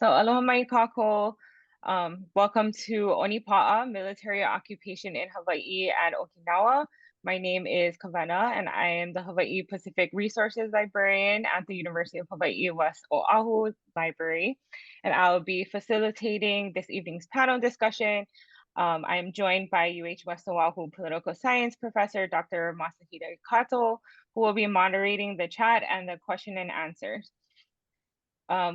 So aloha mai kako. Welcome to ʻOnipaʻa, military occupation in Hawaii and Okinawa. My name is Kavanna, and I am the Hawaii Pacific Resources Librarian at the University of Hawaii West Oahu Library. And I'll be facilitating this evening's panel discussion. I am joined by UH West Oahu Political Science Professor, Dr. Masahiro Kato, who will be moderating the chat and the question and answers.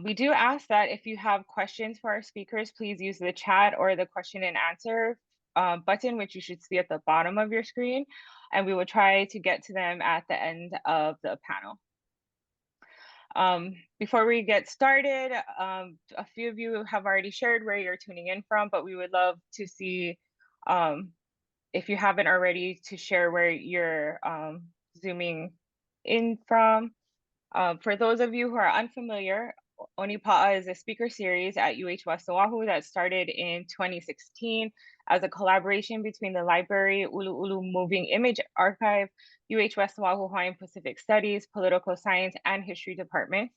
We do ask that if you have questions for our speakers, please use the chat or the question and answer button, which you should see at the bottom of your screen, and we will try to get to them at the end of the panel. Before we get started, a few of you have already shared where you're tuning in from, but we would love to see, if you haven't already, to share where you're zooming in from. For those of you who are unfamiliar, ʻOnipaʻa is a speaker series at UH West Oahu that started in 2016 as a collaboration between the library, Ulu'ulu Moving Image Archive, UH West Oahu Hawaiian Pacific Studies, Political Science, and History departments.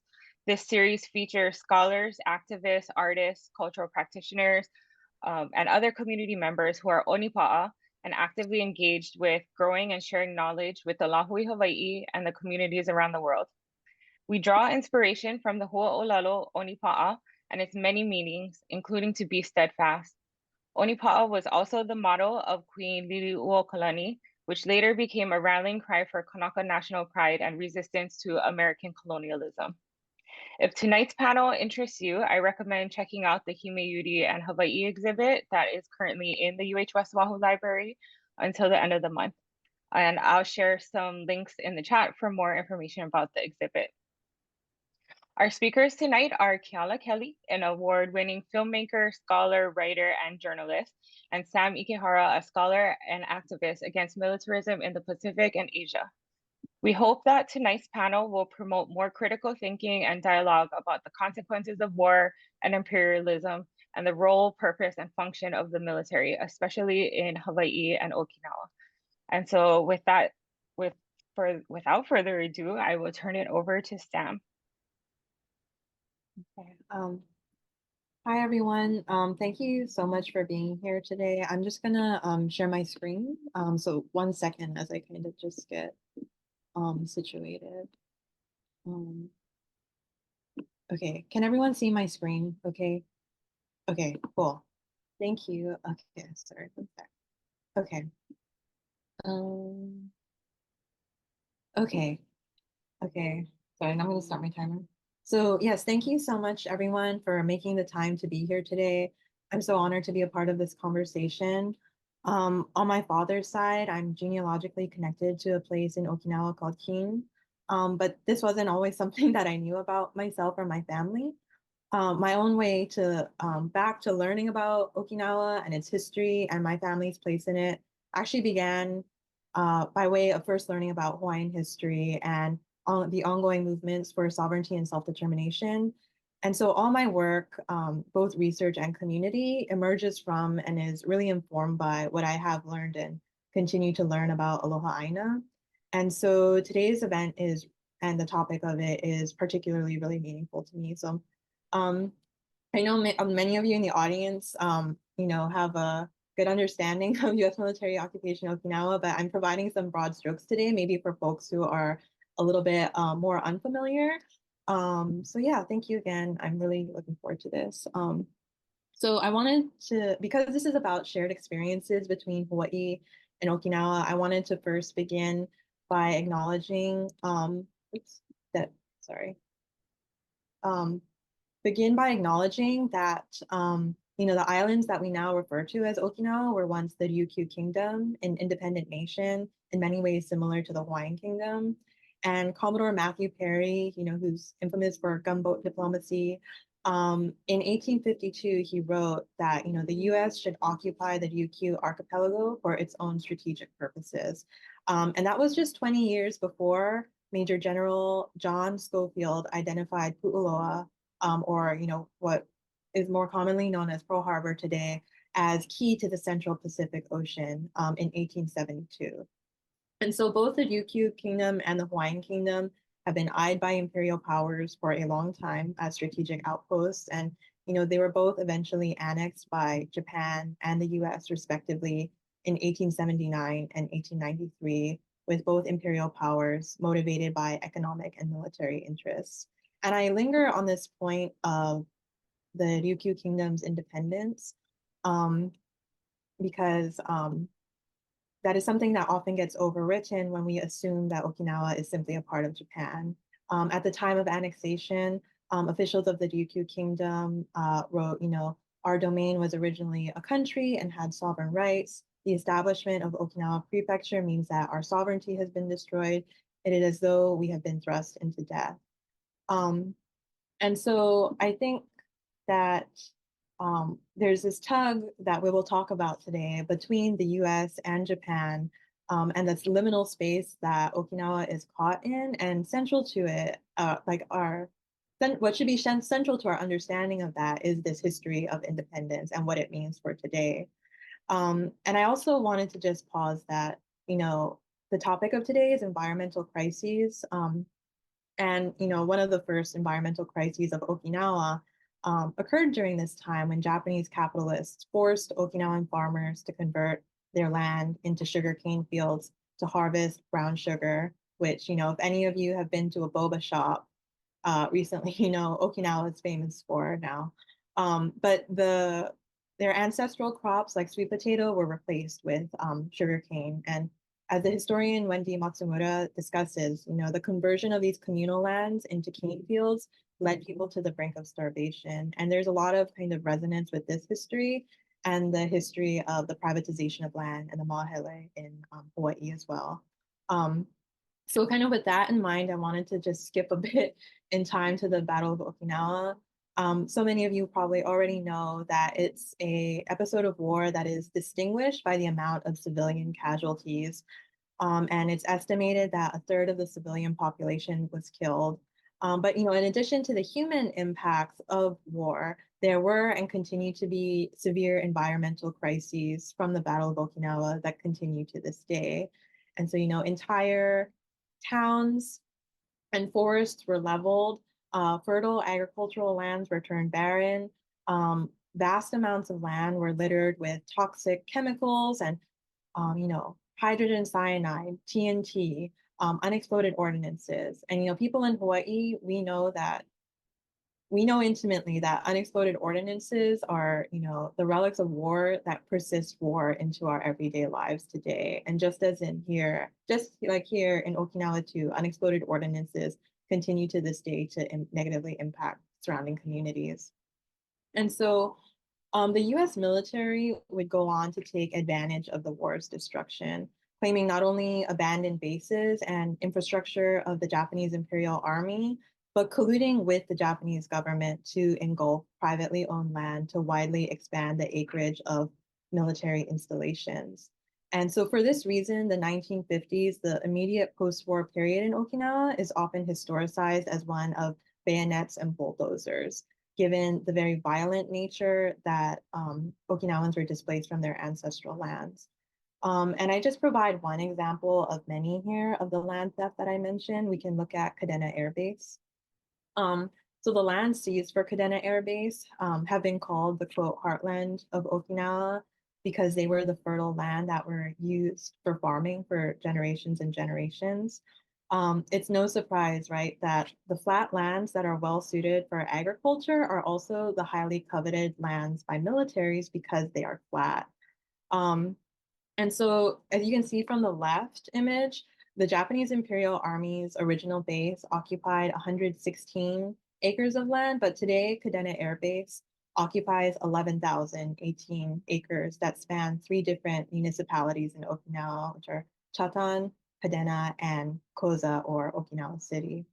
This series features scholars, activists, artists, cultural practitioners, and other community members who are ʻOnipaʻa and actively engaged with growing and sharing knowledge with the Lahui Hawaii and the communities around the world. We draw inspiration from the Hua'olalo ʻOnipaʻa and its many meanings, including to be steadfast. ʻOnipaʻa was also the motto of Queen Liliuokalani, which later became a rallying cry for Kanaka national pride and resistance to American colonialism. If tonight's panel interests you, I recommend checking out the Hime Yuri and Hawaii exhibit that is currently in the UH West Oahu Library until the end of the month. And I'll share some links in the chat for more information about the exhibit. Our speakers tonight are Keala Kelly, an award-winning filmmaker, scholar, writer, and journalist, and Sam Ikehara, a scholar and activist against militarism in the Pacific and Asia. We hope that tonight's panel will promote more critical thinking and dialogue about the consequences of war and imperialism and the role, purpose, and function of the military, especially in Hawaii and Okinawa. And so with that, without further ado, I will turn it over to Sam. Okay. Hi, everyone. Thank you so much for being here today. I'm just gonna share my screen. So 1 second as I kind of just get situated. Okay, can everyone see my screen? Okay. Okay, cool. Thank you. Okay, sorry. 1 sec. Okay. Okay. Okay. Sorry, and I'm gonna start my timer. So yes, thank you so much, everyone, for making the time to be here today. I'm so honored to be a part of this conversation. On my father's side, I'm genealogically connected to a place in Okinawa called King, but this wasn't always something that I knew about myself or my family. My own way to back to learning about Okinawa and its history and my family's place in it actually began by way of first learning about Hawaiian history and the ongoing movements for sovereignty and self-determination. And so all my work, both research and community, emerges from and is really informed by what I have learned and continue to learn about Aloha Aina. And so today's event is, and the topic of it is particularly really meaningful to me. So I know many of you in the audience, have a good understanding of U.S. military occupation of Okinawa, but I'm providing some broad strokes today, maybe for folks who are a little bit more unfamiliar. So yeah, thank you again. I'm really looking forward to this. So I wanted to, because this is about shared experiences between Hawaii and Okinawa, I wanted to first begin by acknowledging, begin by acknowledging that the islands that we now refer to as Okinawa were once the Ryukyu Kingdom, an independent nation, in many ways similar to the Hawaiian Kingdom. And Commodore Matthew Perry, who's infamous for gunboat diplomacy, in 1852, he wrote that, the US should occupy the Ryukyu archipelago for its own strategic purposes. And that was just 20 years before Major General John Schofield identified Pu'uloa, or what is more commonly known as Pearl Harbor today, as key to the Central Pacific Ocean in 1872. And so both the Ryukyu Kingdom and the Hawaiian Kingdom have been eyed by imperial powers for a long time as strategic outposts. And they were both eventually annexed by Japan and the US, respectively, in 1879 and 1893, with both imperial powers motivated by economic and military interests. And I linger on this point of the Ryukyu Kingdom's independence um, because that is something that often gets overwritten when we assume that Okinawa is simply a part of Japan. At the time of annexation, officials of the Ryukyu Kingdom wrote, our domain was originally a country and had sovereign rights. The establishment of Okinawa Prefecture means that our sovereignty has been destroyed. It is as though we have been thrust into death. Um, and so I think that there's this tug that we will talk about today between the US and Japan, and this liminal space that Okinawa is caught in, and central to it, what should be central to our understanding of that is this history of independence and what it means for today. And I also wanted to just pause that, the topic of today is environmental crises. And one of the first environmental crises of Okinawa occurred during this time when Japanese capitalists forced Okinawan farmers to convert their land into sugarcane fields to harvest brown sugar, which, if any of you have been to a boba shop recently, Okinawa is famous for now. But their ancestral crops like sweet potato were replaced with sugarcane. And as the historian Wendy Matsumura discusses, the conversion of these communal lands into cane fields led people to the brink of starvation. And there's a lot of kind of resonance with this history and the history of the privatization of land and the mahele in Hawaii as well. Um, so kind of with that in mind, I wanted to just skip a bit in time to the Battle of Okinawa. So many of you probably already know that it's a episode of war that is distinguished by the amount of civilian casualties. And it's estimated that a third of the civilian population was killed. But in addition to the human impacts of war, there were and continue to be severe environmental crises from the Battle of Okinawa that continue to this day. And so, entire towns and forests were leveled, fertile agricultural lands were turned barren, vast amounts of land were littered with toxic chemicals and, hydrogen cyanide, TNT, unexploded ordinances. And, people in Hawaii, we know intimately that unexploded ordinances are, the relics of war that persist war into our everyday lives today. And just like here in Okinawa too, unexploded ordinances continue to this day to negatively impact surrounding communities. And so the US military would go on to take advantage of the war's destruction, claiming not only abandoned bases and infrastructure of the Japanese Imperial Army, but colluding with the Japanese government to engulf privately owned land to widely expand the acreage of military installations. And so, for this reason, the 1950s, the immediate post war period in Okinawa, is often historicized as one of bayonets and bulldozers, given the very violent nature that Okinawans were displaced from their ancestral lands. And I just provide one example of many here of the land theft that I mentioned. We can look at Kadena Air Base. So the lands seized for Kadena Air Base have been called the quote heartland of Okinawa because they were the fertile land that were used for farming for generations and generations. It's no surprise, right, that the flat lands that are well suited for agriculture are also the highly coveted lands by militaries because they are flat. Um, and so, as you can see from the left image, the Japanese Imperial Army's original base occupied 116 acres of land, but today Kadena Air Base occupies 11,018 acres that span three different municipalities in Okinawa, which are Chatan, Kadena, and Koza, or Okinawa City.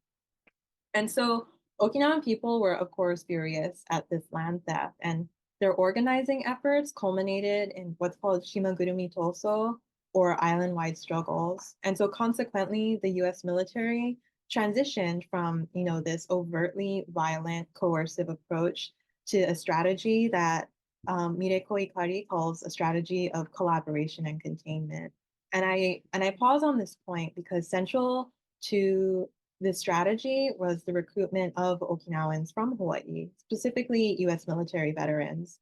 And so Okinawan people were, of course, furious at this land theft, and their organizing efforts culminated in what's called Shimagurumi Toso, or island-wide struggles. And so consequently, the US military transitioned from, this overtly violent, coercive approach to a strategy that Mireko Ikari calls a strategy of collaboration and containment. And I pause on this point because central to this strategy was the recruitment of Okinawans from Hawaii, specifically US military veterans.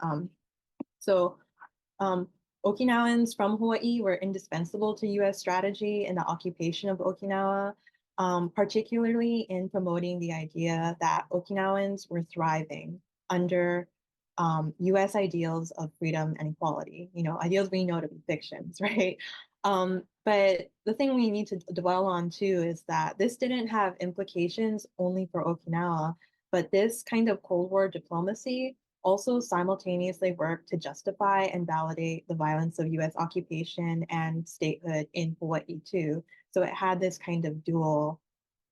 So um, Okinawans from Hawaii were indispensable to US strategy in the occupation of Okinawa, particularly in promoting the idea that Okinawans were thriving under US ideals of freedom and equality, ideals we know to be fictions, right? But the thing we need to dwell on too is that this didn't have implications only for Okinawa, but this kind of Cold War diplomacy also simultaneously worked to justify and validate the violence of US occupation and statehood in Hawaii too. So it had this kind of dual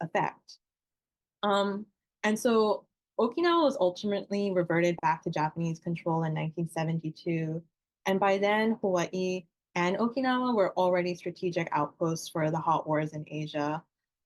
effect. Um, and so Okinawa was ultimately reverted back to Japanese control in 1972. And by then, Hawaii and Okinawa were already strategic outposts for the hot wars in Asia.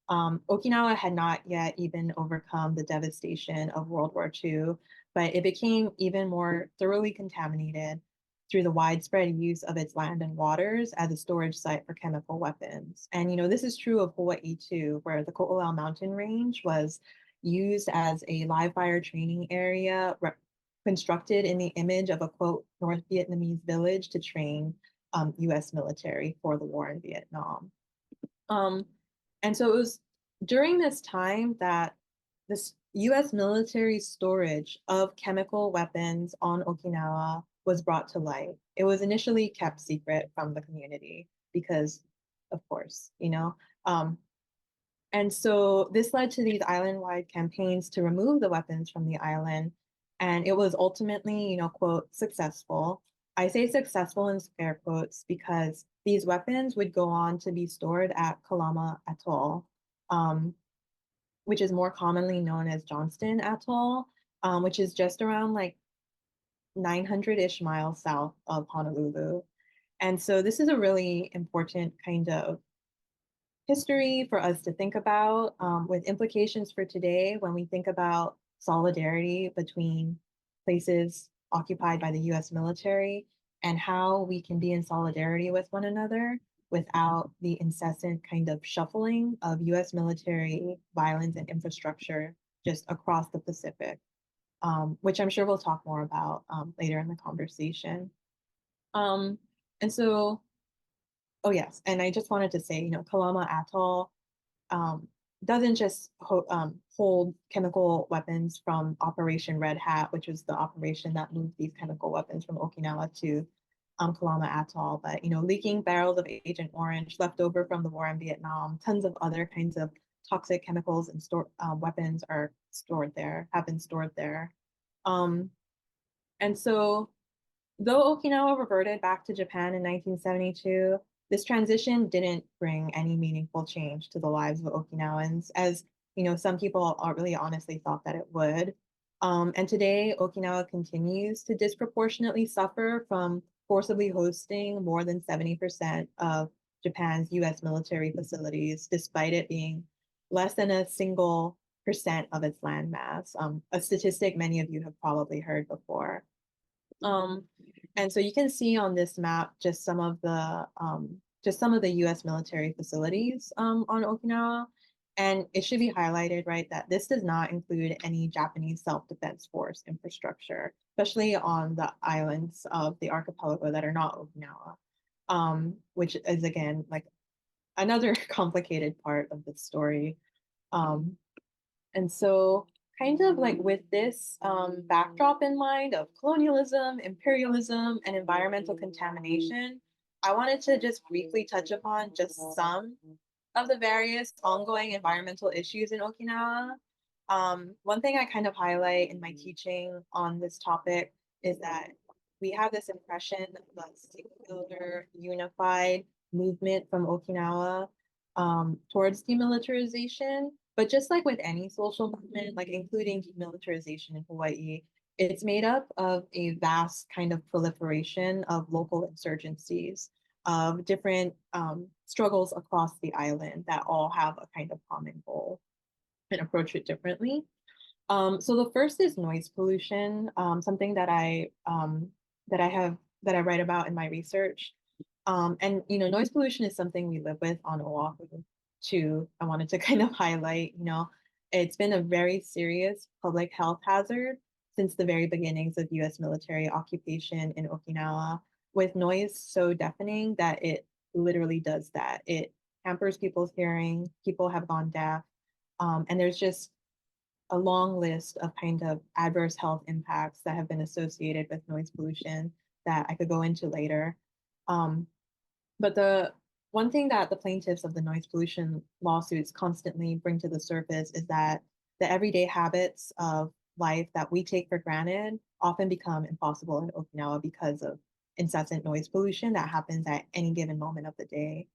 Okinawa had not yet even overcome the devastation of World War II, but it became even more thoroughly contaminated through the widespread use of its land and waters as a storage site for chemical weapons. And this is true of Hawaii too, where the Ko'olau mountain range was used as a live fire training area constructed in the image of a quote North Vietnamese village to train US military for the war in Vietnam. Um, and so it was during this time that this US military storage of chemical weapons on Okinawa was brought to light. It was initially kept secret from the community because, of course, and so this led to these island-wide campaigns to remove the weapons from the island. And it was ultimately, quote, successful. I say successful in scare quotes because these weapons would go on to be stored at Kalama Atoll, um, which is more commonly known as Johnston Atoll, which is just around like 900-ish miles south of Honolulu. And so this is a really important kind of history for us to think about with implications for today when we think about solidarity between places occupied by the US military and how we can be in solidarity with one another without the incessant kind of shuffling of US military violence and infrastructure just across the Pacific, which I'm sure we'll talk more about later in the conversation. Um, and so Oh, yes. And I just wanted to say, Kalama Atoll um, doesn't just hold chemical weapons from Operation Red Hat, which was the operation that moved these chemical weapons from Okinawa to Kalama Atoll, but, leaking barrels of Agent Orange left over from the war in Vietnam, tons of other kinds of toxic chemicals and weapons are stored there, have been stored there. Um, and so Though Okinawa reverted back to Japan in 1972, this transition didn't bring any meaningful change to the lives of Okinawans, as some people really honestly thought that it would. And today, Okinawa continues to disproportionately suffer from forcibly hosting more than 70% of Japan's US military facilities, despite it being less than a single percent of its landmass, a statistic many of you have probably heard before. Um, and so you can see on this map just some of the U.S. military facilities on Okinawa, and it should be highlighted, right, that this does not include any Japanese self-defense force infrastructure, especially on the islands of the archipelago that are not Okinawa, which is again like another complicated part of the story. Um, and so, kind of like with this backdrop in mind of colonialism, imperialism, and environmental contamination, I wanted to just briefly touch upon just some of the various ongoing environmental issues in Okinawa. One thing I kind of highlight in my teaching on this topic is that we have this impression of a singular, unified movement from Okinawa towards demilitarization. But just like with any social movement, like including demilitarization in Hawaii, it's made up of a vast kind of proliferation of local insurgencies, of different struggles across the island that all have a kind of common goal and approach it differently. So the first is noise pollution, something that I write about in my research. And noise pollution is something we live with on Oahu I wanted to kind of highlight, it's been a very serious public health hazard since the very beginnings of US military occupation in Okinawa, with noise so deafening that it literally does that. It hampers people's hearing, people have gone deaf, and there's just a long list of kind of adverse health impacts that have been associated with noise pollution that I could go into later. Um, but the one thing that the plaintiffs of the noise pollution lawsuits constantly bring to the surface is that the everyday habits of life that we take for granted often become impossible in Okinawa because of incessant noise pollution that happens at any given moment of the day.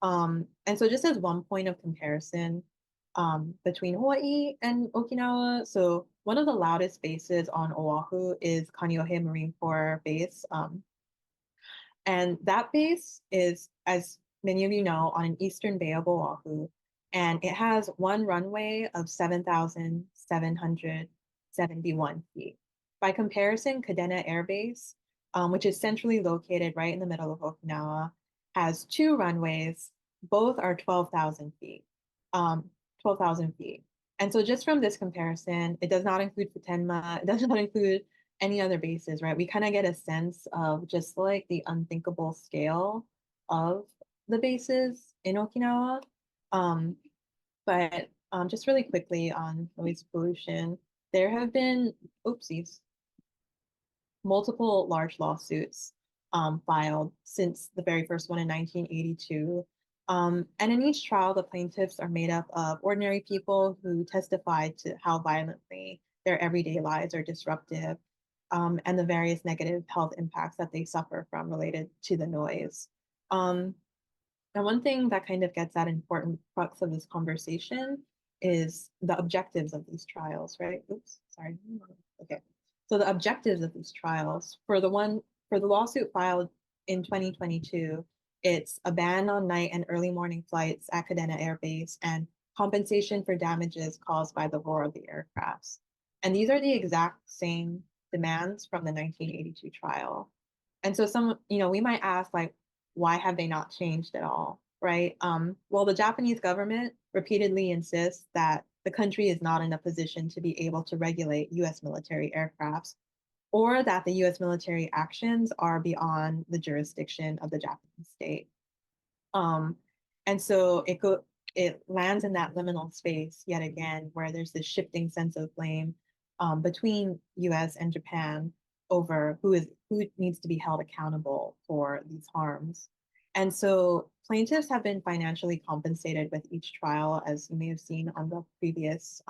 And so just as one point of comparison between Hawaii and Okinawa, so one of the loudest bases on Oahu is Kaneohe Marine Corps Base. And that base is, as many of you know, on an eastern bay of Oahu, and it has one runway of 7,771 feet. By comparison, Kadena Air Base, which is centrally located right in the middle of Okinawa, has two runways, both are 12,000 feet. 12,000 feet. And so just from this comparison, it does not include Futenma, it does not include any other bases, right? We kind of get a sense of just like the unthinkable scale of the bases in Okinawa. Um, but just really quickly on noise pollution, there have been, oopsies, multiple large lawsuits filed since the very first one in 1982. And in each trial, the plaintiffs are made up of ordinary people who testify to how violently their everyday lives are disruptive, and the various negative health impacts that they suffer from related to the noise. Um, and one thing that kind of gets at important crux of this conversation is the objectives of these trials, right? Oops, sorry. Okay. So the objectives of these trials, for the lawsuit filed in 2022, it's a ban on night and early morning flights at Kadena Air Base and compensation for damages caused by the roar of the aircrafts. And these are the exact same demands from the 1982 trial. And so we might ask, like, why have they not changed at all, right? Well, the Japanese government repeatedly insists that the country is not in a position to be able to regulate US military aircrafts, or that the US military actions are beyond the jurisdiction of the Japanese state. Um, and so it lands in that liminal space yet again, where there's this shifting sense of blame between US and Japan over who needs to be held accountable for these harms. And so plaintiffs have been financially compensated with each trial, as you may have seen on the previous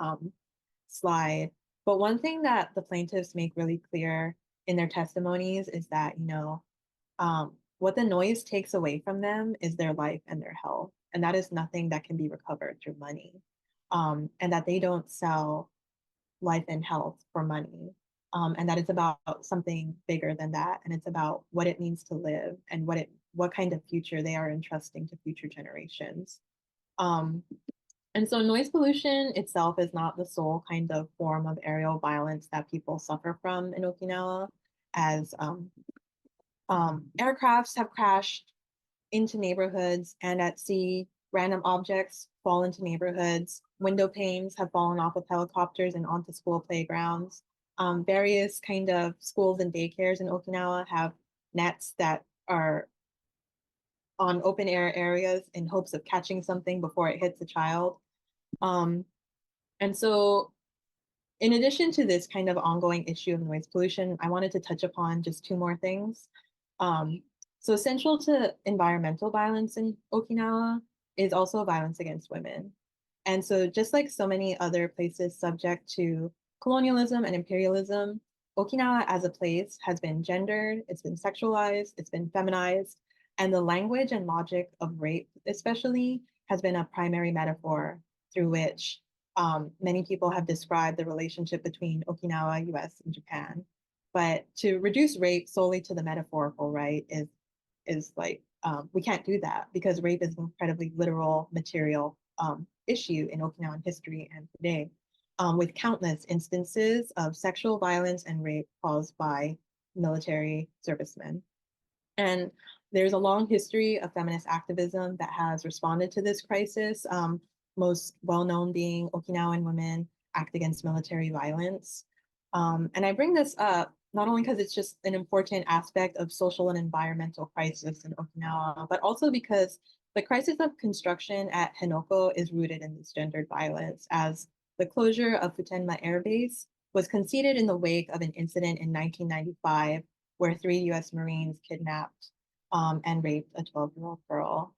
slide. But one thing that the plaintiffs make really clear in their testimonies is that, what the noise takes away from them is their life and their health. And that is nothing that can be recovered through money. And that they don't sell life and health for money. And that it's about something bigger than that. And it's about what it means to live and what kind of future they are entrusting to future generations. Um, and so noise pollution itself is not the sole kind of form of aerial violence that people suffer from in Okinawa, as aircrafts have crashed into neighborhoods, and at sea, random objects fall into neighborhoods. Window panes have fallen off of helicopters and onto school playgrounds. Various kind of schools and daycares in Okinawa have nets that are on open air areas in hopes of catching something before it hits a child. Um, and so in addition to this kind of ongoing issue of noise pollution, I wanted to touch upon just two more things. Um, so central to environmental violence in Okinawa is also violence against women. And so just like so many other places subject to colonialism and imperialism, Okinawa as a place has been gendered, it's been sexualized, it's been feminized, and the language and logic of rape especially has been a primary metaphor through which many people have described the relationship between Okinawa, US, and Japan. But to reduce rape solely to the metaphorical, right, is like we can't do that because rape is an incredibly literal, material issue in Okinawan history and today, with countless instances of sexual violence and rape caused by military servicemen. And there's a long history of feminist activism that has responded to this crisis, most well-known being Okinawan women act against military violence. And I bring this up not only because it's just an important aspect of social and environmental crisis in Okinawa, but also because the crisis of construction at Henoko is rooted in this gendered violence, as the closure of Futenma Air Base was conceded in the wake of an incident in 1995 where 3 US Marines kidnapped and raped a 12-year-old girl.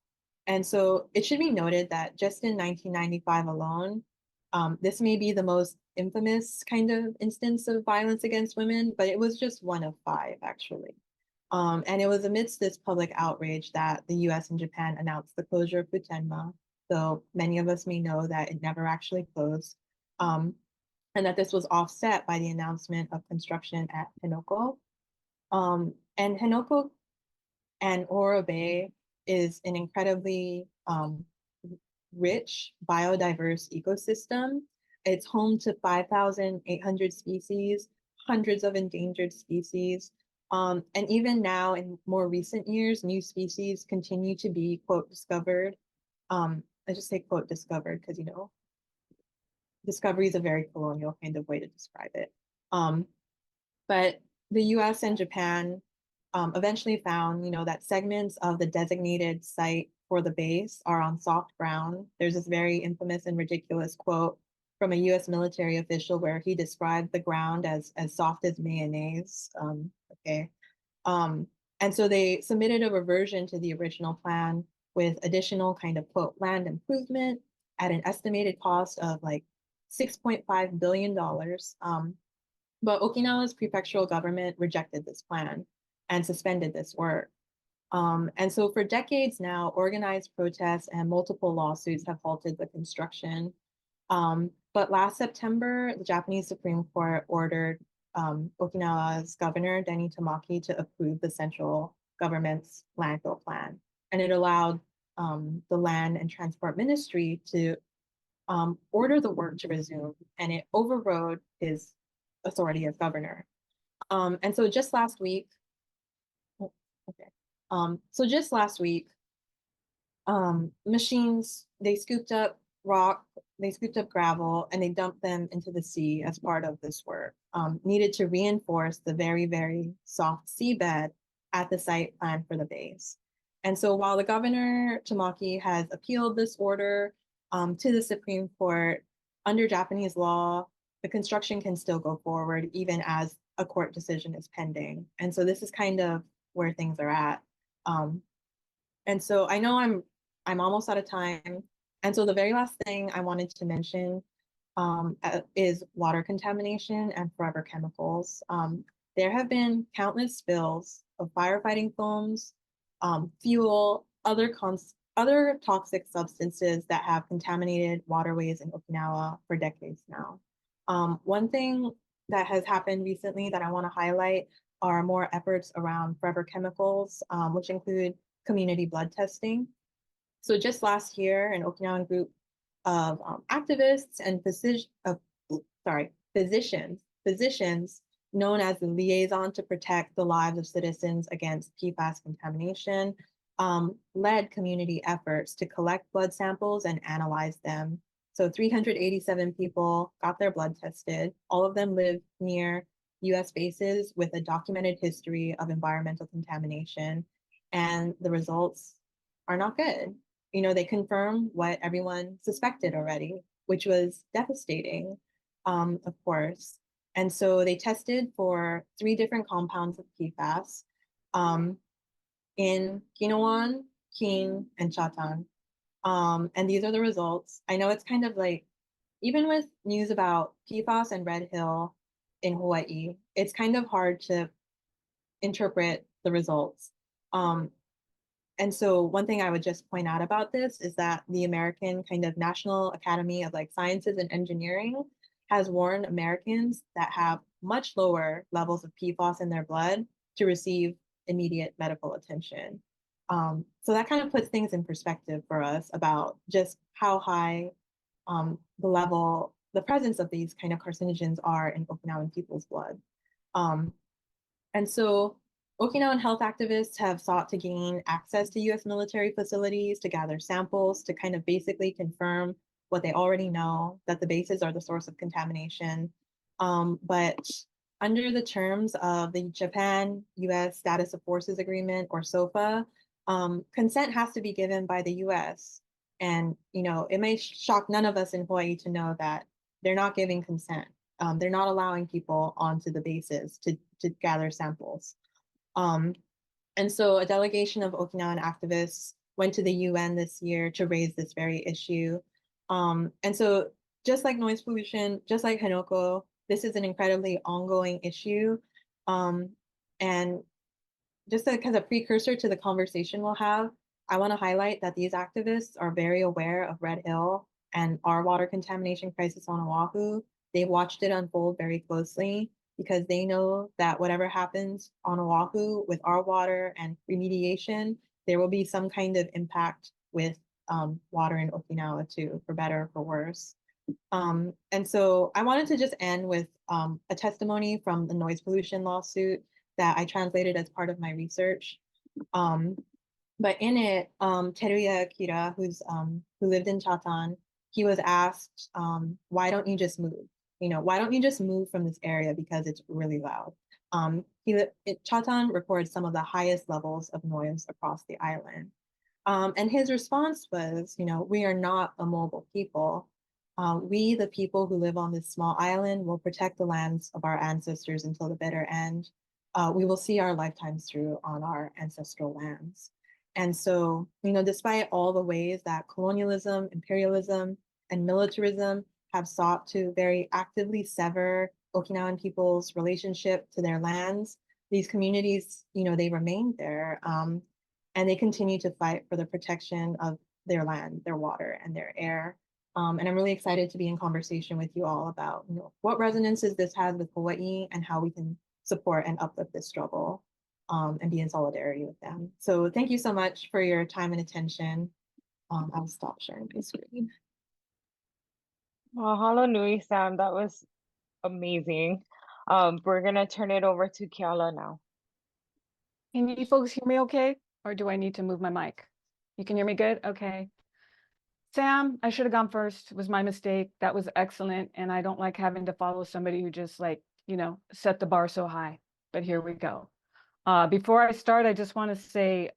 And so it should be noted that just in 1995 alone, this may be the most infamous kind of instance of violence against women, but it was just one of five, actually. And it was amidst this public outrage that the US and Japan announced the closure of Futenma, though many of us may know that it never actually closed, and that this was offset by the announcement of construction at Henoko. And Henoko and Oro Bay is an incredibly rich, biodiverse ecosystem. It's home to 5,800 species, hundreds of endangered species. And even now, in more recent years, new species continue to be, quote, discovered. I just say, quote, discovered, because, discovery is a very colonial kind of way to describe it. But the US and Japan eventually found, that segments of the designated site for the base are on soft ground. There's this very infamous and ridiculous quote from a US military official where he described the ground as soft as mayonnaise. Okay. And so they submitted a reversion to the original plan with additional kind of quote land improvement at an estimated cost of like $6.5 billion. But Okinawa's prefectural government rejected this plan and suspended this work. And so for decades now, organized protests and multiple lawsuits have halted the construction. But last September, the Japanese Supreme Court ordered Okinawa's governor, Denny Tamaki, to approve the central government's landfill plan. And it allowed the Land and Transport Ministry to order the work to resume, and it overrode his authority as governor. And so just last week, okay. So just last week, machines, they scooped up rock, they scooped up gravel, and they dumped them into the sea as part of this work, needed to reinforce the very, very soft seabed at the site planned for the base. And so while the governor, Tamaki, has appealed this order to the Supreme Court, under Japanese law, the construction can still go forward even as a court decision is pending. And so this is kind of where things are at. And so I know I'm almost out of time. And so the very last thing I wanted to mention is water contamination and forever chemicals. There have been countless spills of firefighting foams, fuel, other toxic substances that have contaminated waterways in Okinawa for decades now. One thing that has happened recently that I want to highlight are more efforts around forever chemicals, which include community blood testing. So just last year, an Okinawan group of activists and physicians known as the Liaison to Protect the Lives of Citizens Against PFAS Contamination, led community efforts to collect blood samples and analyze them. So 387 people got their blood tested. All of them live near US bases with a documented history of environmental contamination. And the results are not good. They confirm what everyone suspected already, which was devastating, of course. And so they tested for 3 different compounds of PFAS in Kinawan, King, and Chatan. And these are the results. I know it's kind of like, even with news about PFAS and Red Hill in Hawaii, it's kind of hard to interpret the results. And so one thing I would just point out about this is that the American kind of National Academy of like Sciences and Engineering has warned Americans that have much lower levels of PFAS in their blood to receive immediate medical attention. So that kind of puts things in perspective for us about just how high the presence of these kind of carcinogens are in Okinawan people's blood. And so Okinawan health activists have sought to gain access to US military facilities to gather samples to kind of basically confirm what they already know, that the bases are the source of contamination. But under the terms of the Japan US Status of Forces Agreement, or SOFA, consent has to be given by the US. And it may shock none of us in Hawaii to know that they're not giving consent. They're not allowing people onto the bases to gather samples. Um, and so a delegation of Okinawan activists went to the UN this year to raise this very issue. And so just like noise pollution, just like Henoko, this is an incredibly ongoing issue. Um, and just as a precursor to the conversation we'll have, I want to highlight that these activists are very aware of Red Hill and our water contamination crisis on Oahu. They watched it unfold very closely because they know that whatever happens on Oahu with our water and remediation, there will be some kind of impact with water in Okinawa too, for better or for worse. And so I wanted to just end with a testimony from the noise pollution lawsuit that I translated as part of my research. Um, but in it, Teruya Akira, who lived in Chatan, he was asked, why don't you just move? Why don't you just move from this area because it's really loud? Chatan records some of the highest levels of noise across the island. And his response was, we are not a mobile people. We, the people who live on this small island, will protect the lands of our ancestors until the bitter end. We will see our lifetimes through on our ancestral lands. And so, despite all the ways that colonialism, imperialism, and militarism have sought to very actively sever Okinawan people's relationship to their lands, these communities, they remain there. And they continue to fight for the protection of their land, their water, and their air. And I'm really excited to be in conversation with you all about what resonances this has with Hawaii and how we can support and uplift this struggle and be in solidarity with them. So thank you so much for your time and attention. I'll stop sharing my screen. Mahalo nui, Sam. That was amazing. We're gonna turn it over to Kiala now. Can you folks hear me okay? Or do I need to move my mic? You can hear me good? Okay. Sam, I should have gone first. It was my mistake. That was excellent. And I don't like having to follow somebody who just set the bar so high. But here we go. Before I start, I just want to say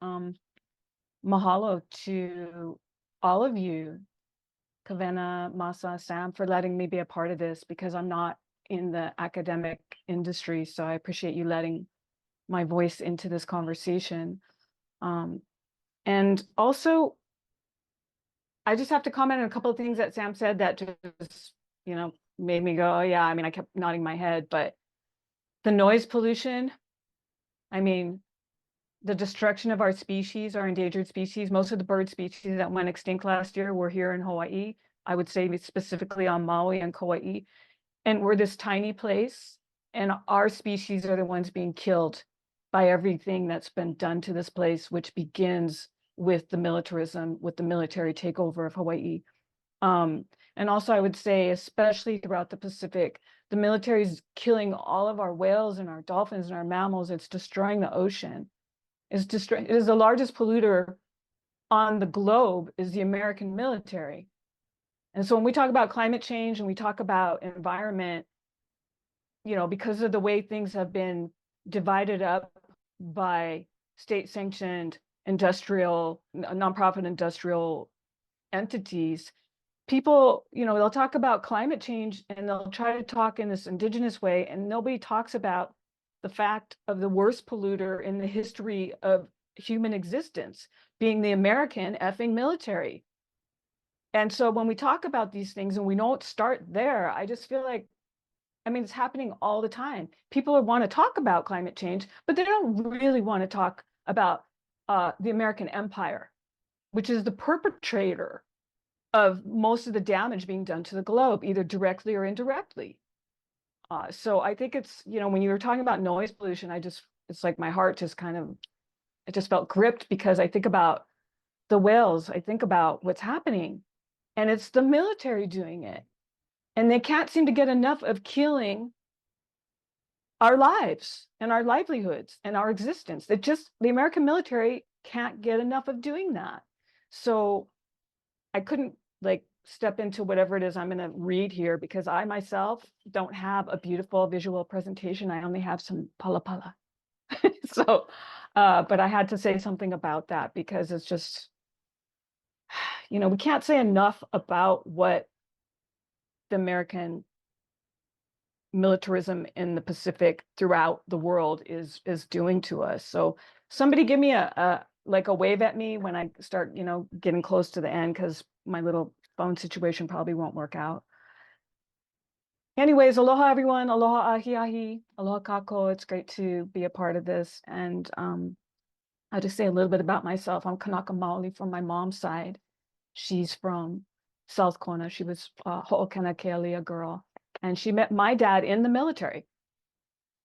mahalo to all of you, Kavena, Masa, Sam, for letting me be a part of this because I'm not in the academic industry. So I appreciate you letting my voice into this conversation. And also, I just have to comment on a couple of things that Sam said that just, made me go, oh yeah, I kept nodding my head, but the noise pollution, the destruction of our species, our endangered species, most of the bird species that went extinct last year were here in Hawaii. I would say specifically on Maui and Kauai. And we're this tiny place, and our species are the ones being killed by everything that's been done to this place, which begins with the militarism, with the military takeover of Hawaii. And also I would say, especially throughout the Pacific, the military is killing all of our whales and our dolphins and our mammals. It's destroying the ocean. It is the largest polluter on the globe is the American military. And so when we talk about climate change and we talk about environment, because of the way things have been divided up by state-sanctioned nonprofit industrial entities, people, they'll talk about climate change and they'll try to talk in this indigenous way, and nobody talks about the fact of the worst polluter in the history of human existence being the American effing military. And so when we talk about these things and we don't start there, I just feel like, it's happening all the time. People want to talk about climate change, but they don't really want to talk about the American empire, which is the perpetrator of most of the damage being done to the globe, either directly or indirectly. So I think it's, when you were talking about noise pollution, it's like my heart just it just felt gripped because I think about the whales, I think about what's happening, and it's the military doing it. And they can't seem to get enough of killing our lives and our livelihoods and our existence. The American military can't get enough of doing that. So I couldn't like step into whatever it is I'm going to read here because I myself don't have a beautiful visual presentation. I only have some pala. So, but I had to say something about that because it's just, we can't say enough about what the American militarism in the Pacific throughout the world is doing to us. So somebody give me a wave at me when I start, getting close to the end, because my little phone situation probably won't work out. Anyways, aloha everyone, aloha ahi ahi, aloha kako. It's great to be a part of this. And I'll just say a little bit about myself. I'm Kanaka Maoli from my mom's side. She's from South Kona. She was a Ho'okana Kealia girl. And she met my dad in the military.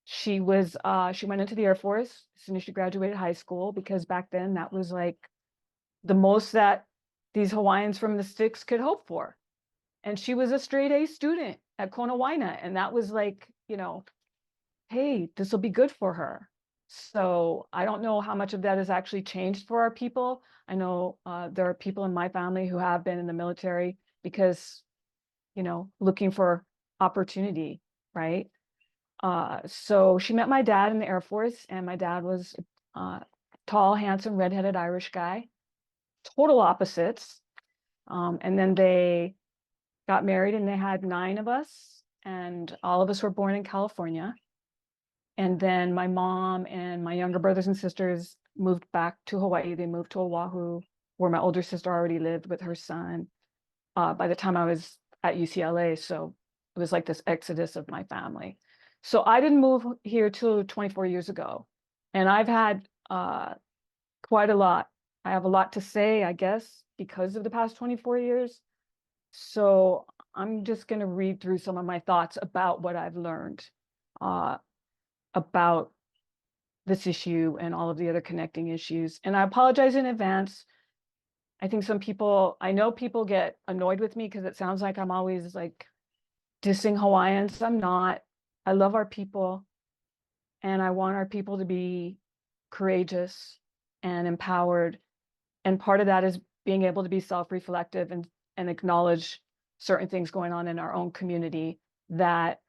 She went into the Air Force as soon as she graduated high school, because back then that was like the most that these Hawaiians from the sticks could hope for. And she was a straight A student at Kona Waina. And that was like, hey, this will be good for her. So I don't know how much of that has actually changed for our people. I know there are people in my family who have been in the military because, looking for opportunity, right? So she met my dad in the Air Force, and my dad was tall, handsome, redheaded Irish guy, total opposites. And then they got married and they had 9 of us, and all of us were born in California. And then my mom and my younger brothers and sisters moved back to Hawaii. They moved to Oahu, where my older sister already lived with her son by the time I was at UCLA. So it was like this exodus of my family. So I didn't move here till 24 years ago. And I've had quite a lot. I have a lot to say, I guess, because of the past 24 years. So I'm just going to read through some of my thoughts about what I've learned about this issue and all of the other connecting issues. And I apologize in advance. I think I know people get annoyed with me because it sounds like I'm always like dissing Hawaiians. I'm not. I love our people, and I want our people to be courageous and empowered. And part of that is being able to be self-reflective and acknowledge certain things going on in our own community that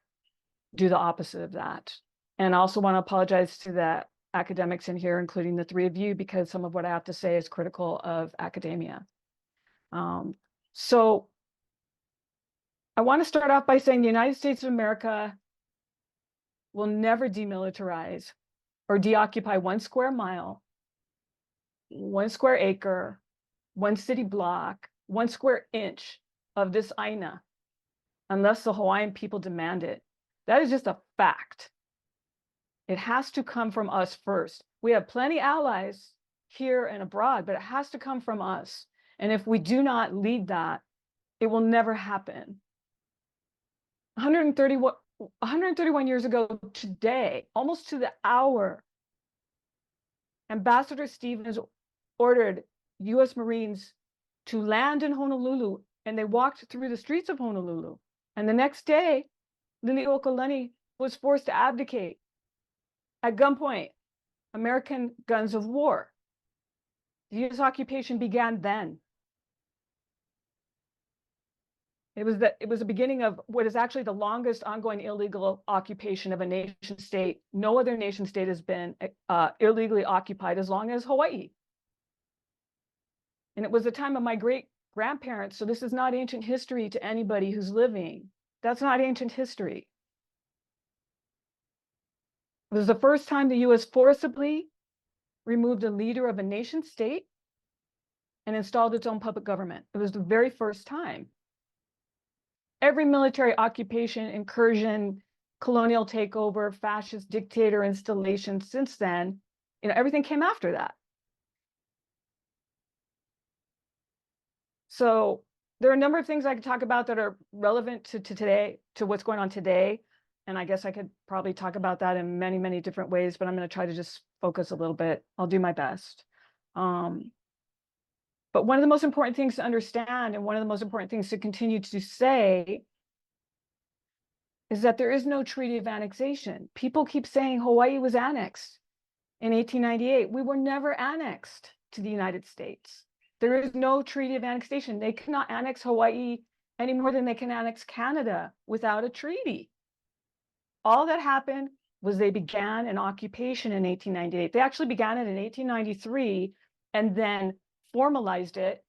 do the opposite of that. And I also want to apologize to the academics in here, including the 3 of you, because some of what I have to say is critical of academia. So I want to start off by saying the United States of America will never demilitarize or deoccupy 1 square mile, 1 square acre, 1 city block, 1 square inch of this aina unless the Hawaiian people demand it. That is just a fact. It has to come from us first. We have plenty allies here and abroad, but it has to come from us. And if we do not lead that, it will never happen. 131 years ago today, almost to the hour, Ambassador Stevens ordered U.S. Marines to land in Honolulu, and they walked through the streets of Honolulu. And the next day, Liliuokalani was forced to abdicate at gunpoint. American guns of war. The U.S. occupation began then. It was the beginning of what is actually the longest ongoing illegal occupation of a nation state. No other nation state has been illegally occupied as long as Hawaii. And it was the time of my great-grandparents, so this is not ancient history to anybody who's living. That's not ancient history. It was the first time the U.S. forcibly removed a leader of a nation state and installed its own puppet government. It was the very first time. Every military occupation, incursion, colonial takeover, fascist dictator installation since then, everything came after that. So there are a number of things I could talk about that are relevant to today, to what's going on today. And I guess I could probably talk about that in many, many different ways, but I'm going to try to just focus a little bit. I'll do my best. But one of the most important things to understand, and one of the most important things to continue to say, is that there is no treaty of annexation. People keep saying Hawaii was annexed in 1898. We were never annexed to the United States. There is no treaty of annexation. They cannot annex Hawaii any more than they can annex Canada without a treaty. All that happened was they began an occupation in 1898. They actually began it in 1893 and then formalized it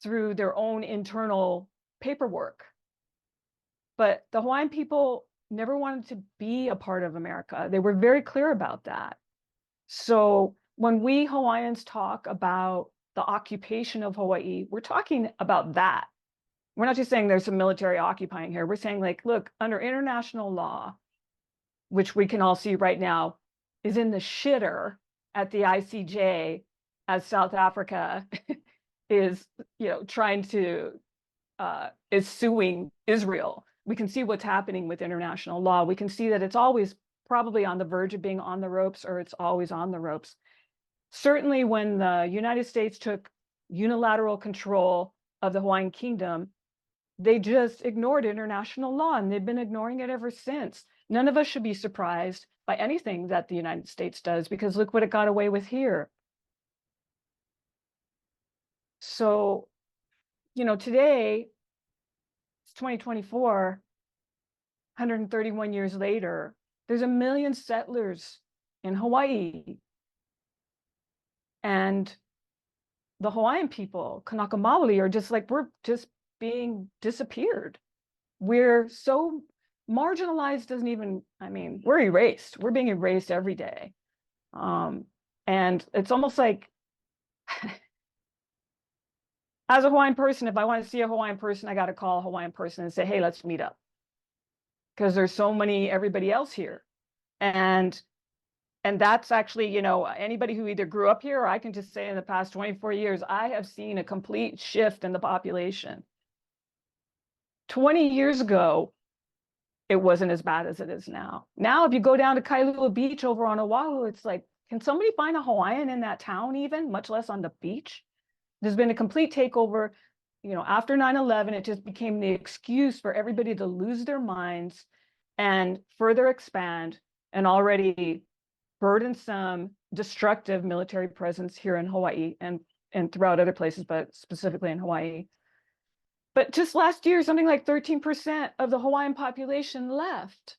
through their own internal paperwork. But the Hawaiian people never wanted to be a part of America. They were very clear about that. So when we Hawaiians talk about the occupation of Hawaii, we're talking about that. We're not just saying there's some military occupying here. We're saying, like, look, under international law, which we can all see right now is in the shitter at the ICJ as South Africa is, trying to, is suing Israel. We can see what's happening with international law. We can see that it's always probably on the verge of being on the ropes, or it's always on the ropes. Certainly when the United States took unilateral control of the Hawaiian Kingdom, they just ignored international law, and they've been ignoring it ever since. None of us should be surprised by anything that the United States does, because look what it got away with here. So, today, it's 2024, 131 years later, there's 1 million settlers in Hawaii. And the Hawaiian people, Kanaka Maoli, are just like, we're just being disappeared. We're so marginalized, doesn't even, we're erased. We're being erased every day. And it's almost like, as a Hawaiian person, if I want to see a Hawaiian person, I got to call a Hawaiian person and say, hey, let's meet up. Because there's so many, everybody else here. And that's actually, anybody who either grew up here, or I can just say in the past 24 years, I have seen a complete shift in the population. 20 years ago, it wasn't as bad as it is now. Now, if you go down to Kailua Beach over on Oahu, it's like, can somebody find a Hawaiian in that town even, much less on the beach? There's been a complete takeover. After 9/11, it just became the excuse for everybody to lose their minds and further expand an already burdensome, destructive military presence here in Hawaii and throughout other places, but specifically in Hawaii. But just last year, something like 13% of the Hawaiian population left.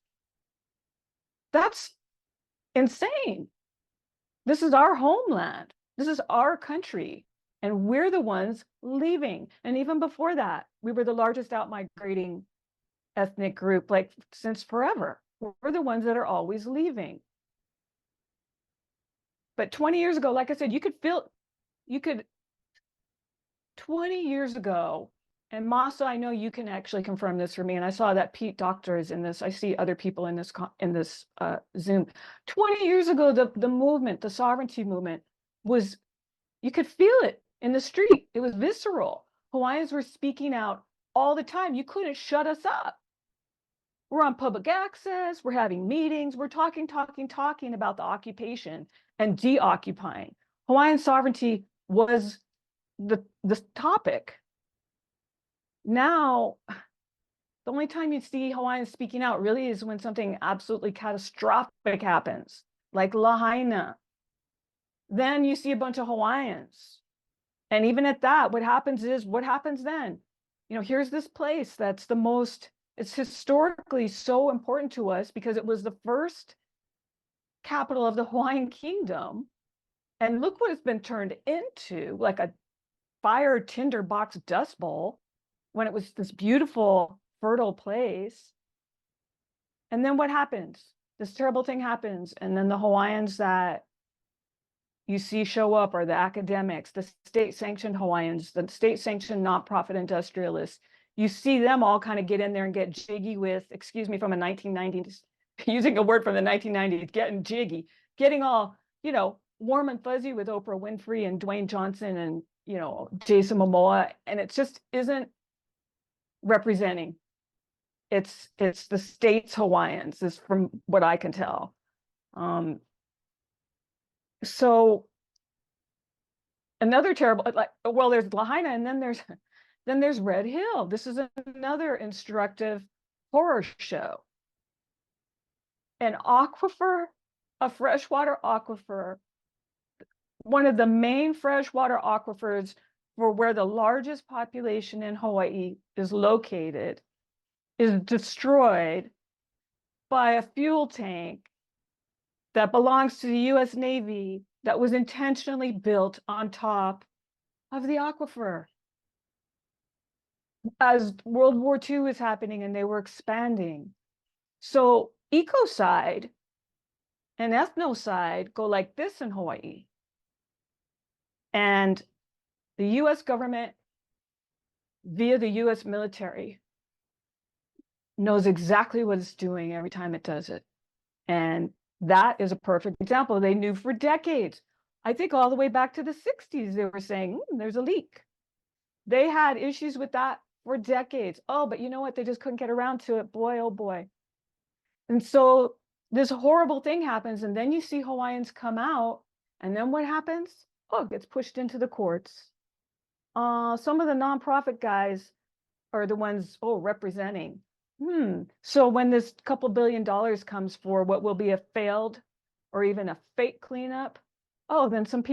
That's insane. This is our homeland. This is our country. And we're the ones leaving. And even before that, we were the largest outmigrating ethnic group, like since forever. We're the ones that are always leaving. But 20 years ago, like I said, 20 years ago, and Masa, I know you can actually confirm this for me, and I saw that Pete Doctor is in this. I see other people in this Zoom. 20 years ago, the movement, the sovereignty movement, was, you could feel it in the street. It was visceral. Hawaiians were speaking out all the time. You couldn't shut us up. We're on public access. We're having meetings. We're talking about the occupation and deoccupying. Hawaiian sovereignty was the topic. Now, the only time you see Hawaiians speaking out really is when something absolutely catastrophic happens, like Lahaina. Then you see a bunch of Hawaiians. And even at that, what happens then? Here's this place that's it's historically so important to us because it was the first capital of the Hawaiian Kingdom. And look what it's been turned into, like a fire tinderbox dust bowl, when it was this beautiful, fertile place. And then what happens? This terrible thing happens. And then the Hawaiians that you see show up are the academics, the state-sanctioned Hawaiians, the state-sanctioned nonprofit industrialists. You see them all kind of get in there and get jiggy with, excuse me, from a 1990s, using a word from the 1990s, getting jiggy, getting all, warm and fuzzy with Oprah Winfrey and Dwayne Johnson and, Jason Momoa. And it just isn't representing. It's the state's Hawaiians, is from what I can tell. So another terrible, there's Lahaina, and then there's Red Hill. This is another instructive horror show. an aquifer, a freshwater aquifer, one of the main freshwater aquifers for where the largest population in Hawaii is located, is destroyed by a fuel tank that belongs to the US Navy that was intentionally built on top of the aquifer. As World War II is happening and they were expanding. So ecocide and ethnocide go like this in Hawaii. And the US government, via the US military, knows exactly what it's doing every time it does it. And that is a perfect example. They knew for decades. I think all the way back to the 60s, they were saying, there's a leak. They had issues with that for decades. Oh, but you know what? They just couldn't get around to it. Boy, oh boy. And so this horrible thing happens. And then you see Hawaiians come out. And then what happens? Oh, it gets pushed into the courts. Some of the nonprofit guys are the ones, representing. So when this couple $1 billion comes for what will be a failed or even a fake cleanup, then some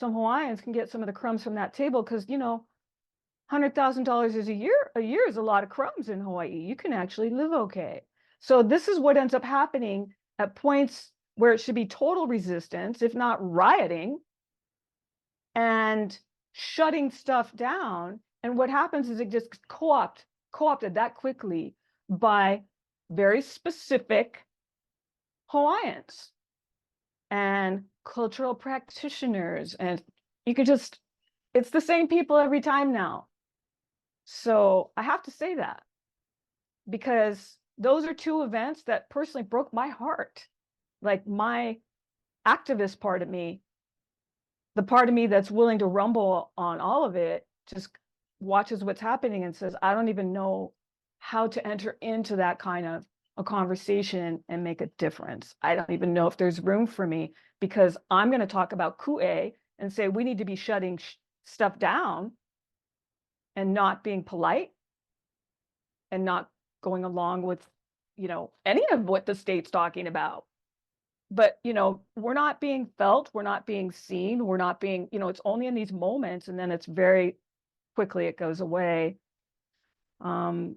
Hawaiians can get some of the crumbs from that table because, $100,000 is a year is a lot of crumbs in Hawaii. You can actually live okay. So this is what ends up happening at points where it should be total resistance, if not rioting, and shutting stuff down. And what happens is it just co-opted that quickly by very specific Hawaiians and cultural practitioners. And you could just, it's the same people every time now. So I have to say that because those are two events that personally broke my heart. Like my activist part of me, the part of me that's willing to rumble on all of it, just watches what's happening and says, I don't even know how to enter into that kind of a conversation and make a difference. I don't even know if there's room for me because I'm going to talk about ku'e and say we need to be shutting stuff down and not being polite and not going along with, any of what the state's talking about. But, we're not being felt, we're not being seen, we're not being, it's only in these moments and then it's very quickly it goes away. And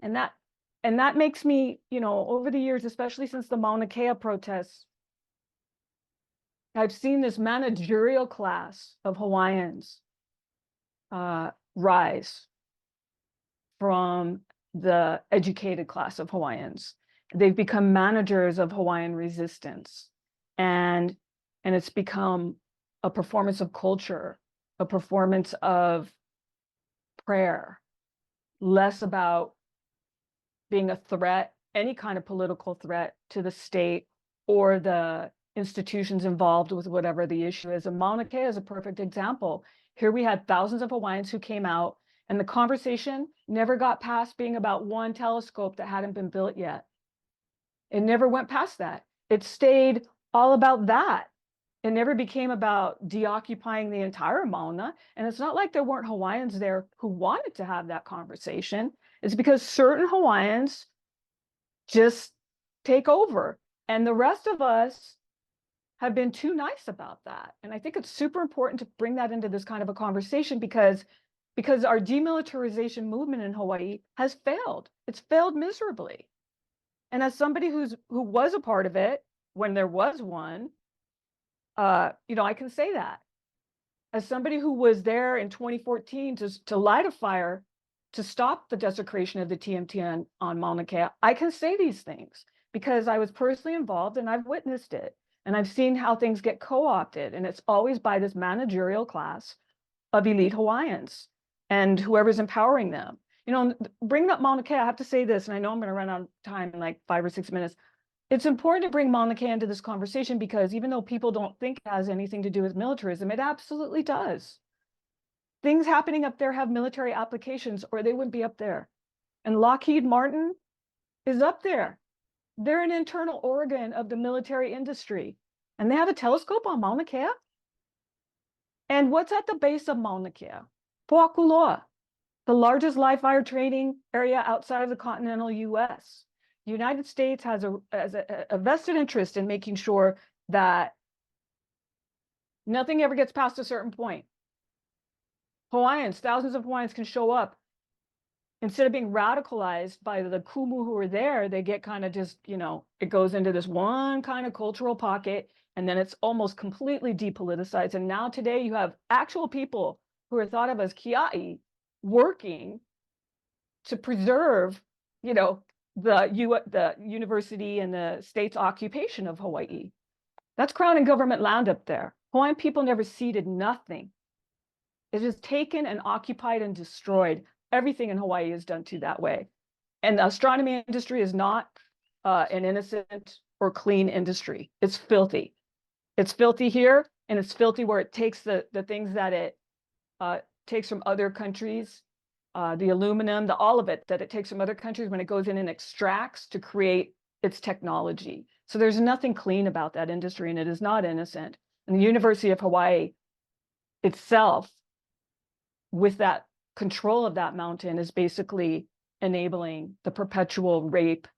that makes me, over the years, especially since the Mauna Kea protests, I've seen this managerial class of Hawaiians rise from the educated class of Hawaiians. They've become managers of Hawaiian resistance. And it's become a performance of culture, a performance of prayer, less about being a threat, any kind of political threat to the state or the institutions involved with whatever the issue is. And Mauna Kea is a perfect example. Here we had thousands of Hawaiians who came out, and the conversation never got past being about one telescope that hadn't been built yet. It never went past that. It stayed all about that. It never became about deoccupying the entire Mauna. And it's not like there weren't Hawaiians there who wanted to have that conversation. It's because certain Hawaiians just take over. And the rest of us have been too nice about that. And I think it's super important to bring that into this kind of a conversation because our demilitarization movement in Hawaii has failed. It's failed miserably. And as somebody who was a part of it when there was one, I can say that. As somebody who was there in 2014 to light a fire to stop the desecration of the TMT on Mauna Kea, I can say these things because I was personally involved and I've witnessed it. And I've seen how things get co-opted. And it's always by this managerial class of elite Hawaiians and whoever's empowering them. Bringing up Mauna Kea, I have to say this, and I know I'm going to run out of time in like 5 or 6 minutes. It's important to bring Mauna Kea into this conversation because even though people don't think it has anything to do with militarism, it absolutely does. Things happening up there have military applications or they wouldn't be up there. And Lockheed Martin is up there. They're an internal organ of the military industry. And they have a telescope on Mauna Kea. And what's at the base of Mauna Kea? Poʻakuloa, the largest live fire training area outside of the continental US. the United States has a vested interest in making sure that nothing ever gets past a certain point. Hawaiians, thousands of Hawaiians can show up. Instead of being radicalized by the kumu who are there, they get kind of just, it goes into this one kind of cultural pocket, and then it's almost completely depoliticized. And now today you have actual people who are thought of as kia'i working to preserve, the university and the state's occupation of Hawaii. That's crown and government land up there. Hawaiian people never ceded nothing. It is taken and occupied and destroyed. Everything in Hawaii is done to that way. And the astronomy industry is not an innocent or clean industry. It's filthy. It's filthy here, and it's filthy where it takes the things that it takes from other countries, the aluminum, all of it that it takes from other countries when it goes in and extracts to create its technology. So there's nothing clean about that industry, and it is not innocent. And the University of Hawaii itself, with that control of that mountain, is basically enabling the perpetual rape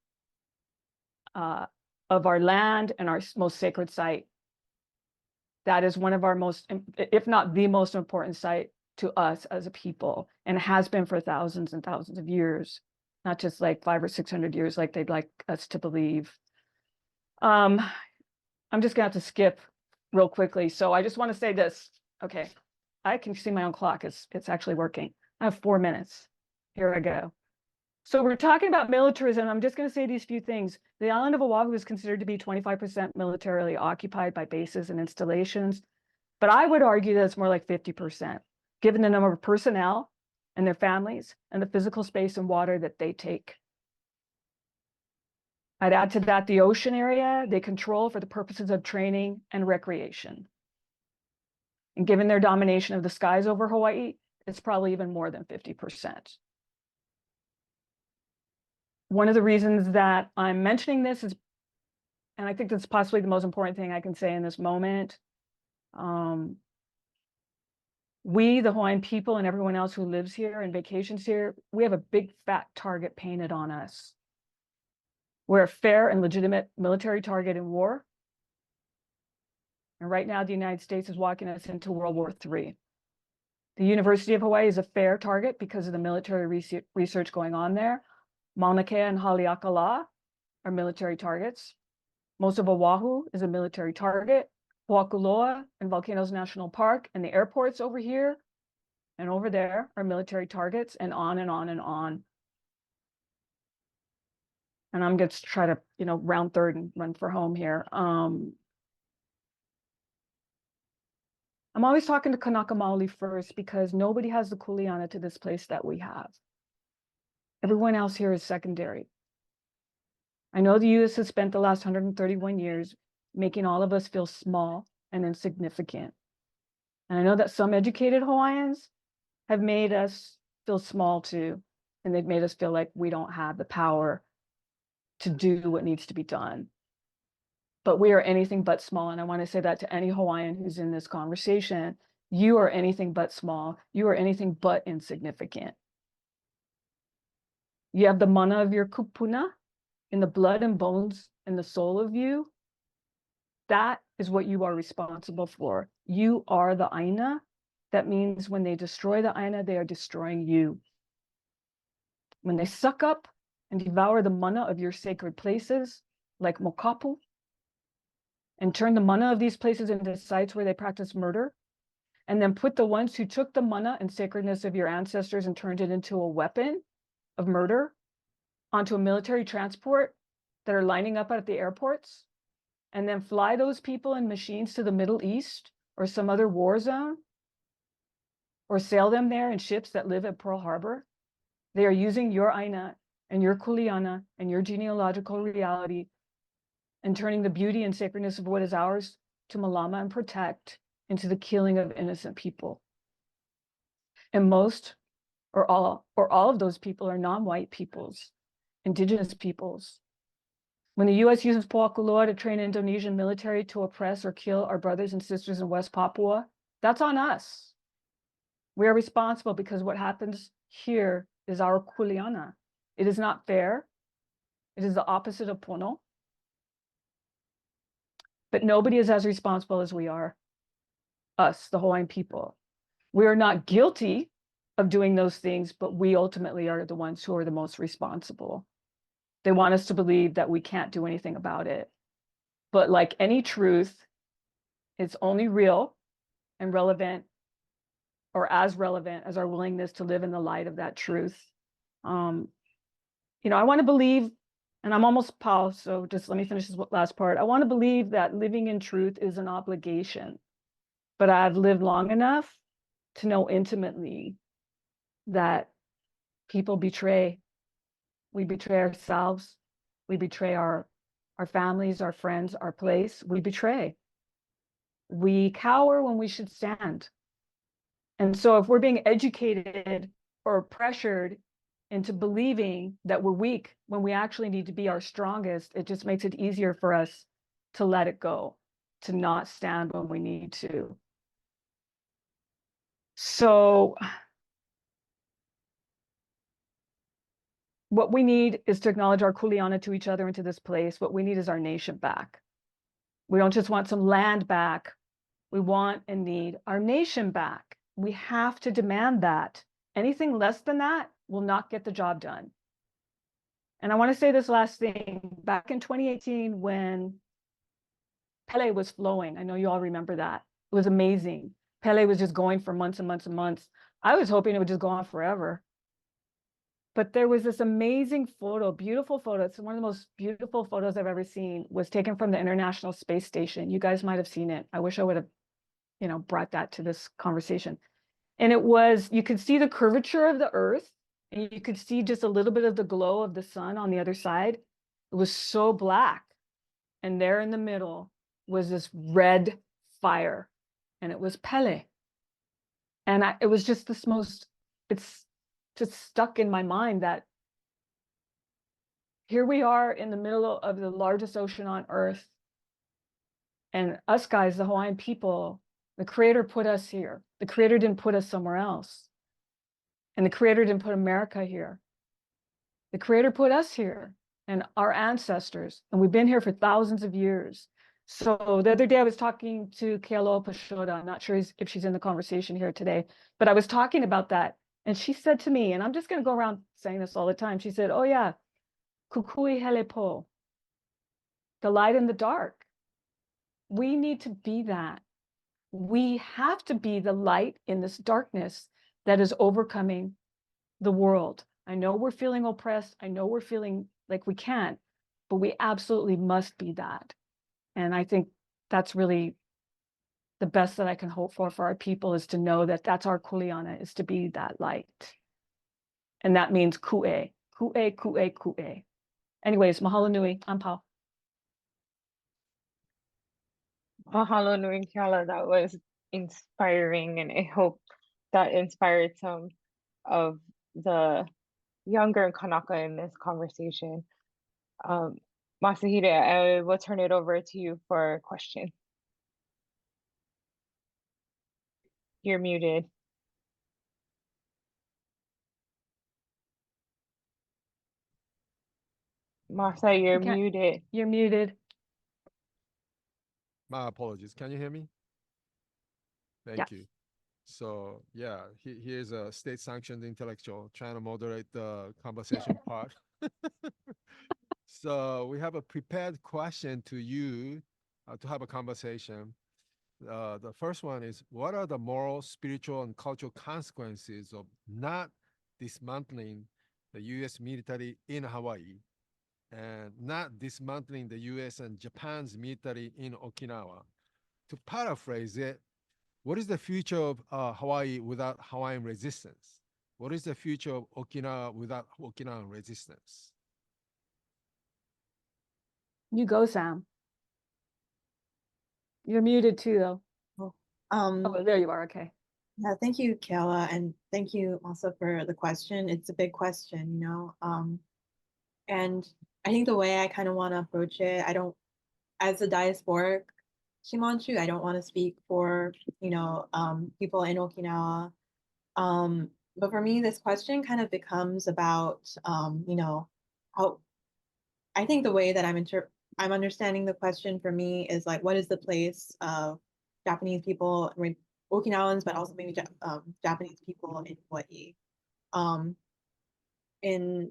of our land and our most sacred site. That is one of our most, if not the most important site to us as a people, and has been for thousands and thousands of years, not just like 500 or 600 years like they'd like us to believe. I'm just gonna have to skip real quickly. So I just want to say this. Okay, I can see my own clock. It's actually working. I have 4 minutes. Here I go. So we're talking about militarism. I'm just going to say these few things. The island of Oahu is considered to be 25% militarily occupied by bases and installations, but I would argue that it's more like 50%, given the number of personnel and their families and the physical space and water that they take. I'd add to that the ocean area they control for the purposes of training and recreation. And given their domination of the skies over Hawaii, it's probably even more than 50%. One of the reasons that I'm mentioning this is, and I think that's possibly the most important thing I can say in this moment, we, the Hawaiian people, and everyone else who lives here and vacations here, we have a big fat target painted on us. We're a fair and legitimate military target in war. And right now, the United States is walking us into World War III. The University of Hawaii is a fair target because of the military research going on there. Mauna Kea and Haleakala are military targets. Most of Oahu is a military target. Hoʻokuloa and Volcanoes National Park and the airports over here and over there are military targets, and on and on and on. And I'm going to try to, round third and run for home here. I'm always talking to Kanaka Maoli first because nobody has the kuleana to this place that we have. Everyone else here is secondary. I know the U.S. has spent the last 131 years making all of us feel small and insignificant. And I know that some educated Hawaiians have made us feel small too, and they've made us feel like we don't have the power to do what needs to be done. But we are anything but small, and I want to say that to any Hawaiian who's in this conversation. You are anything but small. You are anything but insignificant. You have the mana of your kupuna in the blood and bones and the soul of you. That is what you are responsible for. You are the aina. That means when they destroy the aina, they are destroying you. When they suck up and devour the mana of your sacred places, like Mokapu, and turn the mana of these places into sites where they practice murder, and then put the ones who took the mana and sacredness of your ancestors and turned it into a weapon of murder onto a military transport that are lining up at the airports, and then fly those people in machines to the Middle East or some other war zone, or sail them there in ships that live at Pearl Harbor. They are using your aina and your kuleana and your genealogical reality and turning the beauty and sacredness of what is ours to malama and protect into the killing of innocent people. And most or all of those people are non-white peoples, indigenous peoples. When the US uses Po'akuloa to train Indonesian military to oppress or kill our brothers and sisters in West Papua, that's on us. We are responsible because what happens here is our kuleana. It is not fair. It is the opposite of pono. But nobody is as responsible as we are, us, the Hawaiian people. We are not guilty of doing those things, but we ultimately are the ones who are the most responsible. They want us to believe that we can't do anything about it. But like any truth, it's only real and relevant, or as relevant as our willingness to live in the light of that truth. I want to believe, and I'm almost paused, so just let me finish this last part. I want to believe that living in truth is an obligation, but I've lived long enough to know intimately that people betray. We betray ourselves. We betray our families, our friends, our place. We betray. We cower when we should stand. And so if we're being educated or pressured into believing that we're weak when we actually need to be our strongest, it just makes it easier for us to let it go, to not stand when we need to. So what we need is to acknowledge our kuleana to each other and to this place. What we need is our nation back. We don't just want some land back. We want and need our nation back. We have to demand that. Anything less than that will not get the job done. And I want to say this last thing. Back in 2018, when Pele was flowing, I know you all remember that. It was amazing. Pele was just going for months and months and months. I was hoping it would just go on forever. But there was this amazing photo, beautiful photo. It's one of the most beautiful photos I've ever seen, was taken from the International Space Station. You guys might have seen it. I wish I would have, brought that to this conversation. And it was, you could see the curvature of the Earth, and you could see just a little bit of the glow of the sun on the other side. It was so black. And there in the middle was this red fire, and it was Pele. And it was just this it's just stuck in my mind that here we are in the middle of the largest ocean on Earth. And us guys, the Hawaiian people, the Creator put us here. The Creator didn't put us somewhere else. And the Creator didn't put America here. The Creator put us here and our ancestors. And we've been here for thousands of years. So the other day I was talking to Kealoha Pashoda. I'm not sure if she's in the conversation here today, but I was talking about that. And she said to me, and I'm just going to go around saying this all the time. She said, oh yeah, kukui hele po, the light in the dark. We need to be that. We have to be the light in this darkness that is overcoming the world. I know we're feeling oppressed. I know we're feeling like we can't, but we absolutely must be that. And I think that's really the best that I can hope for our people, is to know that that's our kuleana, is to be that light. And that means ku'e, ku'e, ku'e, ku'e. Anyways, mahalo nui. I'm Pao. Mahalo nui Kiala. That was inspiring, and I hope that inspired some of the younger Kanaka in this conversation. Masahide, I will turn it over to you for a question. You're muted. Masa, you're muted. You're muted. My apologies. Can you hear me? Thank you. So yeah, he is a state-sanctioned intellectual trying to moderate the conversation part. So we have a prepared question to you to have a conversation. The first one is, what are the moral, spiritual, and cultural consequences of not dismantling the U.S. military in Hawaii and not dismantling the U.S. and Japan's military in Okinawa? To paraphrase it, what is the future of Hawaii without Hawaiian resistance? What is the future of Okinawa without Okinawan resistance? You go, Sam. You're muted too, though. Oh, there you are. Okay. Yeah, thank you, Kayla, and thank you also for the question. It's a big question, and I think the way I kind of want to approach it, as a diasporic Shimanchu, I don't want to speak for, people in Okinawa. But for me, this question kind of becomes about, how I think the way that I'm understanding the question for me is like, what is the place of Japanese people, I mean, Okinawans, but also maybe Japanese people in Hawaii, um, in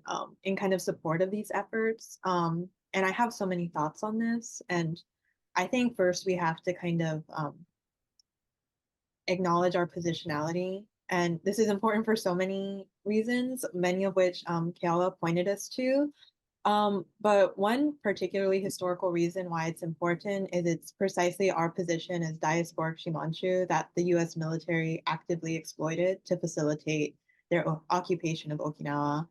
kind of support of these efforts. And I have so many thoughts on this, and I think first we have to kind of acknowledge our positionality. And this is important for so many reasons, many of which Kayla pointed us to. But one particularly historical reason why it's important is it's precisely our position as diasporic Shimanchu that the US military actively exploited to facilitate their occupation of Okinawa.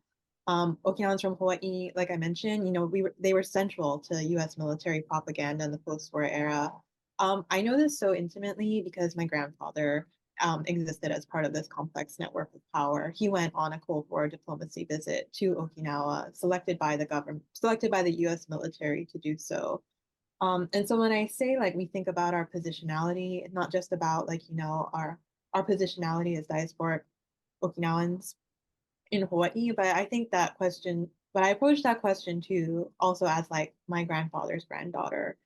Okinawans from Hawaii, like I mentioned, they were central to US military propaganda in the post-war era. I know this so intimately because my grandfather existed as part of this complex network of power. He went on a Cold War diplomacy visit to Okinawa, selected by the US military to do so. And so when I say like we think about our positionality, it's not just about like, our positionality as diasporic Okinawans in Hawaii, but I think that question, but I approach that question too, also as like my grandfather's granddaughter.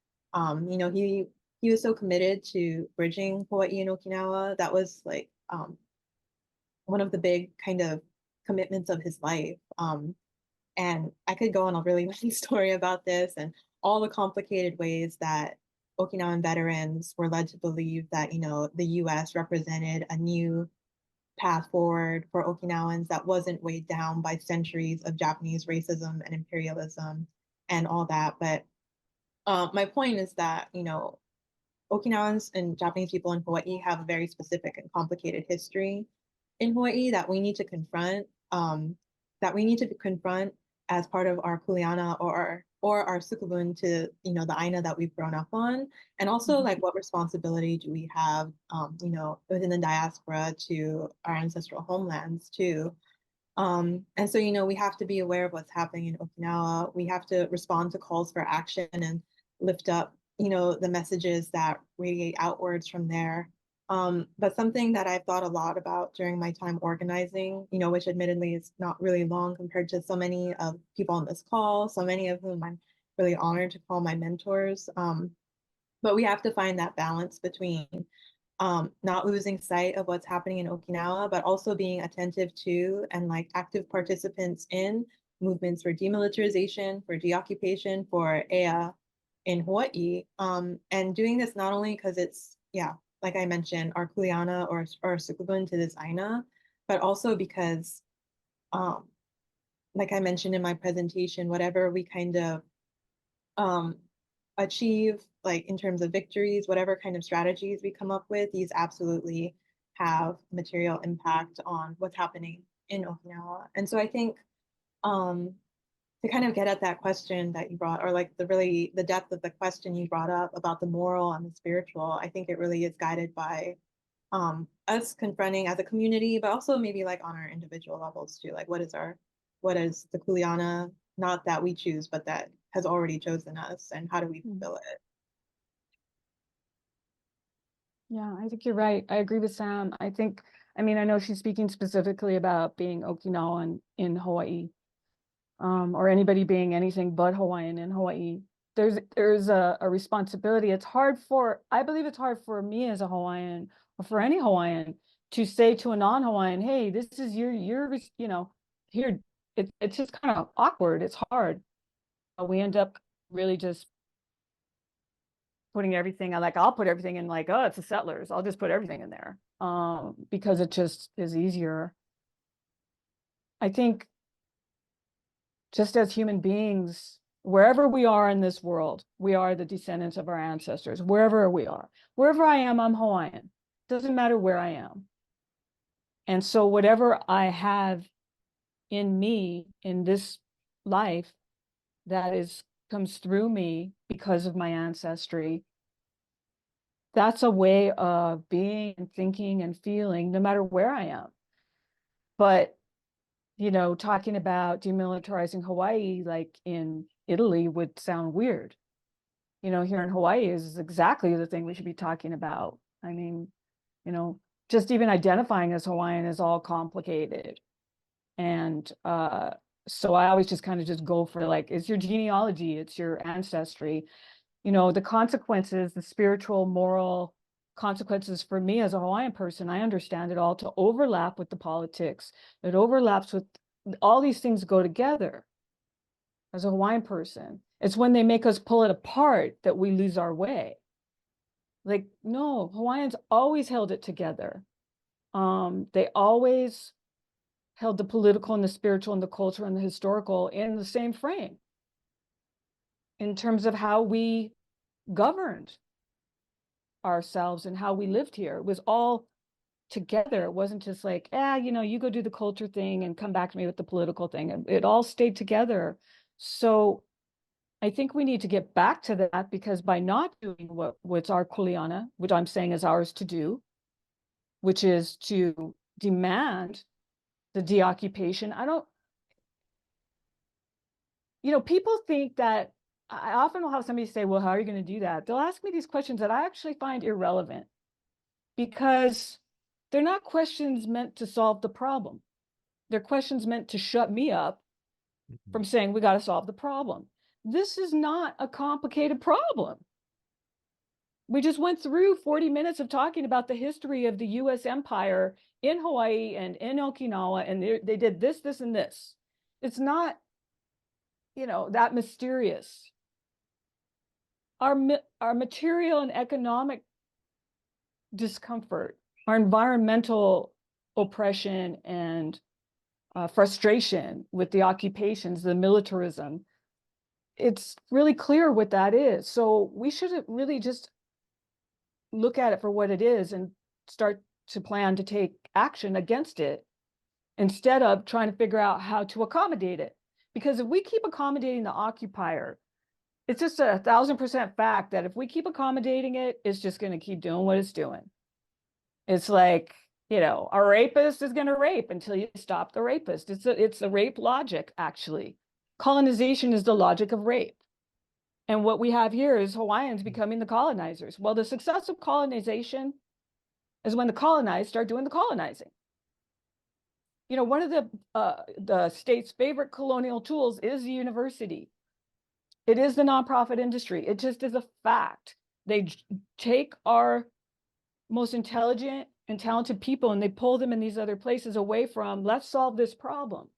He was so committed to bridging Hawaii and Okinawa. That was like one of the big kind of commitments of his life. And I could go on a really many story about this and all the complicated ways that Okinawan veterans were led to believe that, the US represented a new path forward for Okinawans that wasn't weighed down by centuries of Japanese racism and imperialism and all that. But my point is that, Okinawans and Japanese people in Hawaii have a very specific and complicated history in Hawaii that we need to confront, as part of our kuleana or our sukubun to, the aina that we've grown up on. And also like what responsibility do we have, within the diaspora to our ancestral homelands too. And so, we have to be aware of what's happening in Okinawa. We have to respond to calls for action and lift up, the messages that radiate outwards from there. But something that I've thought a lot about during my time organizing, which admittedly is not really long compared to so many of people on this call, so many of whom I'm really honored to call my mentors. But we have to find that balance between not losing sight of what's happening in Okinawa, but also being attentive to and like active participants in movements for demilitarization, for deoccupation, for EA in Hawaii. And doing this not only because it's, like I mentioned, our kuleana or sukubun to this aina, but also because, like I mentioned in my presentation, whatever we kind of achieve, like in terms of victories, whatever kind of strategies we come up with, these absolutely have material impact on what's happening in Okinawa. And so I think to kind of get at that question that you brought, or like the depth of the question you brought up about the moral and the spiritual, I think it really is guided by us confronting as a community, but also maybe like on our individual levels too. Like what is the kuleana, not that we choose, but that has already chosen us, and how do we fulfill it? Yeah, I think you're right. I agree with Sam. I know she's speaking specifically about being Okinawan in Hawaii, or anybody being anything but Hawaiian in Hawaii. There's a responsibility. I believe it's hard for me as a Hawaiian or for any Hawaiian to say to a non-Hawaiian, hey, this is your, here, it's just kind of awkward. It's hard. We end up really just putting everything, I'll put everything in like, oh, it's the settlers. I'll just put everything in there because it just is easier. I think just as human beings, wherever we are in this world, we are the descendants of our ancestors, wherever we are. Wherever I am, I'm Hawaiian. Doesn't matter where I am. And so whatever I have in me in this life that comes through me because of my ancestry, that's a way of being and thinking and feeling no matter where I am. But, talking about demilitarizing Hawaii, like in Italy, would sound weird. Here in Hawaii is exactly the thing we should be talking about. I mean, just even identifying as Hawaiian is all complicated. And So I always just kind of just go for like, it's your genealogy, it's your ancestry, you know, the consequences, the spiritual, moral consequences for me as a Hawaiian person. I understand it all to overlap with the politics. It overlaps with all these things go together as a Hawaiian person. It's when they make us pull it apart that we lose our way. Like, no, Hawaiians always held it together. They always held the political and the spiritual and the culture and the historical in the same frame in terms of how we governed ourselves and how we lived here. It was all together. It wasn't just like, you know, you go do the culture thing and come back to me with the political thing. It all stayed together. So I think we need to get back to that, because by not doing what's our kuleana, which I'm saying is ours to do, which is to demand the deoccupation. You know, people think that, I often will have somebody say, well, how are you going to do that? They'll ask me these questions that I actually find irrelevant, because they're not questions meant to solve the problem. They're questions meant to shut me up from saying we got to solve the problem. This is not a complicated problem. We just went through 40 minutes of talking about the history of the US empire in Hawaii and in Okinawa, and they did this, this, and this. It's not, you know, that mysterious. Our material and economic discomfort, our environmental oppression and frustration with the occupations, the militarism, it's really clear what that is. So we should really just look at it for what it is and start to plan to take action against it, instead of trying to figure out how to accommodate it. Because if we keep accommodating the occupier, it's just 1,000% fact that if we keep accommodating it, it's just going to keep doing what it's doing. It's like, you know, a rapist is going to rape until you stop the rapist. It's a rape logic, actually. Colonization is the logic of rape. And what we have here is Hawaiians becoming the colonizers. Well, the success of colonization is when the colonized start doing the colonizing. You know, one of the state's favorite colonial tools is the university. It is the nonprofit industry. It just is a fact. They take our most intelligent and talented people and they pull them in these other places away from, let's solve this problem.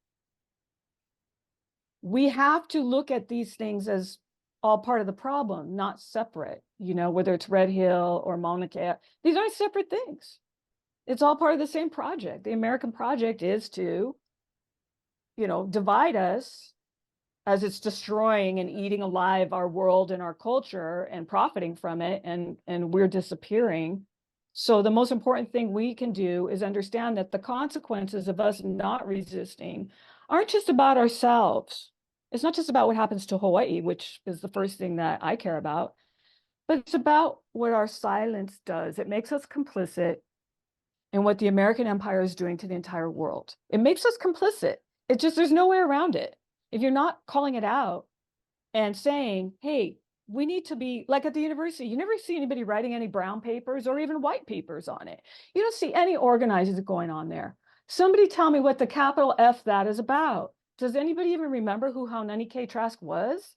We have to look at these things as all part of the problem, not separate, you know, whether it's Red Hill or Mauna Kea. These aren't separate things. It's all part of the same project. The American project is to, you know, divide us as it's destroying and eating alive our world and our culture and profiting from it, and we're disappearing. So the most important thing we can do is understand that the consequences of us not resisting aren't just about ourselves. It's not just about what happens to Hawaii, which is the first thing that I care about, but it's about what our silence does. It makes us complicit in what the American empire is doing to the entire world. It makes us complicit. It just, there's no way around it. If you're not calling it out and saying, hey, we need to be like at the university, you never see anybody writing any brown papers or even white papers on it. You don't see any organizing going on there. Somebody tell me what the capital F that is about. Does anybody even remember who Haunani K. Trask was?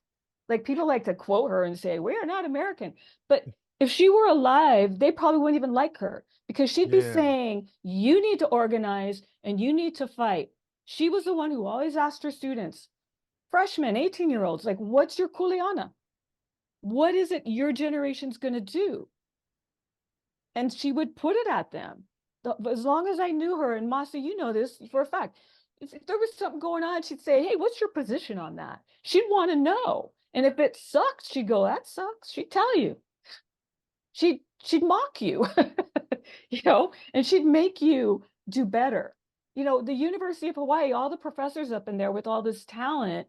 Like, people like to quote her and say, we are not American. But if she were alive, they probably wouldn't even like her, because she'd be saying, you need to organize and you need to fight. She was the one who always asked her students, freshmen, 18-year-olds, like, what's your kuleana? What is it your generation's going to do? And she would put it at them. As long as I knew her, and Masa, you know this for a fact, if there was something going on, she'd say, hey, what's your position on that? She'd want to know. And if it sucks, she'd go, that sucks. She'd tell you. She'd mock you, you know, and she'd make you do better. You know, the University of Hawaii, all the professors up in there with all this talent,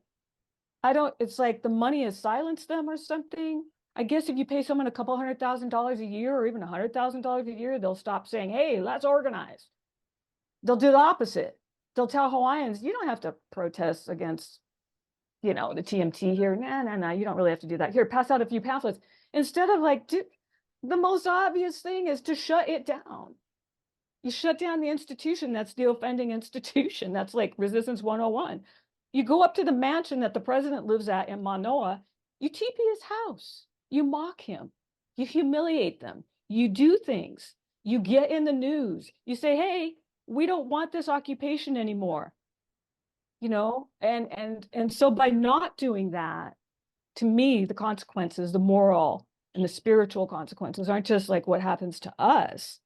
it's like the money has silenced them or something. I guess if you pay someone a couple $100,000 a year or even $100,000 a year, they'll stop saying, hey, let's organize. They'll do the opposite. They'll tell Hawaiians, you don't have to protest against, you know, the TMT here. No, you don't really have to do that. Here, pass out a few pamphlets. Instead of like, the most obvious thing is to shut it down. You shut down the institution. That's the offending institution. That's like resistance 101. You go up to the mansion that the president lives at in Manoa, you TP his house, you mock him, you humiliate them, you do things, you get in the news, you say, hey, we don't want this occupation anymore. You know, and so by not doing that, to me, the consequences, the moral and the spiritual consequences aren't just like what happens to us.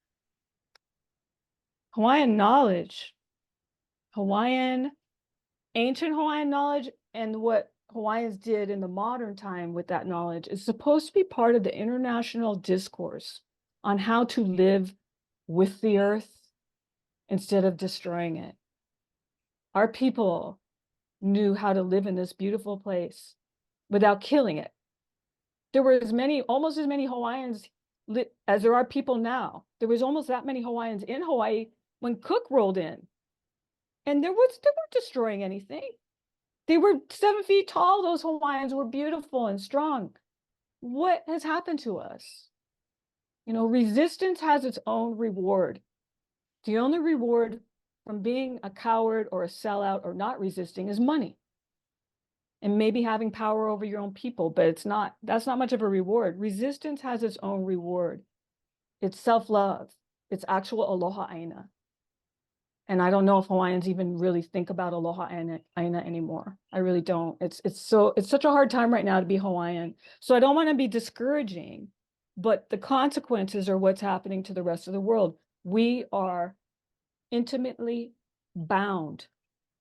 Hawaiian knowledge, ancient Hawaiian knowledge, and what Hawaiians did in the modern time with that knowledge is supposed to be part of the international discourse on how to live with the earth instead of destroying it. Our people knew how to live in this beautiful place without killing it. There were almost as many Hawaiians as there are people now. There was almost that many Hawaiians in Hawaii when Cook rolled in. And they weren't destroying anything. They were 7 feet tall. Those Hawaiians were beautiful and strong. What has happened to us? You know, resistance has its own reward. The only reward from being a coward or a sellout or not resisting is money. And maybe having power over your own people, but that's not much of a reward. Resistance has its own reward. It's self-love. It's actual aloha aina. And I don't know if Hawaiians even really think about aloha aina anymore. I really don't. It's such a hard time right now to be Hawaiian. So I don't want to be discouraging, but the consequences are what's happening to the rest of the world. We are intimately bound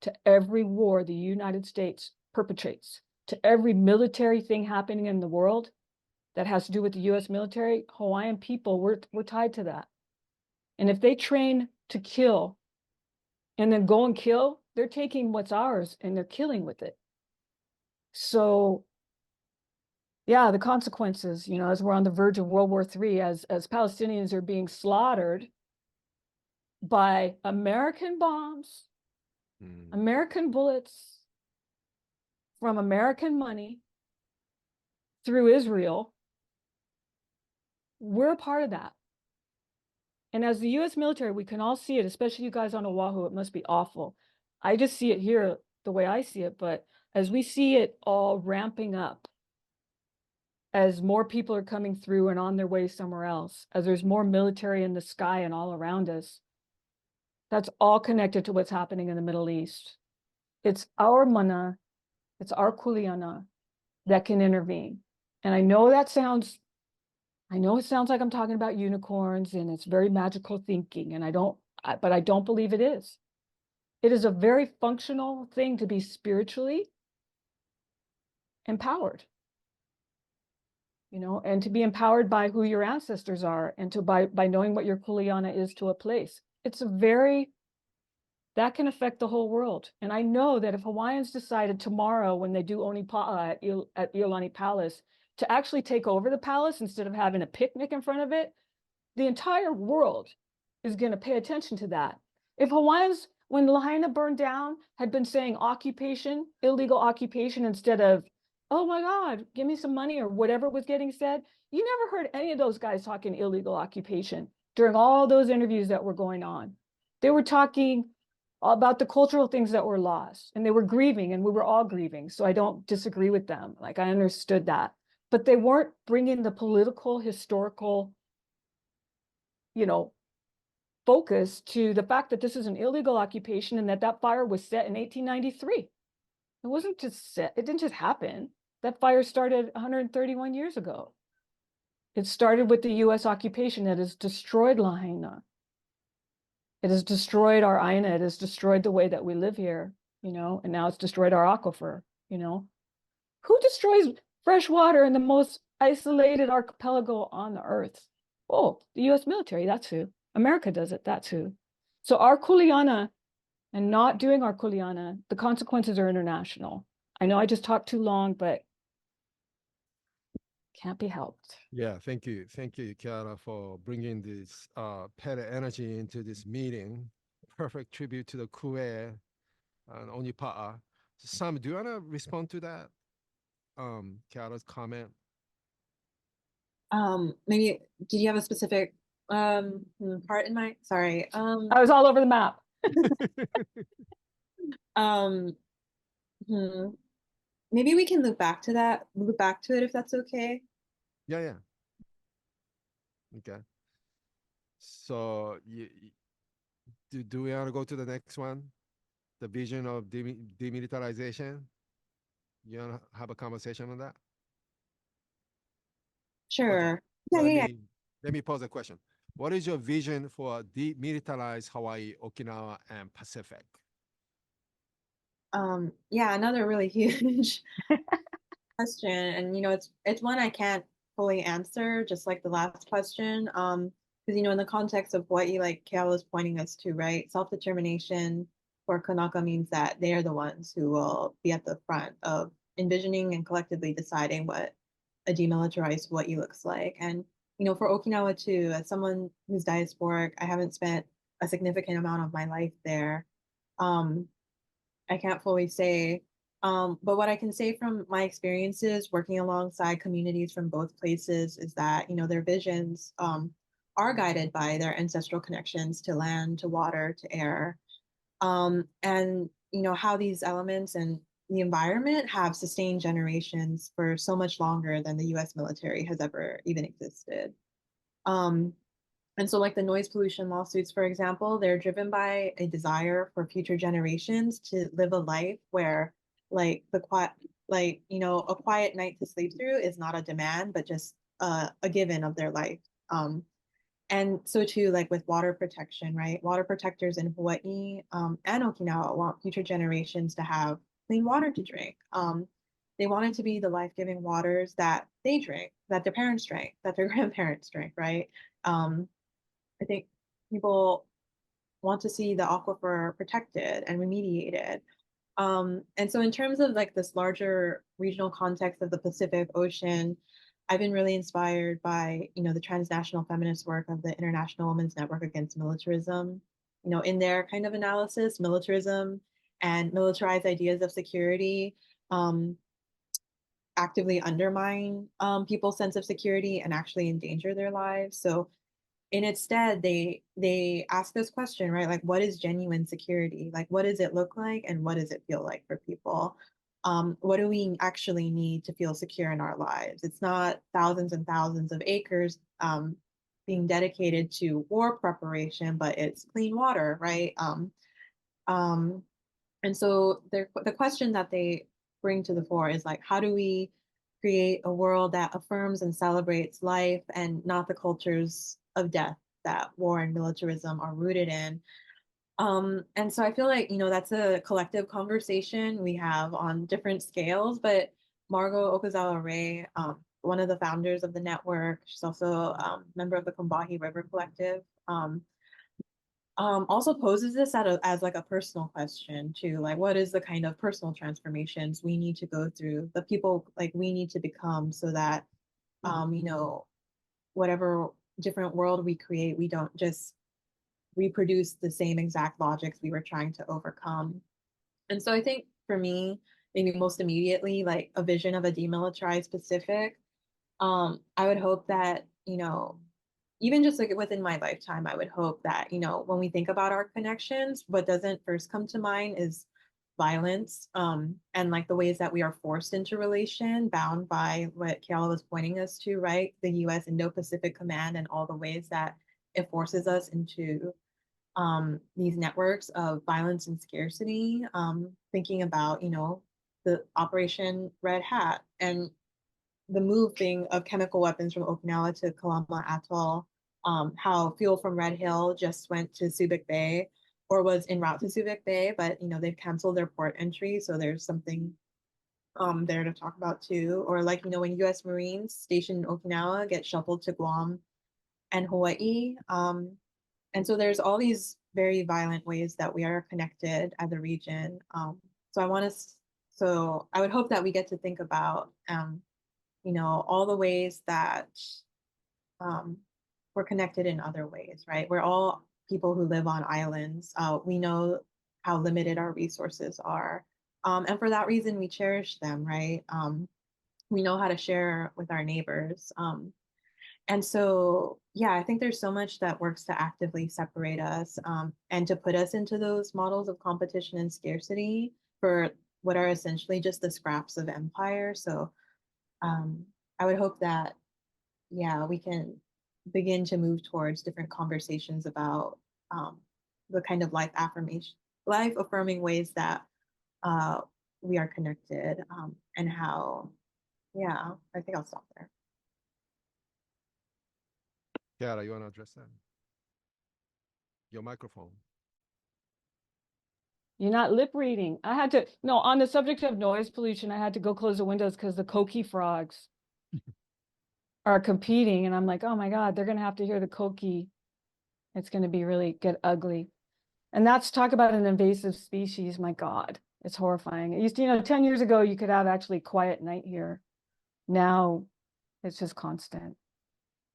to every war the United States perpetrates, to every military thing happening in the world that has to do with the US military. Hawaiian people, we're tied to that. And if they train to kill and then go and kill, they're taking what's ours and they're killing with it. So yeah, the consequences, you know, as we're on the verge of World War III, as Palestinians are being slaughtered by American bombs, American bullets, from American money through Israel, we're a part of that. And as the US military, we can all see it, especially you guys on Oahu, it must be awful. I just see it here the way I see it, but as we see it all ramping up, as more people are coming through and on their way somewhere else, as there's more military in the sky and all around us, that's all connected to what's happening in the Middle East. It's our mana, it's our kuleana that can intervene. And I know it sounds like I'm talking about unicorns and it's very magical thinking, and but I don't believe it is. It is a very functional thing to be spiritually empowered, you know, and to be empowered by who your ancestors are, and by knowing what your kuleana is to a place. That can affect the whole world. And I know that if Hawaiians decided tomorrow when they do ʻOnipaʻa at Iolani Palace to actually take over the palace instead of having a picnic in front of it, the entire world is going to pay attention to that. If Hawaiians, when Lahaina burned down, had been saying occupation, illegal occupation, instead of, oh my God, give me some money or whatever was getting said, you never heard any of those guys talking illegal occupation during all those interviews that were going on. They were talking about the cultural things that were lost, and they were grieving, and we were all grieving. So I don't disagree with them. Like, I understood that, but they weren't bringing the political, historical, you know, focus to the fact that this is an illegal occupation and that fire was set in 1893. It wasn't just set, it didn't just happen. That fire started 131 years ago. It started with the US occupation that has destroyed Lahaina. It has destroyed our aina. It has destroyed the way that we live here, you know, and now it's destroyed our aquifer, you know. Who destroys fresh water in the most isolated archipelago on the earth? Oh, the US military, that's who. America does it, that's who. So our kuleana and not doing our kuleana, the consequences are international. I know I just talked too long, but can't be helped. Yeah, thank you. Thank you, Kiara, for bringing this peta energy into this meeting. Perfect tribute to the Kue and ʻOnipaʻa. Sam, do you want to respond to that? Kiara's comment? Maybe, did you have a specific part in mind? Sorry. I was all over the map. Hmm. Maybe we can loop back to it if that's okay. Yeah, yeah. Okay. So do we want to go to the next one? The vision of demilitarization? You want to have a conversation on that? Okay. Sure. So Yeah, yeah, yeah. let me pose a question. What is your vision for demilitarized Hawaii, Okinawa, and Pacific? Yeah, another really huge question, and it's one I can't fully answer, just like the last question. Because in the context of what you like Kale is pointing us to, right? Self-determination for Kanaka means that they are the ones who will be at the front of envisioning and collectively deciding what a demilitarized Hawaii looks like. And for Okinawa too, as someone who's diasporic, I haven't spent a significant amount of my life there. Um, I can't fully say. But what I can say from my experiences working alongside communities from both places is that, their visions are guided by their ancestral connections to land, to water, to air. And, how these elements and the environment have sustained generations for so much longer than the US military has ever even existed. Um, and so, like the noise pollution lawsuits, for example, they're driven by a desire for future generations to live a life where, like, a quiet night to sleep through is not a demand, but just a given of their life. And so, too, like with water protection, right? Water protectors in Hawaii and Okinawa want future generations to have clean water to drink. They want it to be the life giving waters that they drink, that their parents drank, that their grandparents drank, right? Um, I think people want to see the aquifer protected and remediated. And so in terms of like this larger regional context of the Pacific Ocean, I've been really inspired by, the transnational feminist work of the International Women's Network Against Militarism. In their kind of analysis, militarism and militarized ideas of security um, actively undermine people's sense of security and actually endanger their lives. So and instead they ask this question, right? Like, what is genuine security? Like, what does it look like and what does it feel like for people? What do we actually need to feel secure in our lives? It's not thousands and thousands of acres being dedicated to war preparation, but it's clean water, right? Um, and so the question that they bring to the fore is like, how do we create a world that affirms and celebrates life and not the cultures of death that war and militarism are rooted in? And so I feel like, that's a collective conversation we have on different scales, but Margot Okazawa Ray, one of the founders of the network, she's also a member of the Combahee River Collective. Also poses this as like a personal question too, like what is the kind of personal transformations we need to go through, the people like we need to become so that whatever different world we create, we don't just reproduce the same exact logics we were trying to overcome. And so I think for me, maybe most immediately, like a vision of a demilitarized Pacific, I would hope that, even just like within my lifetime, I would hope that, when we think about our connections, what doesn't first come to mind is violence, and like the ways that we are forced into relation, bound by what Kiala was pointing us to, right? The US Indo-Pacific Command and all the ways that it forces us into these networks of violence and scarcity, thinking about, the Operation Red Hat and the moving of chemical weapons from Okinawa to Kalama Atoll, how fuel from Red Hill just went to Subic Bay or was en route to Subic Bay, but they've canceled their port entry, so there's something there to talk about too. Or like when U.S. Marines stationed in Okinawa get shuffled to Guam and Hawaii, and so there's all these very violent ways that we are connected as a region. So I want to, so I would hope that we get to think about all the ways that um, we're connected in other ways, right? We're all people who live on islands. We know how limited our resources are. And for that reason, we cherish them, right? We know how to share with our neighbors. And so, yeah, I think there's so much that works to actively separate us and to put us into those models of competition and scarcity for what are essentially just the scraps of empire. So I would hope that, yeah, we can begin to move towards different conversations about the kind of life affirming ways that uh, we are connected, and how, yeah, I think I'll stop there. Kiara, you want to address that? Your microphone. You're not lip reading. I had to, no, on the subject of noise pollution, I had to go close the windows because the coqui frogs are competing. And I'm like, oh my God, they're going to have to hear the coqui. It's going to be really get ugly. And that's talk about an invasive species. My God, it's horrifying. It used to, 10 years ago, you could have actually quiet night here. Now it's just constant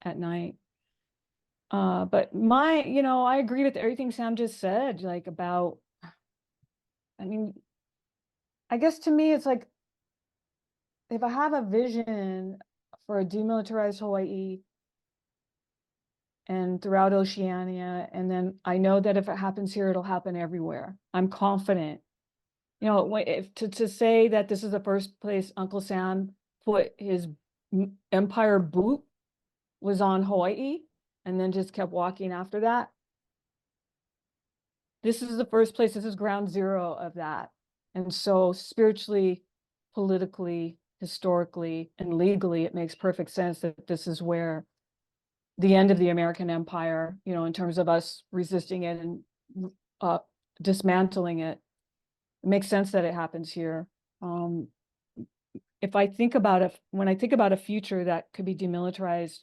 at night. But I agree with everything Sam just said, like about, I mean, I guess to me, it's like, if I have a vision for a demilitarized Hawaii and throughout Oceania, and then I know that if it happens here, it'll happen everywhere. I'm confident. To say that this is the first place Uncle Sam put his empire boot was on Hawaii, and then just kept walking after that. This is the first place, this is ground zero of that. And so spiritually, politically, historically, and legally, it makes perfect sense that this is where the end of the American empire, in terms of us resisting it and dismantling it. It makes sense that it happens here. If I think about it, when I think about a future that could be demilitarized,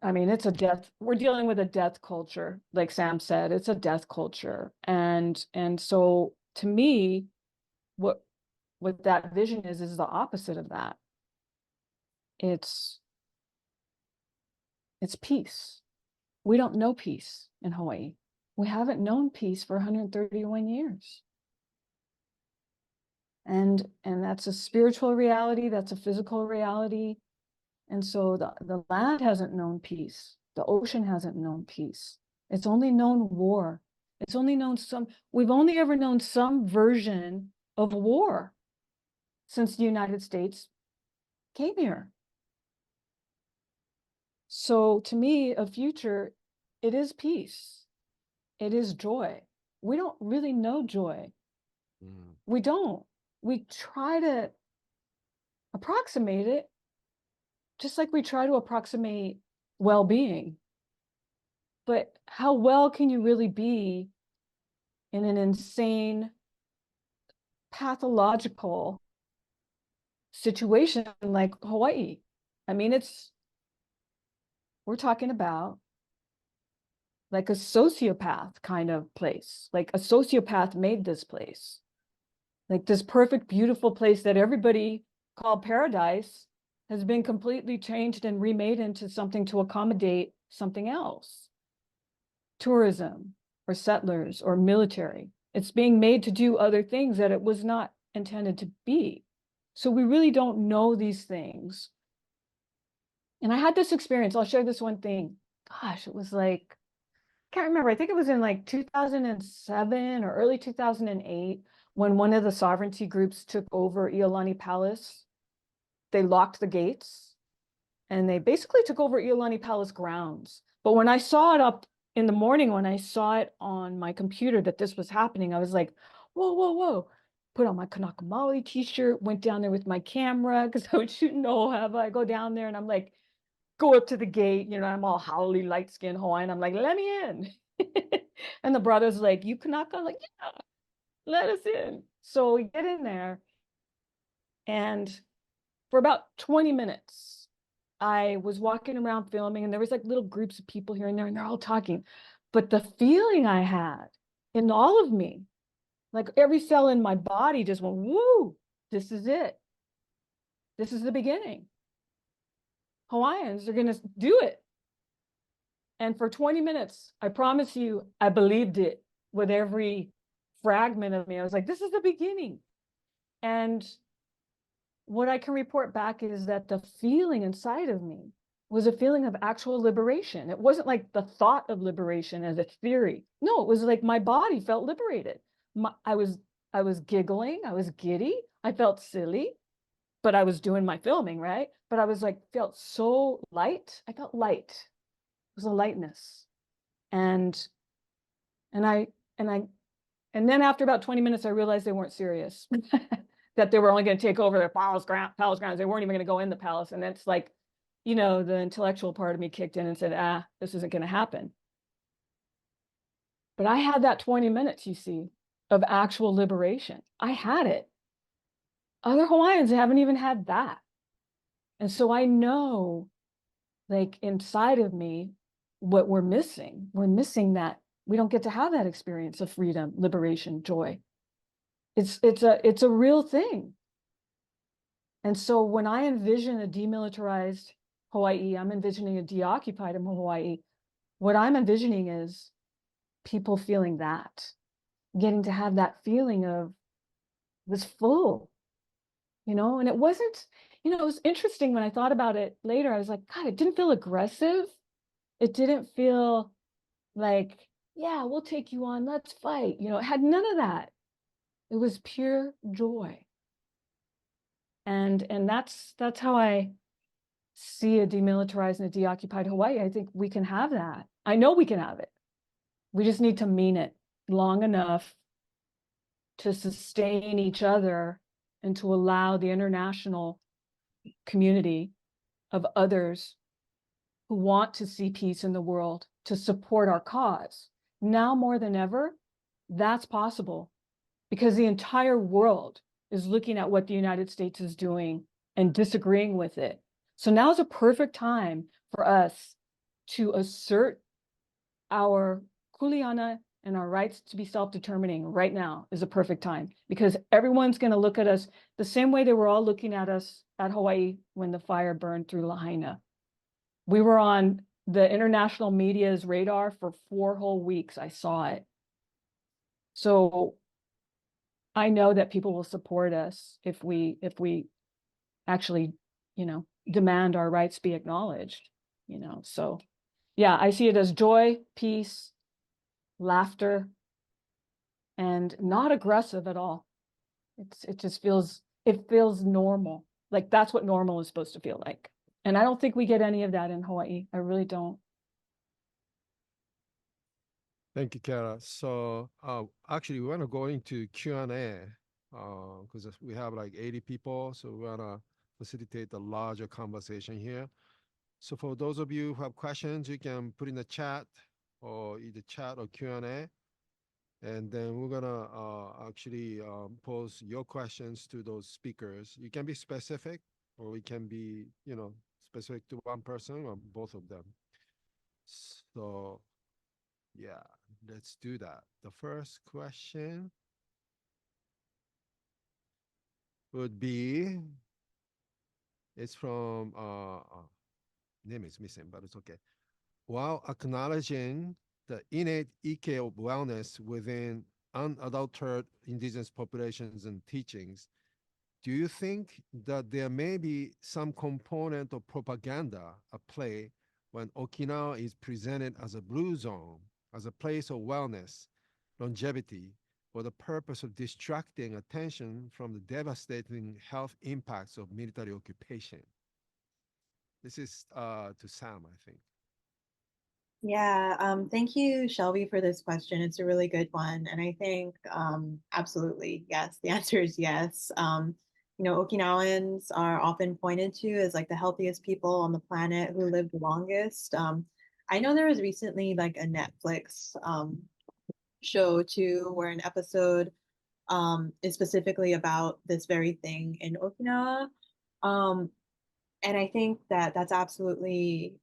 I mean, it's a death. We're dealing with a death culture, like Sam said. It's a death culture, and so to me, what that vision is the opposite of that. It's peace. We don't know peace in Hawaii. We haven't known peace for 131 years. And that's a spiritual reality. That's a physical reality. And so the land hasn't known peace. The ocean hasn't known peace. It's only known war. It's only known we've only ever known some version of war since the United States came here. So to me, a future, it is peace. It is joy. We don't really know joy. We don't. We try to approximate it, just like we try to approximate well-being. But how well can you really be in an insane, pathological situation like Hawaii? I mean, we're talking about like a sociopath kind of place. Like a sociopath made this place. Like this perfect, beautiful place that everybody called paradise has been completely changed and remade into something to accommodate something else. Tourism or settlers or military. It's being made to do other things that it was not intended to be. So we really don't know these things. And I had this experience. I'll share this one thing. Gosh, it was like, I can't remember. I think it was in like 2007 or early 2008 when one of the sovereignty groups took over Iolani Palace. They locked the gates and they basically took over Iolani Palace grounds. But when I saw it up in the morning, when I saw it on my computer that this was happening, I was like, whoa, whoa, whoa. Put on my Kanaka Maoli t-shirt, went down there with my camera because I was shooting Ohava. I go down there and I'm like, go up to the gate, I'm all haole, light-skinned Hawaiian. I'm like, let me in. And the brother's like, you Kanaka? I'm like, yeah, let us in. So we get in there. And for about 20 minutes, I was walking around filming and there was like little groups of people here and there and they're all talking. But the feeling I had in all of me, like every cell in my body just went, woo, this is it. This is the beginning. Hawaiians are going to do it. And for 20 minutes, I promise you, I believed it with every fragment of me. I was like, this is the beginning. And what I can report back is that the feeling inside of me was a feeling of actual liberation. It wasn't like the thought of liberation as a theory. No, it was like my body felt liberated. I was I was giggling, I was giddy, I felt silly, but I was doing my filming, right? But I was like, felt so light. I felt light. It was a lightness. And and I and I and then after about 20 minutes, I realized they weren't serious. That they were only going to take over the palace grounds. They weren't even going to go in the palace. And it's like, you know, the intellectual part of me kicked in and said, this isn't going to happen. But I had that 20 minutes, you see, of actual liberation. I had it. Other Hawaiians haven't even had that. And so I know, like inside of me, what we're missing. We're missing that. We don't get to have that experience of freedom, liberation, joy. It's a real thing. And so when I envision a demilitarized Hawaii, I'm envisioning a deoccupied Hawaii. What I'm envisioning is people feeling that, getting to have that feeling of this full, you know, and it wasn't, you know, it was interesting when I thought about it later. I was like, God, it didn't feel aggressive. It didn't feel like, yeah, we'll take you on, let's fight. You know, it had none of that. It was pure joy. And that's how I see a demilitarized and a deoccupied Hawaii. I think we can have that. I know we can have it. We just need to mean it long enough to sustain each other and to allow the international community of others who want to see peace in the world to support our cause. Now more than ever, that's possible because the entire world is looking at what the United States is doing and disagreeing with it. So now is a perfect time for us to assert our kuleana and our rights to be self-determining. Right now is a perfect time because everyone's going to look at us the same way they were all looking at us at Hawaii when the fire burned through Lahaina. We were on the international media's radar for 4 whole weeks. I saw it. So I know that people will support us if we actually, you know, demand our rights be acknowledged, you know. So yeah, I see it as joy, peace, laughter, and not aggressive at all. It just feels normal. Like that's what normal is supposed to feel like. And I don't think we get any of that in Hawaii. I really don't. Thank you, Kara. So actually, we want to go into Q&A because we have like 80 people. So we want to facilitate a larger conversation here. So for those of you who have questions, you can put in the chat or either chat or Q&A. And then we're going to actually pose your questions to those speakers. You can be specific or we can be, you know, specific to one person or both of them. So yeah, let's do that. The first question would be, it's from, name is missing, but it's okay. While acknowledging the innate ike of wellness within unadulterated indigenous populations and teachings, do you think that there may be some component of propaganda at play when Okinawa is presented as a blue zone, as a place of wellness, longevity, for the purpose of distracting attention from the devastating health impacts of military occupation? This is to Sam, I think. Yeah, thank you, Shelby, for this question. It's a really good one. And I think absolutely, yes, the answer is yes. You know, Okinawans are often pointed to as like the healthiest people on the planet who live the longest. I know there was recently like a Netflix show too, where an episode is specifically about this very thing in Okinawa. And I think that that's absolutely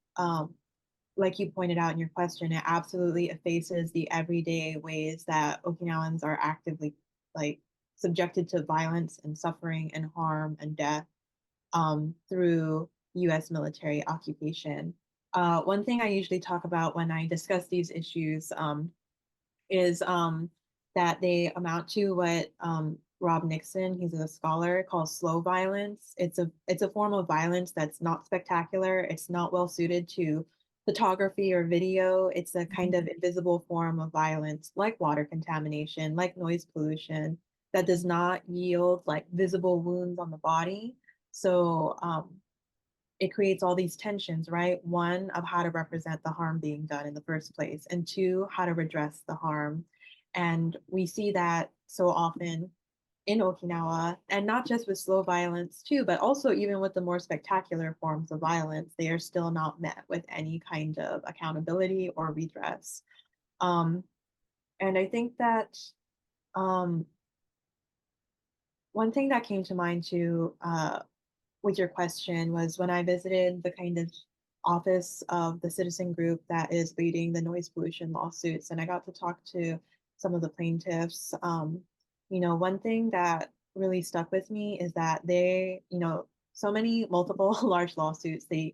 like you pointed out in your question, it absolutely effaces the everyday ways that Okinawans are actively like subjected to violence and suffering and harm and death through US military occupation. One thing I usually talk about when I discuss these issues is that they amount to what Rob Nixon, he's a scholar, calls slow violence. It's a form of violence that's not spectacular. It's not well suited to photography or video. It's a kind of invisible form of violence, like water contamination, like noise pollution, that does not yield like visible wounds on the body. So it creates all these tensions, right? One, of how to represent the harm being done in the first place, and two, how to redress the harm. And we see that so often in Okinawa, and not just with slow violence too, but also even with the more spectacular forms of violence, they are still not met with any kind of accountability or redress. Um, and I think that um, one thing that came to mind too with your question was when I visited the kind of office of the citizen group that is leading the noise pollution lawsuits, and I got to talk to some of the plaintiffs. One thing that really stuck with me is that so many multiple large lawsuits, they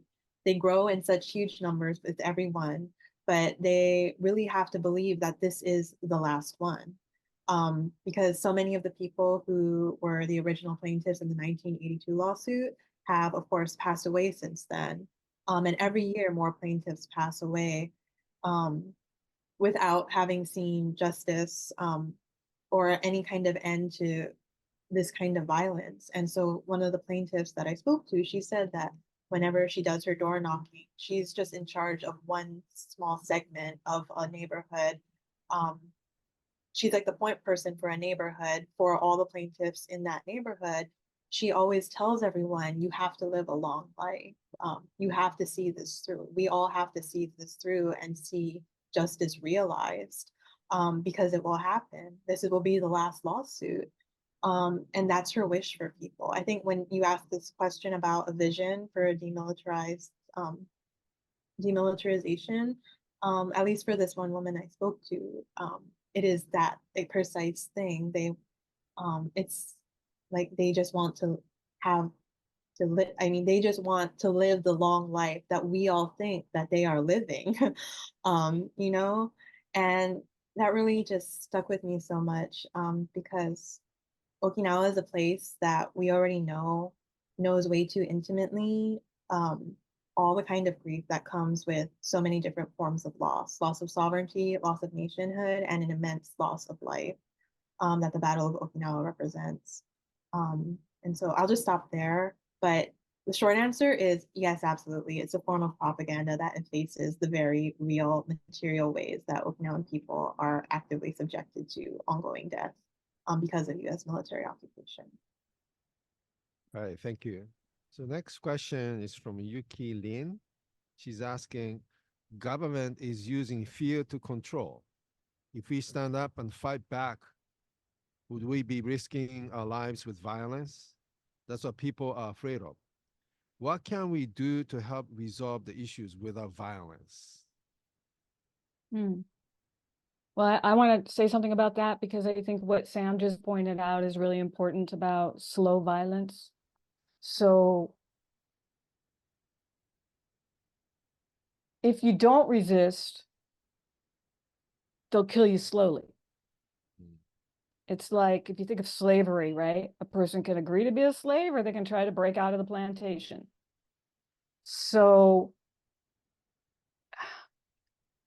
grow in such huge numbers with everyone, but they really have to believe that this is the last one. Because so many of the people who were the original plaintiffs in the 1982 lawsuit have, of course, passed away since then. And every year, more plaintiffs pass away um, without having seen justice or any kind of end to this kind of violence. And so, one of the plaintiffs that I spoke to, she said that whenever she does her door knocking, she's just in charge of one small segment of a neighborhood. Um, she's like the point person for a neighborhood for all the plaintiffs in that neighborhood. She always tells everyone, you have to live a long life. You have to see this through. We all have to see this through and see justice realized, because it will happen. This will be the last lawsuit. And that's her wish for people. I think when you ask this question about a vision for a demilitarization, at least for this one woman I spoke to, it is that a precise thing. It's like they just want to have to live. I mean, they just want to live the long life that we all think that they are living, um, you know, and that really just stuck with me so much, because Okinawa is a place that we already knows way too intimately all the kind of grief that comes with so many different forms of loss of sovereignty, loss of nationhood, and an immense loss of life that the Battle of Okinawa represents. And so I'll just stop there. But the short answer is yes, absolutely. It's a form of propaganda that effaces the very real material ways that Okinawan people are actively subjected to ongoing death because of US military occupation. All right, thank you. So next question is from Yuki Lin. She's asking, government is using fear to control. If we stand up and fight back, would we be risking our lives with violence? That's what people are afraid of. What can we do to help resolve the issues without violence? Well, I want to say something about that because I think what Sam just pointed out is really important about slow violence. So if you don't resist, they'll kill you slowly. It's like if you think of slavery, right? A person can agree to be a slave or they can try to break out of the plantation. So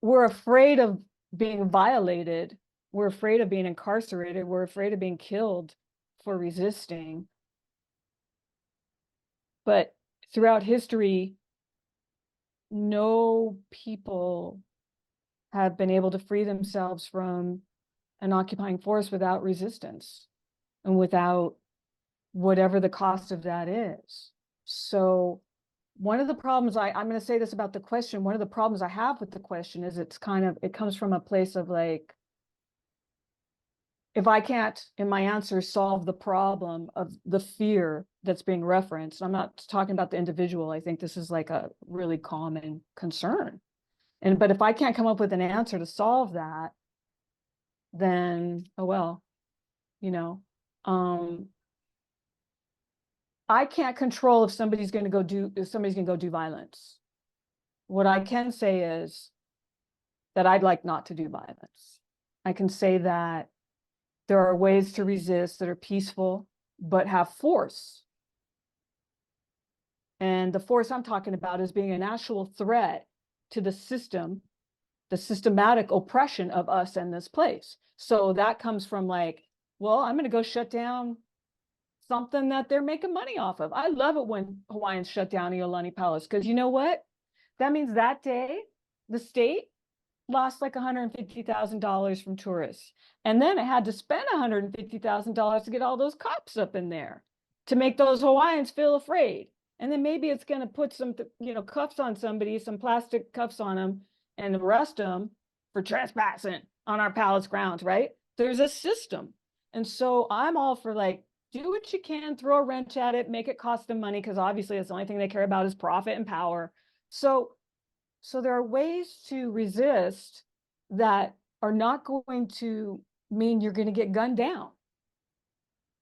we're afraid of being violated. We're afraid of being incarcerated. We're afraid of being killed for resisting. But throughout history, no people have been able to free themselves from an occupying force without resistance and without whatever the cost of that is. So one of the problems I'm going to say this about the question, one of the problems I have with the question is it comes from a place of like, if I can't, in my answer, solve the problem of the fear that's being referenced, I'm not talking about the individual. I think this is like a really common concern. But if I can't come up with an answer to solve that, then, oh well, I can't control if somebody's going to go do violence. What I can say is that I'd like not to do violence. I can say that there are ways to resist that are peaceful, but have force. And the force I'm talking about is being an actual threat to the system, the systematic oppression of us in this place. So that comes from like well, I'm going to go shut down something that they're making money off of. I love it when Hawaiians shut down the ʻOnipaʻa, because you know what? That means that day, the state lost like $150,000 from tourists. And then it had to spend $150,000 to get all those cops up in there to make those Hawaiians feel afraid. And then maybe it's going to put some, cuffs on somebody, some plastic cuffs on them, and arrest them for trespassing on our palace grounds, right? There's a system. And so I'm all for like, do what you can, throw a wrench at it, make it cost them money, because obviously that's the only thing they care about is profit and power. So there are ways to resist that are not going to mean you're going to get gunned down,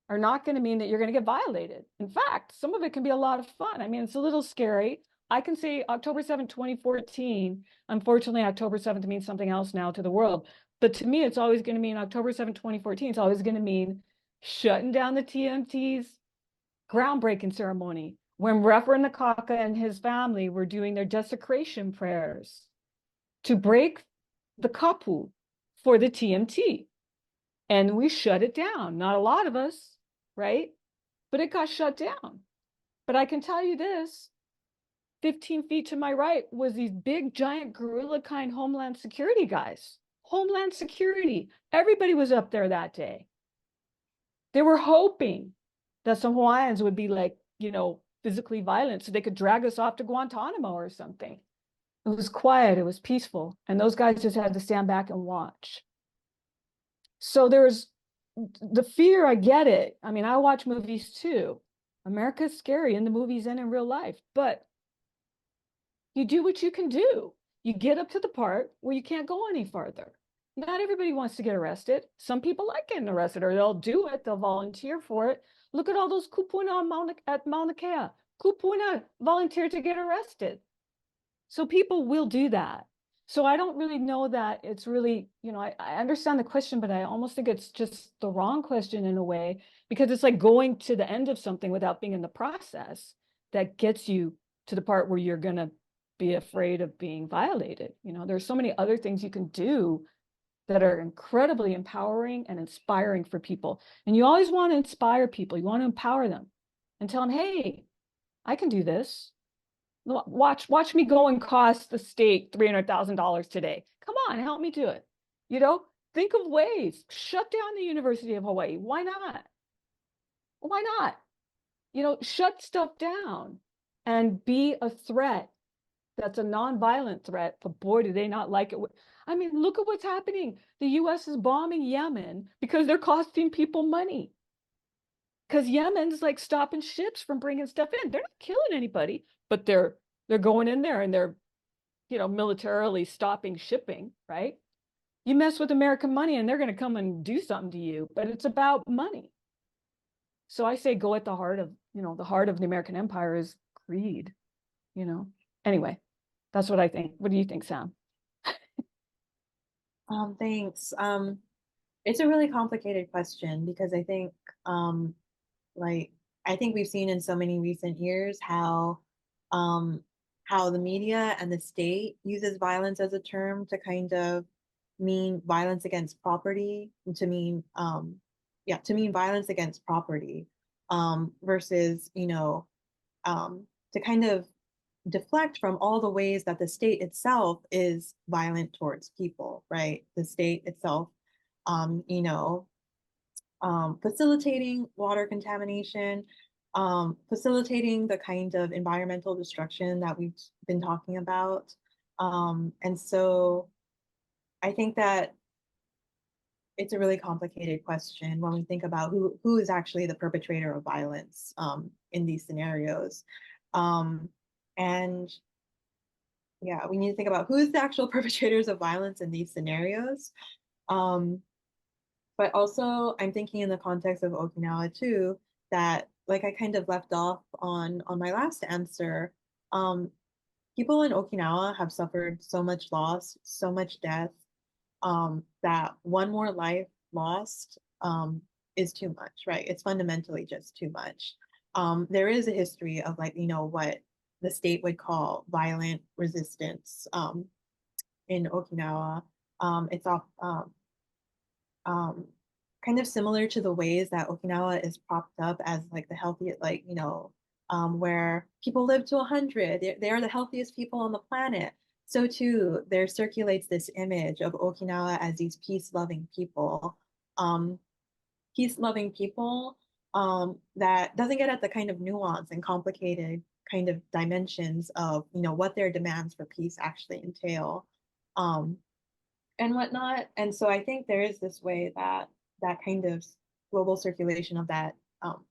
are not going to mean that you're going to get violated. In fact, some of it can be a lot of fun. I mean, it's a little scary. I can say October 7th, 2014. Unfortunately, October 7th means something else now to the world. But to me, it's always going to mean October 7th, 2014. It's always going to mean shutting down the TMT's groundbreaking ceremony, when Reverend Nakaka and his family were doing their desecration prayers to break the kapu for the TMT. And we shut it down. Not a lot of us, right? But it got shut down. But I can tell you this, 15 feet to my right was these big, giant gorilla kind Homeland Security guys. Homeland Security. Everybody was up there that day. They were hoping that some Hawaiians would be like, physically violent so they could drag us off to Guantanamo or something. It was quiet, it was peaceful, and those guys just had to stand back and watch. So there's the fear, I get it. I mean, I watch movies too. America's scary in the movies and in real life, but you do what you can do. You get up to the part where you can't go any farther. Not everybody wants to get arrested. Some people like getting arrested, or they'll do it, they'll volunteer for it. Look at all those kupuna at Mauna Kea. Kupuna volunteered to get arrested. So people will do that. So I don't really know that it's really, I understand the question, but I almost think it's just the wrong question in a way, because it's like going to the end of something without being in the process that gets you to the part where you're going to be afraid of being violated. There's so many other things you can do that are incredibly empowering and inspiring for people. And you always want to inspire people. You want to empower them and tell them, hey, I can do this. Watch me go and cost the state $300,000 today. Come on, help me do it. Think of ways. Shut down the University of Hawaii. Why not? Why not? Shut stuff down and be a threat. That's a nonviolent threat, but boy, do they not like it. I mean, look at what's happening. The US is bombing Yemen because they're costing people money. Because Yemen's like stopping ships from bringing stuff in. They're not killing anybody, but they're going in there and they're, militarily stopping shipping, right? You mess with American money and they're going to come and do something to you, but it's about money. So I say go at the heart of, the heart of the American empire is greed, Anyway, that's what I think. What do you think, Sam? Thanks. It's a really complicated question because I think, I think we've seen in so many recent years how the media and the state uses violence as a term to kind of mean violence against property, to mean violence against property, versus to kind of deflect from all the ways that the state itself is violent towards people, right? The state itself, facilitating water contamination, facilitating the kind of environmental destruction that we've been talking about. And so I think that it's a really complicated question when we think about who is actually the perpetrator of violence in these scenarios. And yeah, we need to think about who's the actual perpetrators of violence in these scenarios. But also I'm thinking in the context of Okinawa too, that like I kind of left off on my last answer, people in Okinawa have suffered so much loss, so much death, that one more life lost is too much, right? It's fundamentally just too much. There is a history of what the state would call violent resistance in Okinawa. It's kind of similar to the ways that Okinawa is propped up as like the healthiest, like, where people live to 100, they are the healthiest people on the planet. So too, there circulates this image of Okinawa as these peace-loving people. Um, Peace-loving people that doesn't get at the kind of nuance and complicated kind of dimensions of, what their demands for peace actually entail. Um, and whatnot. And so I think there is this way that that kind of global circulation of that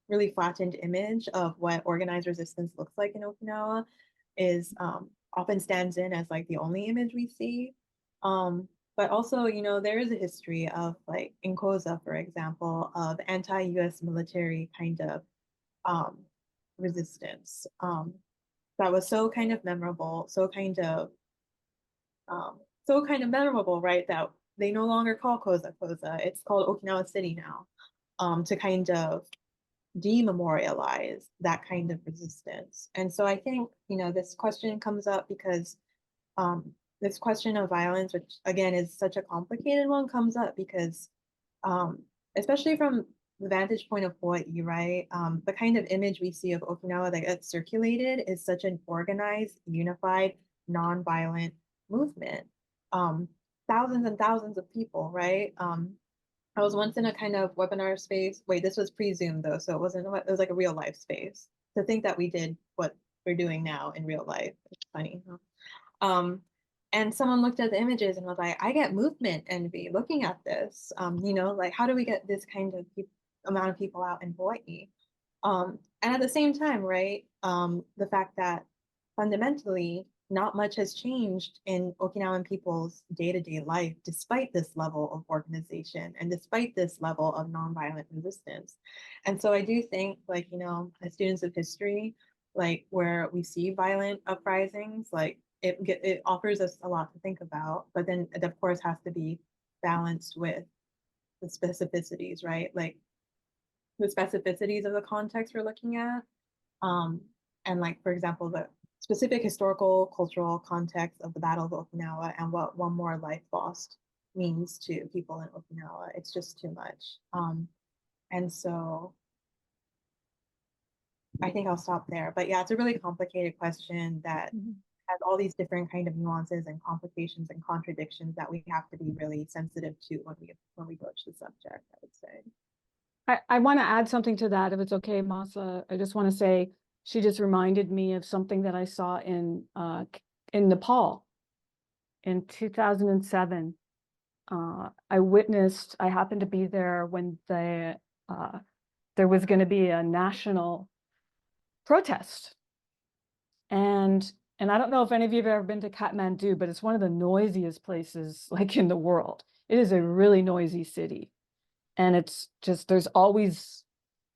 really flattened image of what organized resistance looks like in Okinawa is often stands in as like the only image we see. But also, there is a history of like in Koza, for example, of anti-US military kind of um, resistance that was so kind of memorable, so kind of memorable, right? That they no longer call Koza Koza. It's called Okinawa City now, to kind of dememorialize that kind of resistance. And so I think, this question comes up because this question of violence, which again is such a complicated one, comes up because um, especially from the vantage point of Hawaiʻi, right? The kind of image we see of Okinawa that gets circulated is such an organized, unified, nonviolent movement. Um, Thousands and thousands of people, right? I was once in a kind of webinar space. Wait, this was pre-Zoom though, so it was like a real life space. To think that we did what we're doing now in real life, it's funny. Huh? And someone looked at the images and was like, I get movement envy looking at this. Like how do we get this kind of amount of people out in Hawaii? And at the same time, right, the fact that fundamentally not much has changed in Okinawan people's day-to-day life, despite this level of organization and despite this level of nonviolent resistance. And so I do think, like, as students of history, like where we see violent uprisings, like it offers us a lot to think about, but then it of course has to be balanced with the specificities, right? Like the specificities of the context we're looking at. And like, for example, the specific historical, cultural context of the Battle of Okinawa and what one more life lost means to people in Okinawa. It's just too much. And so I think I'll stop there. But yeah, it's a really complicated question that has all these different kind of nuances and complications and contradictions that we have to be really sensitive to when we broach the subject, I would say. I want to add something to that, if it's okay, Masa. I just want to say, she just reminded me of something that I saw in Nepal in 2007. I happened to be there when there was going to be a national protest. And I don't know if any of you have ever been to Kathmandu, but it's one of the noisiest places like in the world. It is a really noisy city. And it's just, there's always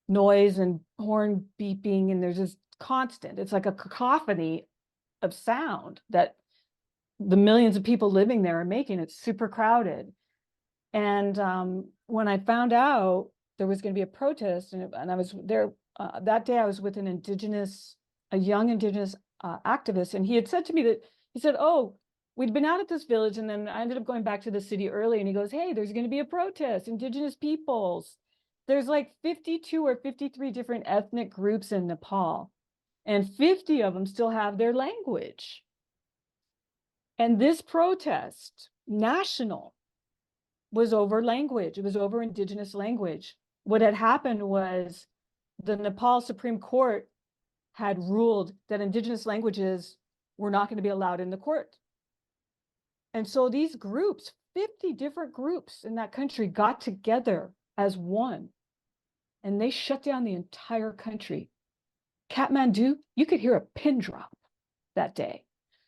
noise and horn beeping, and there's just constant, it's like a cacophony of sound that the millions of people living there are making. It's super crowded. And when I found out there was going to be a protest, and I was there that day, I was with a young indigenous activist, and he had said to me that, he said, oh, we'd been out at this village, and then I ended up going back to the city early, and he goes, hey, there's going to be a protest, indigenous peoples. There's like 52 or 53 different ethnic groups in Nepal, and 50 of them still have their language. And this protest, national, was over language. It was over indigenous language. What had happened was the Nepal Supreme Court had ruled that indigenous languages were not going to be allowed in the court. And so these groups, 50 different groups in that country, got together as one, and they shut down the entire country. Kathmandu, you could hear a pin drop that day.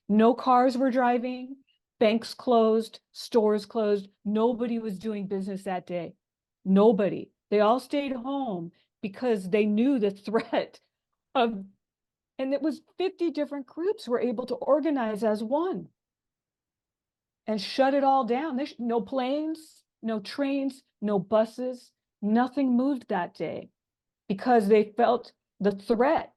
No cars were driving, banks closed, stores closed. Nobody was doing business that day. Nobody. They all stayed home because they knew the threat of, and it was 50 different groups were able to organize as one and shut it all down. No planes, no trains, no buses, nothing moved that day because they felt the threat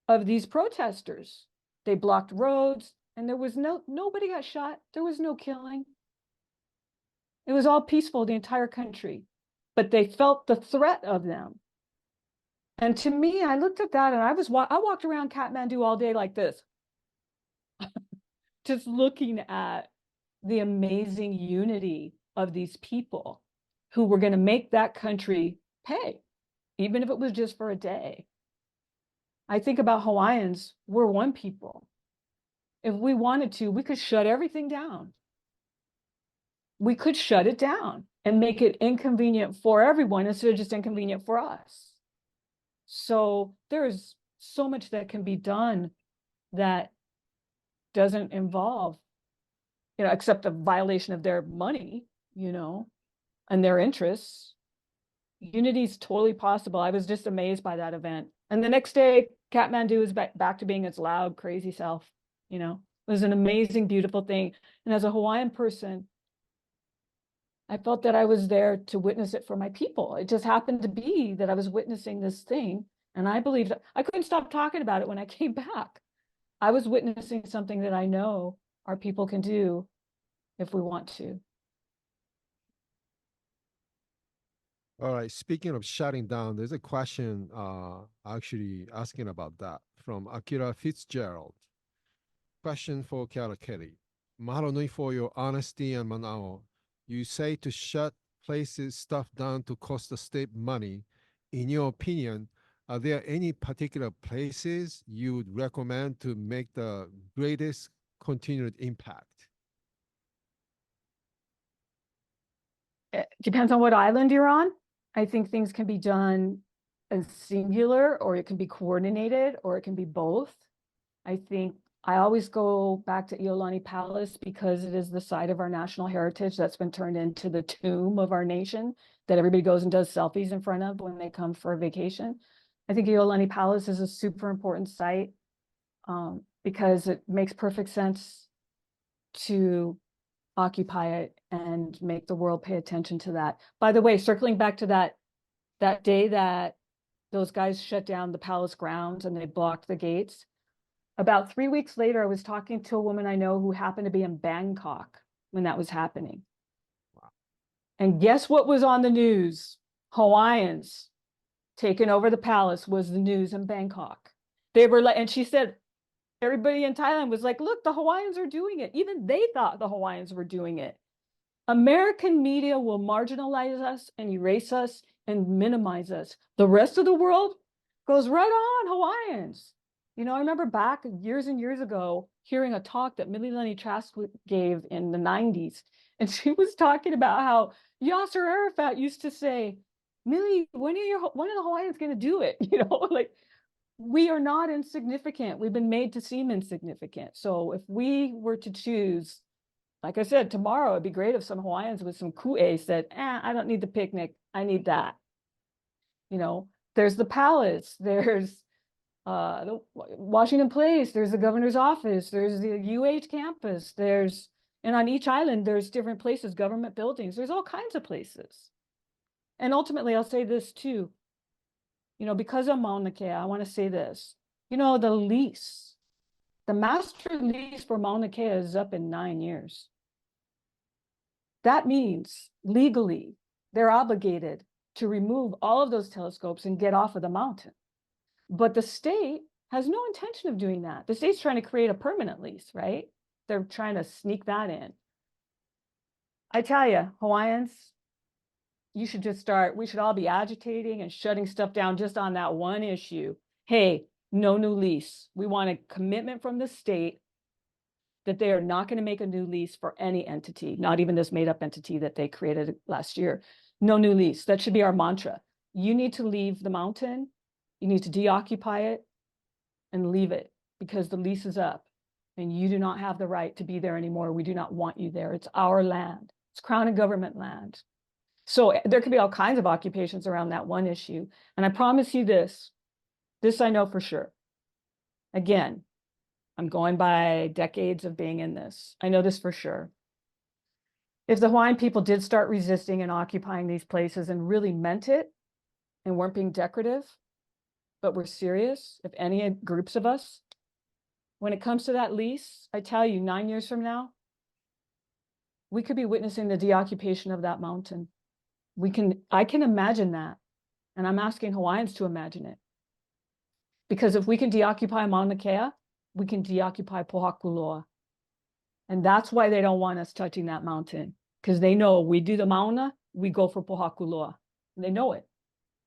of these protesters. They blocked roads, and there was nobody got shot. There was no killing. It was all peaceful, the entire country. but they felt the threat of them. And to me, I looked at that and I walked around Kathmandu all day like this, just looking at the amazing unity of these people who were going to make that country pay, even if it was just for a day. I think about Hawaiians, we're one people. If we wanted to, we could shut everything down. We could shut it down and make it inconvenient for everyone instead of just inconvenient for us. So there's so much that can be done that doesn't involve, except a violation of their money, and their interests. Unity is totally possible. I was just amazed by that event. And the next day, Kathmandu is back to being its loud, crazy self. It was an amazing, beautiful thing. And as a Hawaiian person, I felt that I was there to witness it for my people. It just happened to be that I was witnessing this thing. And I believed I couldn't stop talking about it when I came back. I was witnessing something that I know our people can do if we want to. All right. Speaking of shutting down, there's a question actually asking about that from Akira Fitzgerald. Question for Kara Kelly. Mahalo nui for your honesty and manao. You say to shut stuff down to cost the state money. In your opinion, are there any particular places you would recommend to make the greatest continued impact? It depends on what island you're on. I think things can be done as singular, or it can be coordinated, or it can be both. I think I always go back to Iolani Palace because it is the site of our national heritage that's been turned into the tomb of our nation that everybody goes and does selfies in front of when they come for a vacation. I think Iolani Palace is a super important site because it makes perfect sense to occupy it and make the world pay attention to that. By the way, circling back to that day that those guys shut down the palace grounds and they blocked the gates, about 3 weeks later, I was talking to a woman I know who happened to be in Bangkok when that was happening. Wow. And guess what was on the news? Hawaiians taking over the palace was the news in Bangkok. They were like, and she said, everybody in Thailand was like, look, the Hawaiians are doing it. Even they thought the Hawaiians were doing it. American media will marginalize us and erase us and minimize us. The rest of the world goes right on Hawaiians. I remember back years and years ago hearing a talk that Mililani Trask gave in the 90s. And she was talking about how Yasser Arafat used to say, Millie, when are the Hawaiians going to do it? Like, we are not insignificant. We've been made to seem insignificant. So if we were to choose, like I said, tomorrow, it'd be great if some Hawaiians with some ku'e said, I don't need the picnic. I need that. There's the palace. There's the Washington Place, there's the governor's office, there's the UH campus, and on each island, there's different places, government buildings, there's all kinds of places. And ultimately, I'll say this too, because of Mauna Kea, I want to say this, the master lease for Mauna Kea is up in 9 years. That means legally, they're obligated to remove all of those telescopes and get off of the mountain. But the state has no intention of doing that. The state's trying to create a permanent lease, right? They're trying to sneak that in. I tell you, Hawaiians, we should all be agitating and shutting stuff down just on that one issue. Hey, no new lease. We want a commitment from the state that they are not going to make a new lease for any entity, not even this made up entity that they created last year. No new lease. That should be our mantra. You need to leave the mountain. You need to deoccupy it and leave it because the lease is up and you do not have the right to be there anymore. We do not want you there. It's our land. It's Crown and government land. So there could be all kinds of occupations around that one issue. And I promise you this I know for sure. Again, I'm going by decades of being in this. I know this for sure. If the Hawaiian people did start resisting and occupying these places and really meant it and weren't being decorative, but we're serious, if any groups of us, when it comes to that lease, I tell you, 9 years from now, we could be witnessing the deoccupation of that mountain. I can imagine that. And I'm asking Hawaiians to imagine it. Because if we can deoccupy Mauna Kea, we can deoccupy Pohakuloa. And that's why they don't want us touching that mountain. Because they know we do the Mauna, we go for Pohakuloa. And they know it.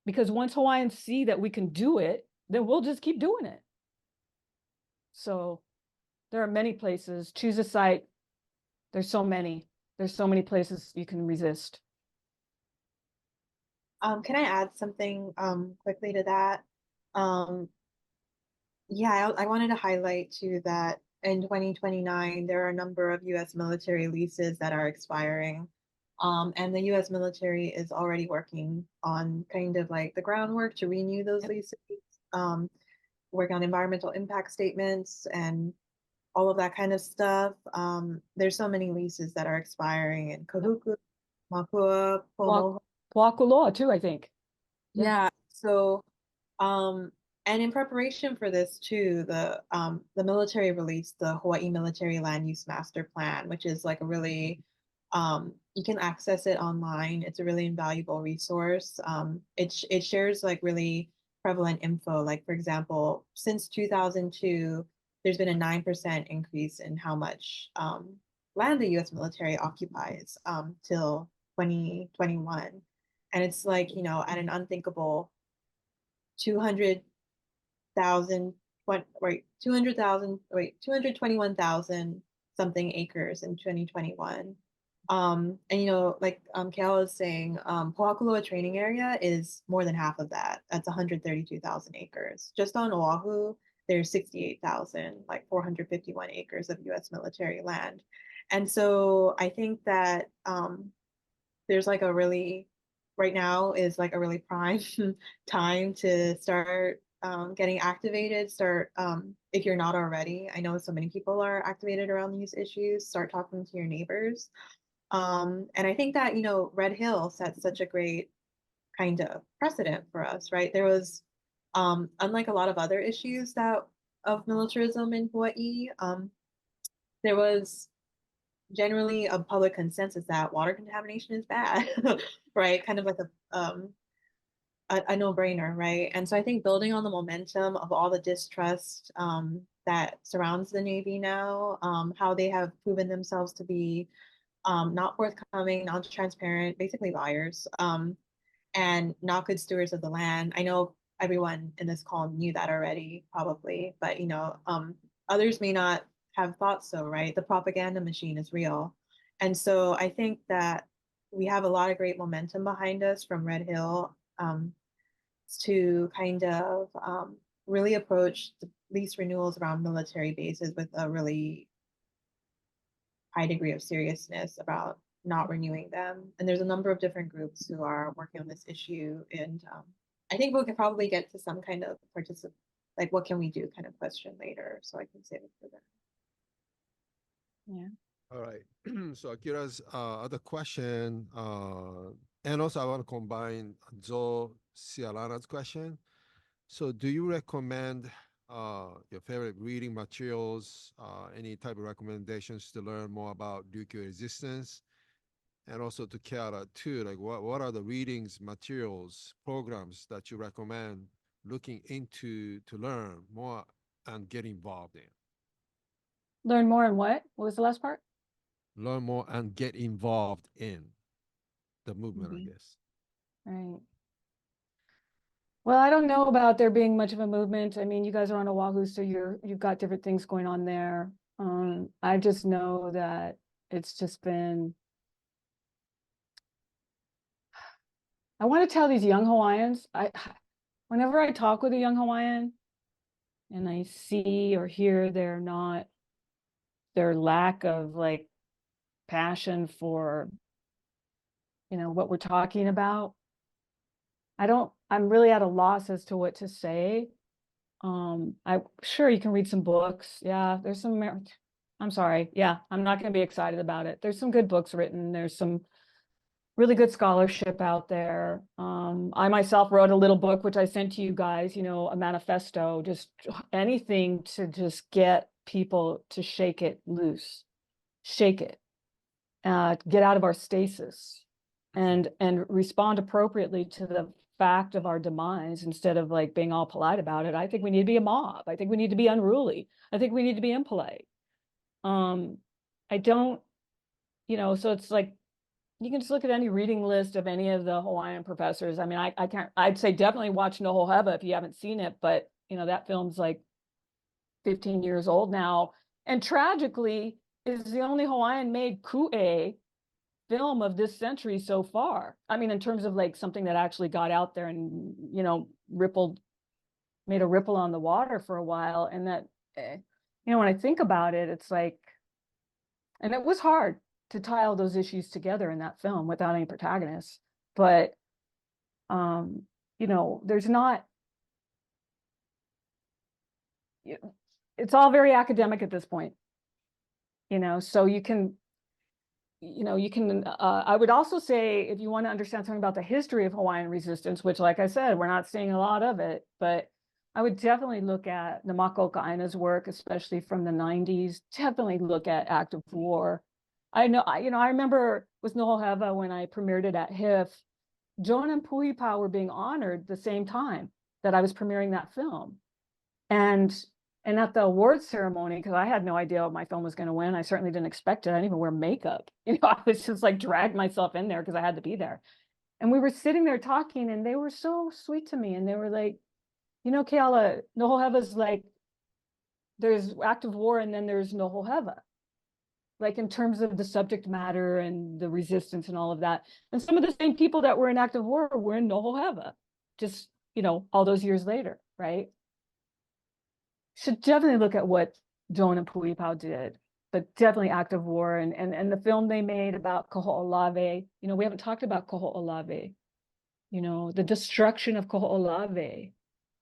Because once Hawaiians see that we can do it, then we'll just keep doing it. So there are many places. Choose a site. There's so many. There's so many places you can resist. Can I add something quickly to that? Yeah, I wanted to highlight too that in 2029, there are a number of US military leases that are expiring. And the US military is already working on kind of like the groundwork to renew those leases, work on environmental impact statements and all of that kind of stuff. There's so many leases that are expiring in Kahuku, Mapua, Pomo. Pohakuloa too, I think. Yeah. So, and in preparation for this too, the military released the Hawaii Military Land Use Master Plan, which is like a really you can access it online. It's a really invaluable resource. It shares like really prevalent info. Like for example, since 2002, there's been a 9% increase in how much land the U.S. military occupies till 2021. And it's like, you know, at an unthinkable 200,000, 221,000 something acres in 2021. And you know, like Kayla is saying, Pohakuloa training area is more than half of that. That's 132,000 acres. Just on Oahu, there's 68,000, like 451 acres of US military land. And so I think that there's like a really, right now is like a really prime time to start getting activated. Start, if you're not already, I know so many people are activated around these issues, start talking to your neighbors. And I think that, you know, Red Hill set such a great kind of precedent for us, right? There was, unlike a lot of other issues that of militarism in Hawaii, there was generally a public consensus that water contamination is bad, right? Kind of like a no-brainer, right? And so I think building on the momentum of all the distrust that surrounds the Navy now, how they have proven themselves to be not forthcoming, non-transparent, basically liars, and not good stewards of the land. I know everyone in this call knew that already, probably, but you know, others may not have thought so, right? The propaganda machine is real. And so I think that we have a lot of great momentum behind us from Red Hill to kind of really approach the lease renewals around military bases with a really high degree of seriousness about not renewing them. And there's a number of different groups who are working on this issue. And I think we can probably get to some kind of like what can we do kind of question later. So I can save it for then. Yeah. All right. So Akira's other question, and also I want to combine Zoe Cialana's question. So do you recommend your favorite reading materials, any type of recommendations to learn more about Ryukyu resistance? And also to Kiara too, like what are the readings, materials, programs that you recommend looking into to learn more and get involved in? Learn more in what? What was the last part? Learn more and get involved in the movement, I guess. Right. Well, I don't know about there being much of a movement. I mean, you guys are on Oahu, so you've got different things going on there. I just know that it's just been. I want to tell these young Hawaiians. Whenever I talk with a young Hawaiian, and I see or hear their lack of like passion for, you know, what we're talking about. I'm really at a loss as to what to say. I'm sure you can read some books. Yeah, there's some, I'm sorry. Yeah, I'm not going to be excited about it. There's some good books written. There's some really good scholarship out there. I myself wrote a little book, which I sent to you guys, you know, a manifesto, just anything to just get people to shake it loose, shake it, get out of our stasis. and respond appropriately to the fact of our demise instead of like being all polite about it. I think we need to be a mob. I think we need to be unruly. I think we need to be impolite. I don't, so it's like, you can just look at any reading list of any of the Hawaiian professors. I mean, I can't, I'd say definitely watch Nohoheva if you haven't seen it, but that film's like 15 years old now. And tragically is the only Hawaiian made ku'e film of this century so far. I mean, in terms of like something that actually got out there and, made a ripple on the water for a while. And that, when I think about it, it's like, and it was hard to tie all those issues together in that film without any protagonists. But, there's not, it's all very academic at this point, so you can, I would also say, if you want to understand something about the history of Hawaiian resistance, which, like I said, we're not seeing a lot of it, but I would definitely look at Namaka Oka'ina's work, especially from the 90s, definitely look at active war. I remember with Nohoheva, when I premiered it at HIF, Joan and Puhipa were being honored the same time that I was premiering that film. And at the awards ceremony, because I had no idea what my film was going to win, I certainly didn't expect it. I didn't even wear makeup. I was just like dragged myself in there because I had to be there. And we were sitting there talking, and they were so sweet to me. And they were like, Keala, Nohoheva's like, there's active war and then there's Nohoheva. Like in terms of the subject matter and the resistance and all of that. And some of the same people that were in active war were in Nohoheva, just, all those years later, right? Should definitely look at what Joan and Puhipa did, but definitely active war and the film they made about Kaho'olawe. We haven't talked about Kaho'olawe. The destruction of Kaho'olawe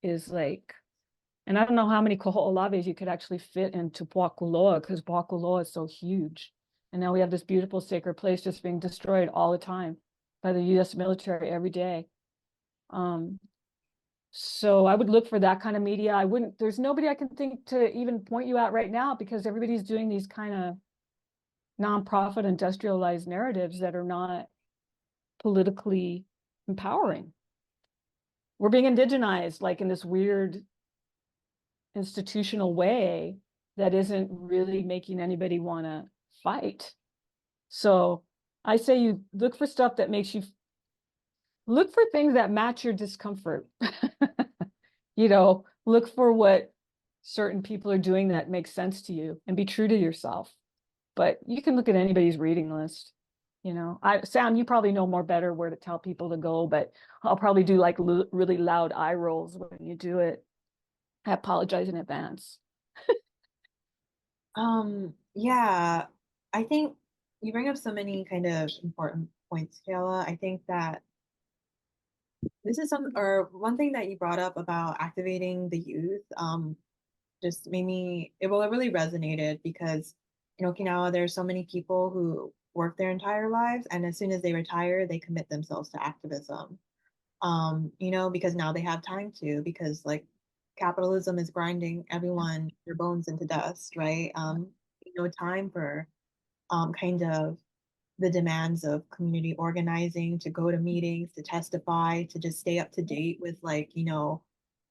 is like, and I don't know how many Kaho'olawes you could actually fit into Puakuloa, because Puakuloa is so huge. And now we have this beautiful sacred place just being destroyed all the time by the US military every day. So I would look for that kind of media. There's nobody I can think to even point you at right now, because everybody's doing these kind of nonprofit industrialized narratives that are not politically empowering. We're being indigenized like in this weird institutional way that isn't really making anybody want to fight. So I say you look for stuff that makes you look for things that match your discomfort. Look for what certain people are doing that makes sense to you, and be true to yourself. But you can look at anybody's reading list. Sam, you probably know more better where to tell people to go, but I'll probably do like really loud eye rolls when you do it. I apologize in advance. Yeah, I think you bring up so many kind of important points, Kayla. I think that this is one thing that you brought up about activating the youth, just made me, it really resonated, because in Okinawa, there's so many people who work their entire lives, and as soon as they retire, they commit themselves to activism. Because now they have time to, because like capitalism is grinding everyone their bones into dust, right? No time for kind of the demands of community organizing, to go to meetings, to testify, to just stay up to date with like, the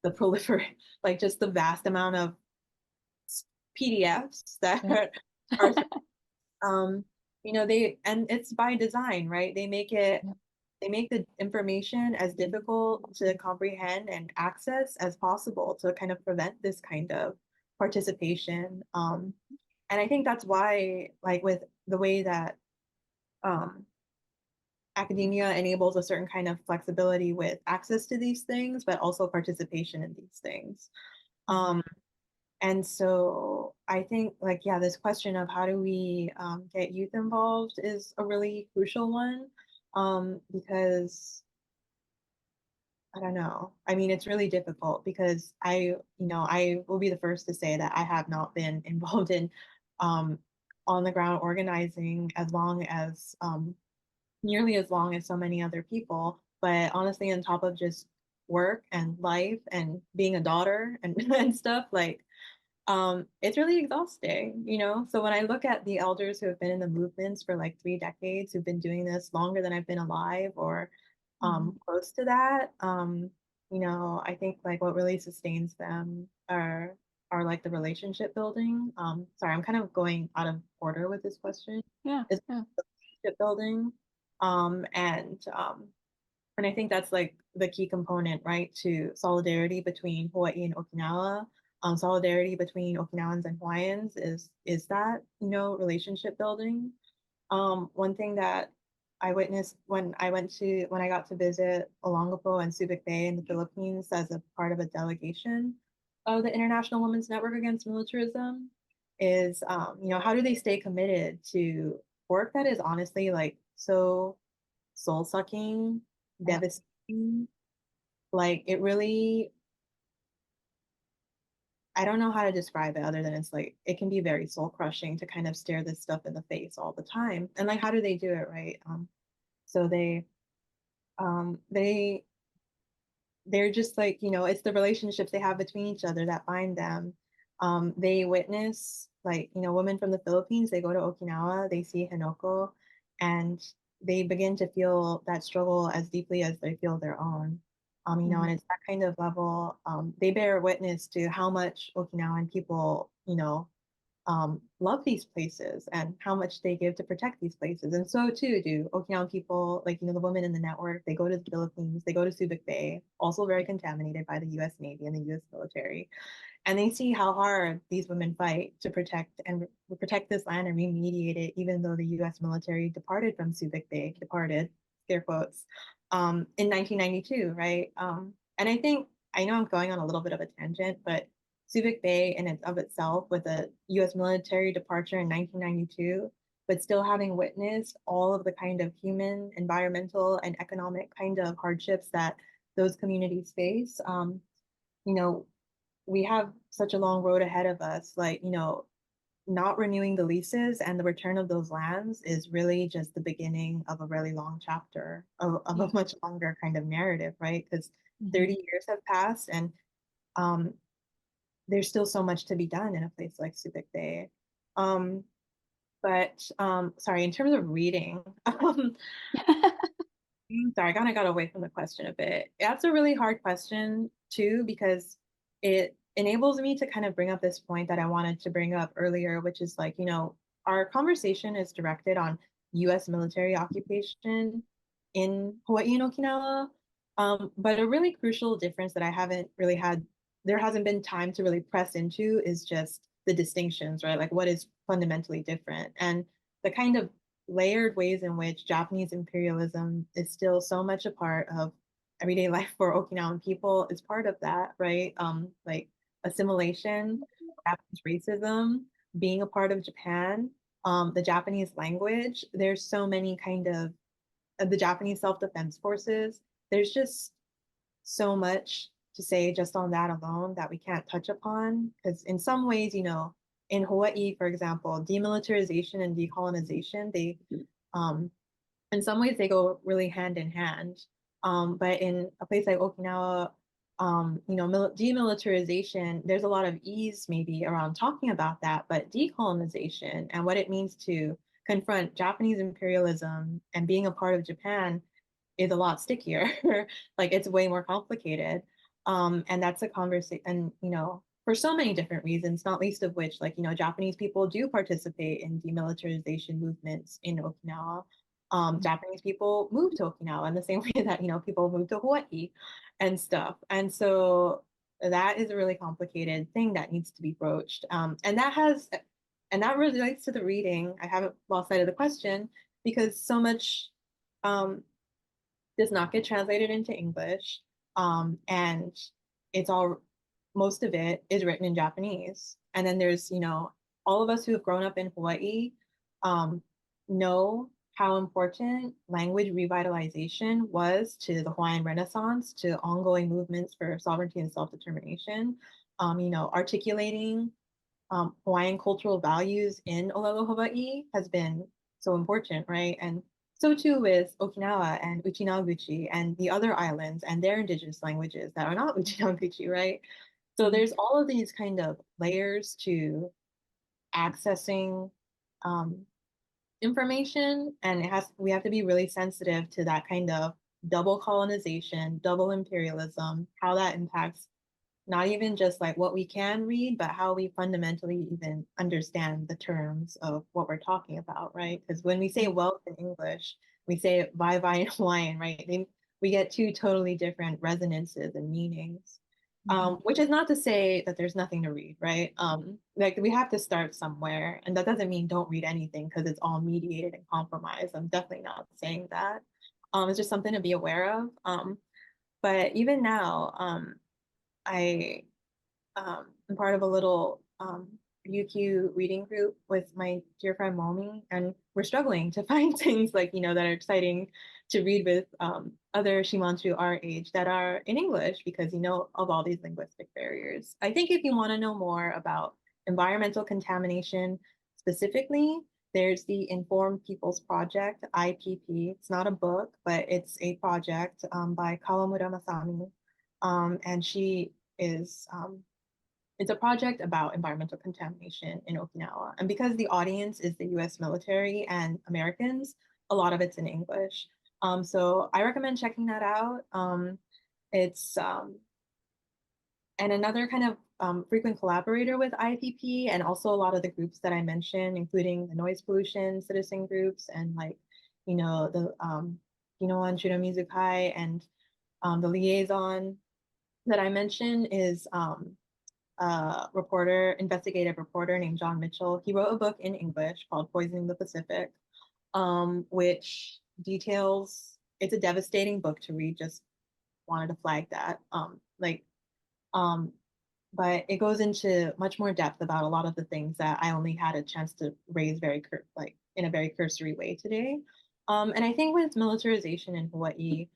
proliferate, like just the vast amount of PDFs that are and it's by design, right? They make the information as difficult to comprehend and access as possible to kind of prevent this kind of participation. And I think that's why, like with the way that academia enables a certain kind of flexibility with access to these things, but also participation in these things. And so I think like, yeah, this question of how do we get youth involved is a really crucial one, because I don't know. I mean, it's really difficult because I will be the first to say that I have not been involved in on the ground organizing nearly as long as so many other people. But honestly, on top of just work and life and being a daughter and, and stuff, like it's really exhausting, you know? So when I look at the elders who have been in the movements for like 3 decades, who've been doing this longer than I've been alive or close to that, you know, I think like what really sustains them are like the relationship building. Sorry, I'm kind of going out of order with this question. Yeah, Is yeah. relationship building. And I think that's like the key component, right, to solidarity between Hawaii and Okinawa. Solidarity between Okinawans and Hawaiians is that, you know, relationship building. One thing that I witnessed when I got to visit Olongapo and Subic Bay in the Philippines as a part of a delegation of the International Women's Network Against Militarism is, you know, how do they stay committed to work that is honestly like so soul sucking, Yeah. devastating. Like it really, I don't know how to describe it other than it's like it can be very soul crushing to kind of stare this stuff in the face all the time. And like, how do they do it, right? So um, they, they're just like, you know, it's the relationships they have between each other that bind them. They witness like, you know, women from the Philippines, they go to Okinawa, they see Hinoko, and they begin to feel that struggle as deeply as they feel their own. You know, and it's that kind of level. They bear witness to how much Okinawan people, you know, love these places and how much they give to protect these places. And so too do Okinawan people, like, you know, the women in the network, they go to the Philippines, they go to Subic Bay, also very contaminated by the US Navy and the US military. And they see how hard these women fight to protect this land and remediate it, even though the US military departed from Subic Bay, departed, scare quotes, in 1992, right? And I know I'm going on a little bit of a tangent, but Subic Bay in and of itself with a US military departure in 1992, but still having witnessed all of the kind of human, environmental, and economic kind of hardships that those communities face, you know, we have such a long road ahead of us. Like, you know, not renewing the leases and the return of those lands is really just the beginning of a really long chapter of a much longer kind of narrative, right? Because 30 years have passed and um, there's still so much to be done in a place like Subic Bay. But sorry, in terms of reading, sorry, I kind of got away from the question a bit. That's a really hard question too, because it enables me to kind of bring up this point that I wanted to bring up earlier, which is like, you know, our conversation is directed on US military occupation in Hawaii and Okinawa. But a really crucial difference that I haven't really had, there hasn't been time to really press into is just the distinctions, right? Like what is fundamentally different and the kind of layered ways in which Japanese imperialism is still so much a part of everyday life for Okinawan people is part of that, right? Like assimilation, Japanese racism, being a part of Japan, the Japanese language. There's so many kind of the Japanese self-defense forces. There's just so much to say just on that alone that we can't touch upon. Because in some ways, you know, in Hawaii, for example, demilitarization and decolonization, um, in some ways they go really hand in hand. But in a place like Okinawa, you know, demilitarization, there's a lot of ease maybe around talking about that, but decolonization and what it means to confront Japanese imperialism and being a part of Japan is a lot stickier. Like it's way more complicated. And that's a conversation, and you know, for so many different reasons, not least of which, like, you know, Japanese people do participate in demilitarization movements in Okinawa. Japanese people move to Okinawa in the same way that, you know, people move to Hawaii and stuff. And so that is a really complicated thing that needs to be broached. And that relates to the reading. I haven't lost sight of the question because so much does not get translated into English. And it's all, most of it is written in Japanese. And then there's, you know, all of us who have grown up in Hawaii know how important language revitalization was to the Hawaiian Renaissance, to ongoing movements for sovereignty and self-determination. You know, articulating Hawaiian cultural values in Olelo, Hawaii has been so important, right? And so too with Okinawa and Uchinaguchi and the other islands and their indigenous languages that are not Uchinaguchi, right? So there's all of these kind of layers to accessing information, and we have to be really sensitive to that kind of double colonization, double imperialism, how that impacts not even just like what we can read, but how we fundamentally even understand the terms of what we're talking about, right? Because when we say wealth in English, we say vai vai in Hawaiian, right? We get two totally different resonances and meanings. Which is not to say that there's nothing to read, right? Like we have to start somewhere, and that doesn't mean don't read anything because it's all mediated and compromised. I'm definitely not saying that. It's just something to be aware of. But even now, I am part of a little UQ reading group with my dear friend Momi, and we're struggling to find things like, that are exciting to read with other Shimanchu our age that are in English because, of all these linguistic barriers. I think if you want to know more about environmental contamination specifically, there's the Informed Peoples Project, IPP. It's not a book, but it's a project by Kawamura Masami. And she is it's a project about environmental contamination in Okinawa. And because the audience is the US military and Americans, a lot of it's in English. So I recommend checking that out. It's and another kind of frequent collaborator with IPP and also a lot of the groups that I mentioned, including the noise pollution citizen groups and like, the Ginoan Shura Mizukai and the liaison that I mentioned is investigative reporter named John Mitchell. He wrote a book in English called Poisoning the Pacific, which details, it's a devastating book to read, just wanted to flag that. But it goes into much more depth about a lot of the things that I only had a chance to raise in a very cursory way today. And I think with militarization in Hawaii,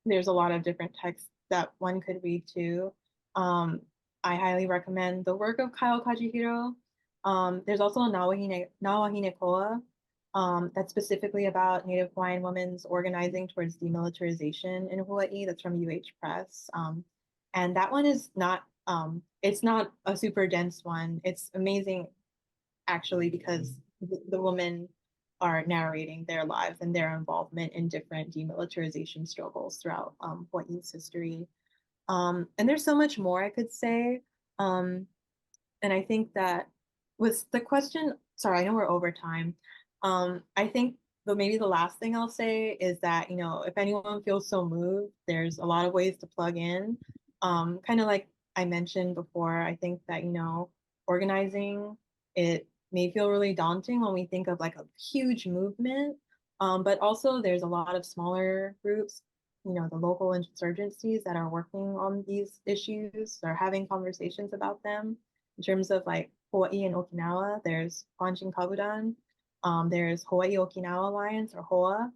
there's a lot of different texts that one could read too. I highly recommend the work of Kyle Kajihiro. There's also a Nawahine Koa that's specifically about Native Hawaiian women's organizing towards demilitarization in Hawaii. That's from UH Press. And that one is not, it's not a super dense one. It's amazing actually because the women are narrating their lives and their involvement in different demilitarization struggles throughout Hawaii's history. And there's so much more I could say. And I think that was the question, sorry, I know we're over time. I think maybe the last thing I'll say is that, if anyone feels so moved, there's a lot of ways to plug in. Kind of like I mentioned before, I think that, organizing, it may feel really daunting when we think of like a huge movement, but also there's a lot of smaller groups, the local insurgencies that are working on these issues or having conversations about them. In terms of like Hawaii and Okinawa, there's Kwanjin Kabudan, there's Hawaii Okinawa Alliance or HOA,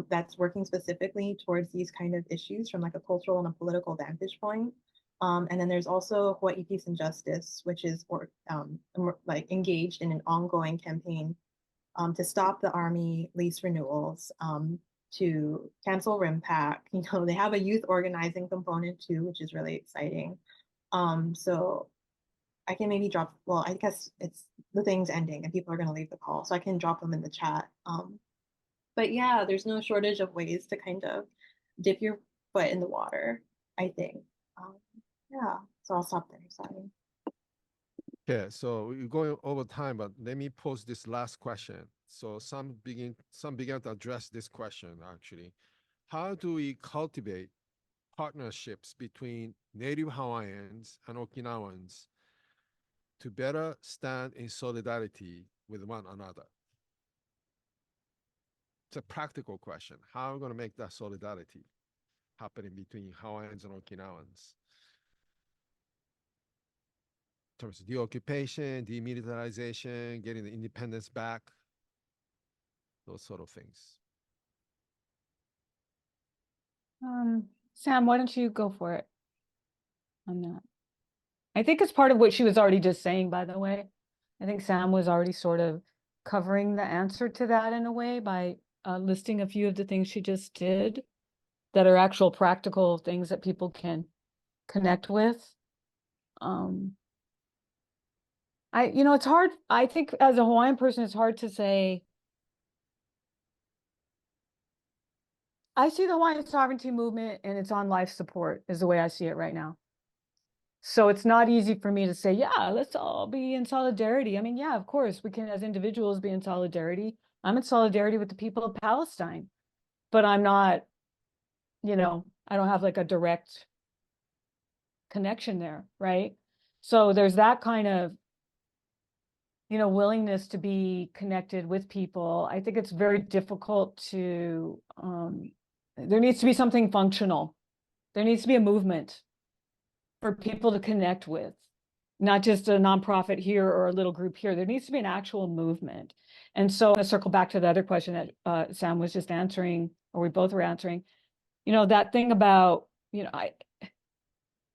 that's working specifically towards these kind of issues from like a cultural and a political vantage point. And then there's also Hawaii Peace and Justice, which is like engaged in an ongoing campaign to stop the Army lease renewals, to cancel RIMPAC. They have a youth organizing component too, which is really exciting. So I can maybe I guess it's the thing's ending and people are going to leave the call, so I can drop them in the chat. But yeah, there's no shortage of ways to kind of dip your foot in the water, I think. Yeah, so I'll stop there, sorry. Okay, so we're going over time, but let me pose this last question. So some began to address this question actually. How do we cultivate partnerships between Native Hawaiians and Okinawans to better stand in solidarity with one another? It's a practical question. How are we going to make that solidarity happening between Hawaiians and Okinawans? In terms of deoccupation, demilitarization, getting the independence back, those sort of things. Sam, why don't you go for it on that? I think it's part of what she was already just saying, by the way. I think Sam was already sort of covering the answer to that in a way by listing a few of the things she just did that are actual practical things that people can connect with. It's hard. I think as a Hawaiian person, it's hard to say. I see the Hawaiian sovereignty movement and it's on life support is the way I see it right now. So it's not easy for me to say, yeah, let's all be in solidarity. I mean, yeah, of course, we can as individuals be in solidarity. I'm in solidarity with the people of Palestine, but I'm not, I don't have like a direct connection there, right? So there's that kind of, willingness to be connected with people. I think it's very difficult to, there needs to be something functional. There needs to be a movement for people to connect with, not just a nonprofit here or a little group here. There needs to be an actual movement. And so to circle back to the other question that Sam was just answering, or we both were answering, that thing about,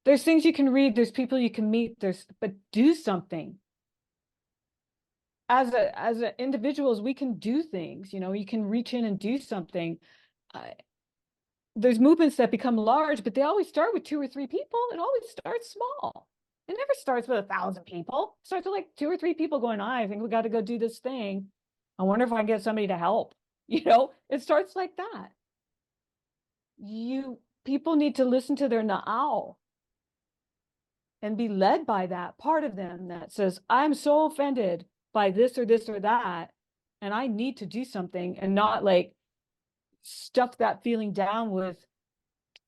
there's things you can read, there's people you can meet, but do something. As individuals, we can do things, you can reach in and do something. There's movements that become large, but they always start with 2 or 3 people. It always starts small. It never starts with 1,000 people. It starts with like 2 or 3 people going, I think we got to go do this thing. I wonder if I can get somebody to help. It starts like that. People need to listen to their na'au and be led by that part of them that says, I'm so offended by this or this or that, and I need to do something, and not like stuff that feeling down with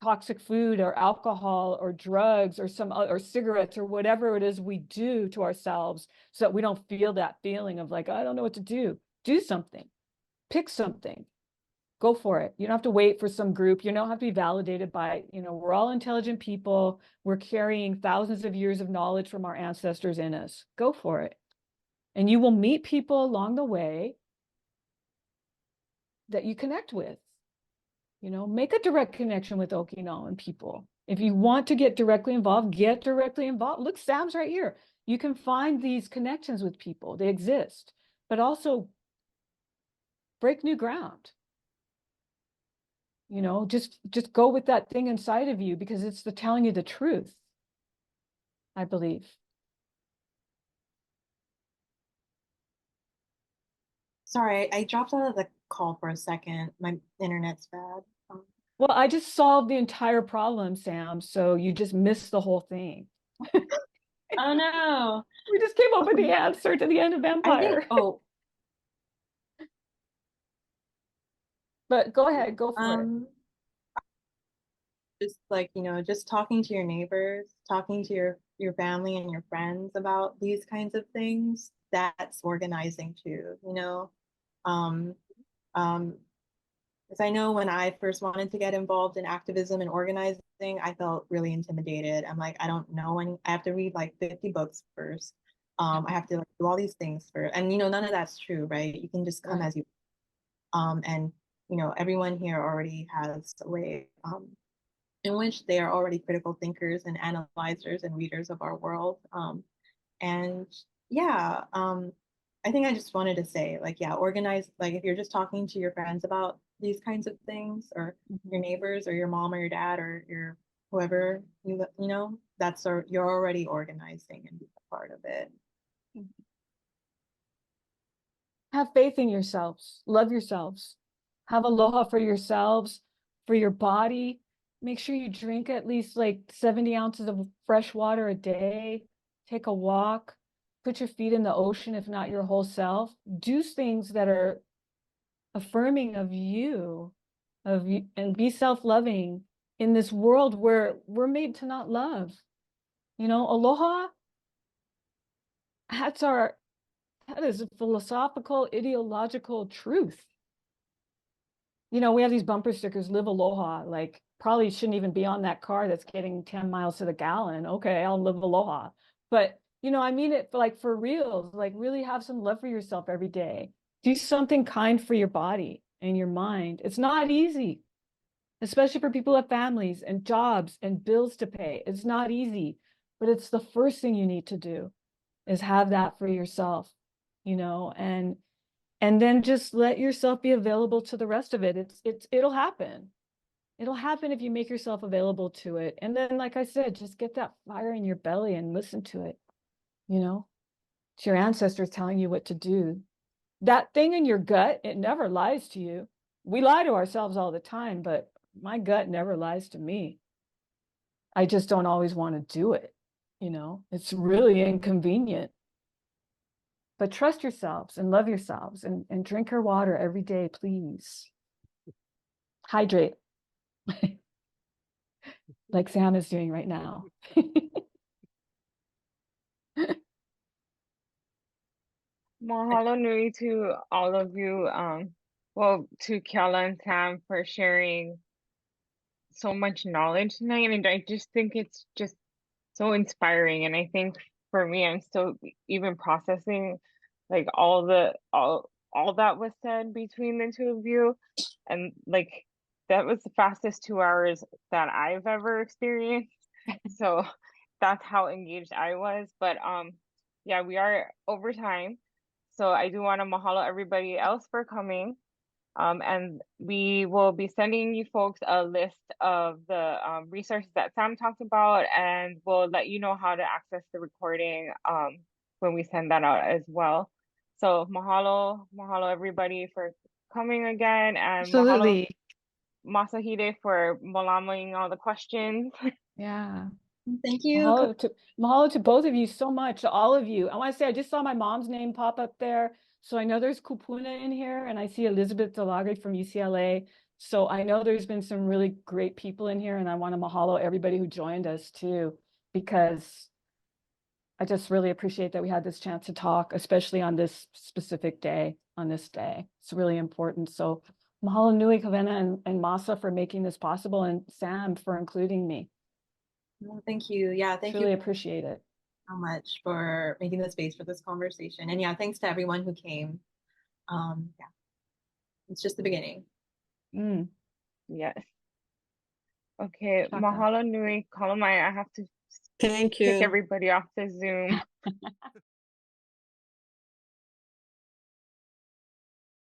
toxic food or alcohol or drugs or or cigarettes or whatever it is we do to ourselves, so that we don't feel that feeling of like, I don't know what to do. Do something, pick something, go for it. You don't have to wait for some group. You don't have to be validated by, we're all intelligent people. We're carrying thousands of years of knowledge from our ancestors in us. Go for it. And you will meet people along the way that you connect with. Make a direct connection with Okinawan people. If you want to get directly involved, get directly involved. Look, Sam's right here. You can find these connections with people. They exist, but also break new ground. Just go with that thing inside of you, because it's telling you the truth, I believe. Sorry, I dropped out of the call for a second. My internet's bad. Well, I just solved the entire problem, Sam. So you just missed the whole thing. Oh no. We just came up with the answer to the end of Empire. But go ahead, go for it. Just like, just talking to your neighbors, talking to your family and your friends about these kinds of things, that's organizing too, because I know when I first wanted to get involved in activism and organizing, I felt really intimidated. I'm like, I don't know any, I have to read like 50 books first. I have to like do all these things first. And none of that's true, right? You can just come as you and everyone here already has a way in which they are already critical thinkers and analyzers and readers of our world. And yeah, I think I just wanted to say, like, yeah, organize, like if you're just talking to your friends about these kinds of things, or your neighbors or your mom or your dad or your whoever, you're already organizing and be a part of it. Have faith in yourselves, love yourselves, have aloha for yourselves, for your body. Make sure you drink at least like 70 ounces of fresh water a day. Take a walk, put your feet in the ocean, if not your whole self. Do things that are affirming of you, and be self-loving in this world where we're made to not love. Aloha, that is a philosophical, ideological truth. We have these bumper stickers, live aloha, like probably shouldn't even be on that car that's getting 10 miles to the gallon. Okay, I'll live aloha. But, I mean it for real, like really have some love for yourself every day. Do something kind for your body and your mind. It's not easy, especially for people who have families and jobs and bills to pay. It's not easy, but it's the first thing you need to do, is have that for yourself, and then just let yourself be available to the rest of it. It'll happen. It'll happen if you make yourself available to it. And then, like I said, just get that fire in your belly and listen to it. You know, it's your ancestors telling you what to do. That thing in your gut, it never lies to you. We lie to ourselves all the time, but my gut never lies to me. I just don't always want to do it. You know, it's really inconvenient. But trust yourselves and love yourselves and drink your water every day, please. Hydrate, like Sam is doing right now. Mahalo nui to all of you. Well, to Kiala and Sam for sharing so much knowledge tonight. And I just think it's just so inspiring. And I think for me, I'm still even processing like all that was said between the two of you. And like that was the fastest 2 hours that I've ever experienced. So that's how engaged I was. But yeah, we are over time. So I do want to mahalo everybody else for coming. And we will be sending you folks a list of the resources that Sam talked about, and we'll let you know how to access the recording when we send that out as well. So mahalo everybody for coming again, and mahalo Absolutely. Masahide for malamaing all the questions. Yeah. Thank you. Mahalo to both of you so much, to all of you. I want to say I just saw my mom's name pop up there. So I know there's Kupuna in here, and I see Elizabeth Delagre from UCLA. So I know there's been some really great people in here, and I want to mahalo everybody who joined us too, because I just really appreciate that we had this chance to talk, especially on this specific day, on this day. It's really important. So mahalo nui Kavena and Masa for making this possible, and Sam for including me. Well, thank you. Yeah, thank Truly you appreciate it. so much for making the space for this conversation. And yeah, thanks to everyone who came. Yeah, it's just the beginning. Mm, Yes. Okay, shaka. mahalo nui, Kalamai. I have to Thank kick you. everybody off the Zoom.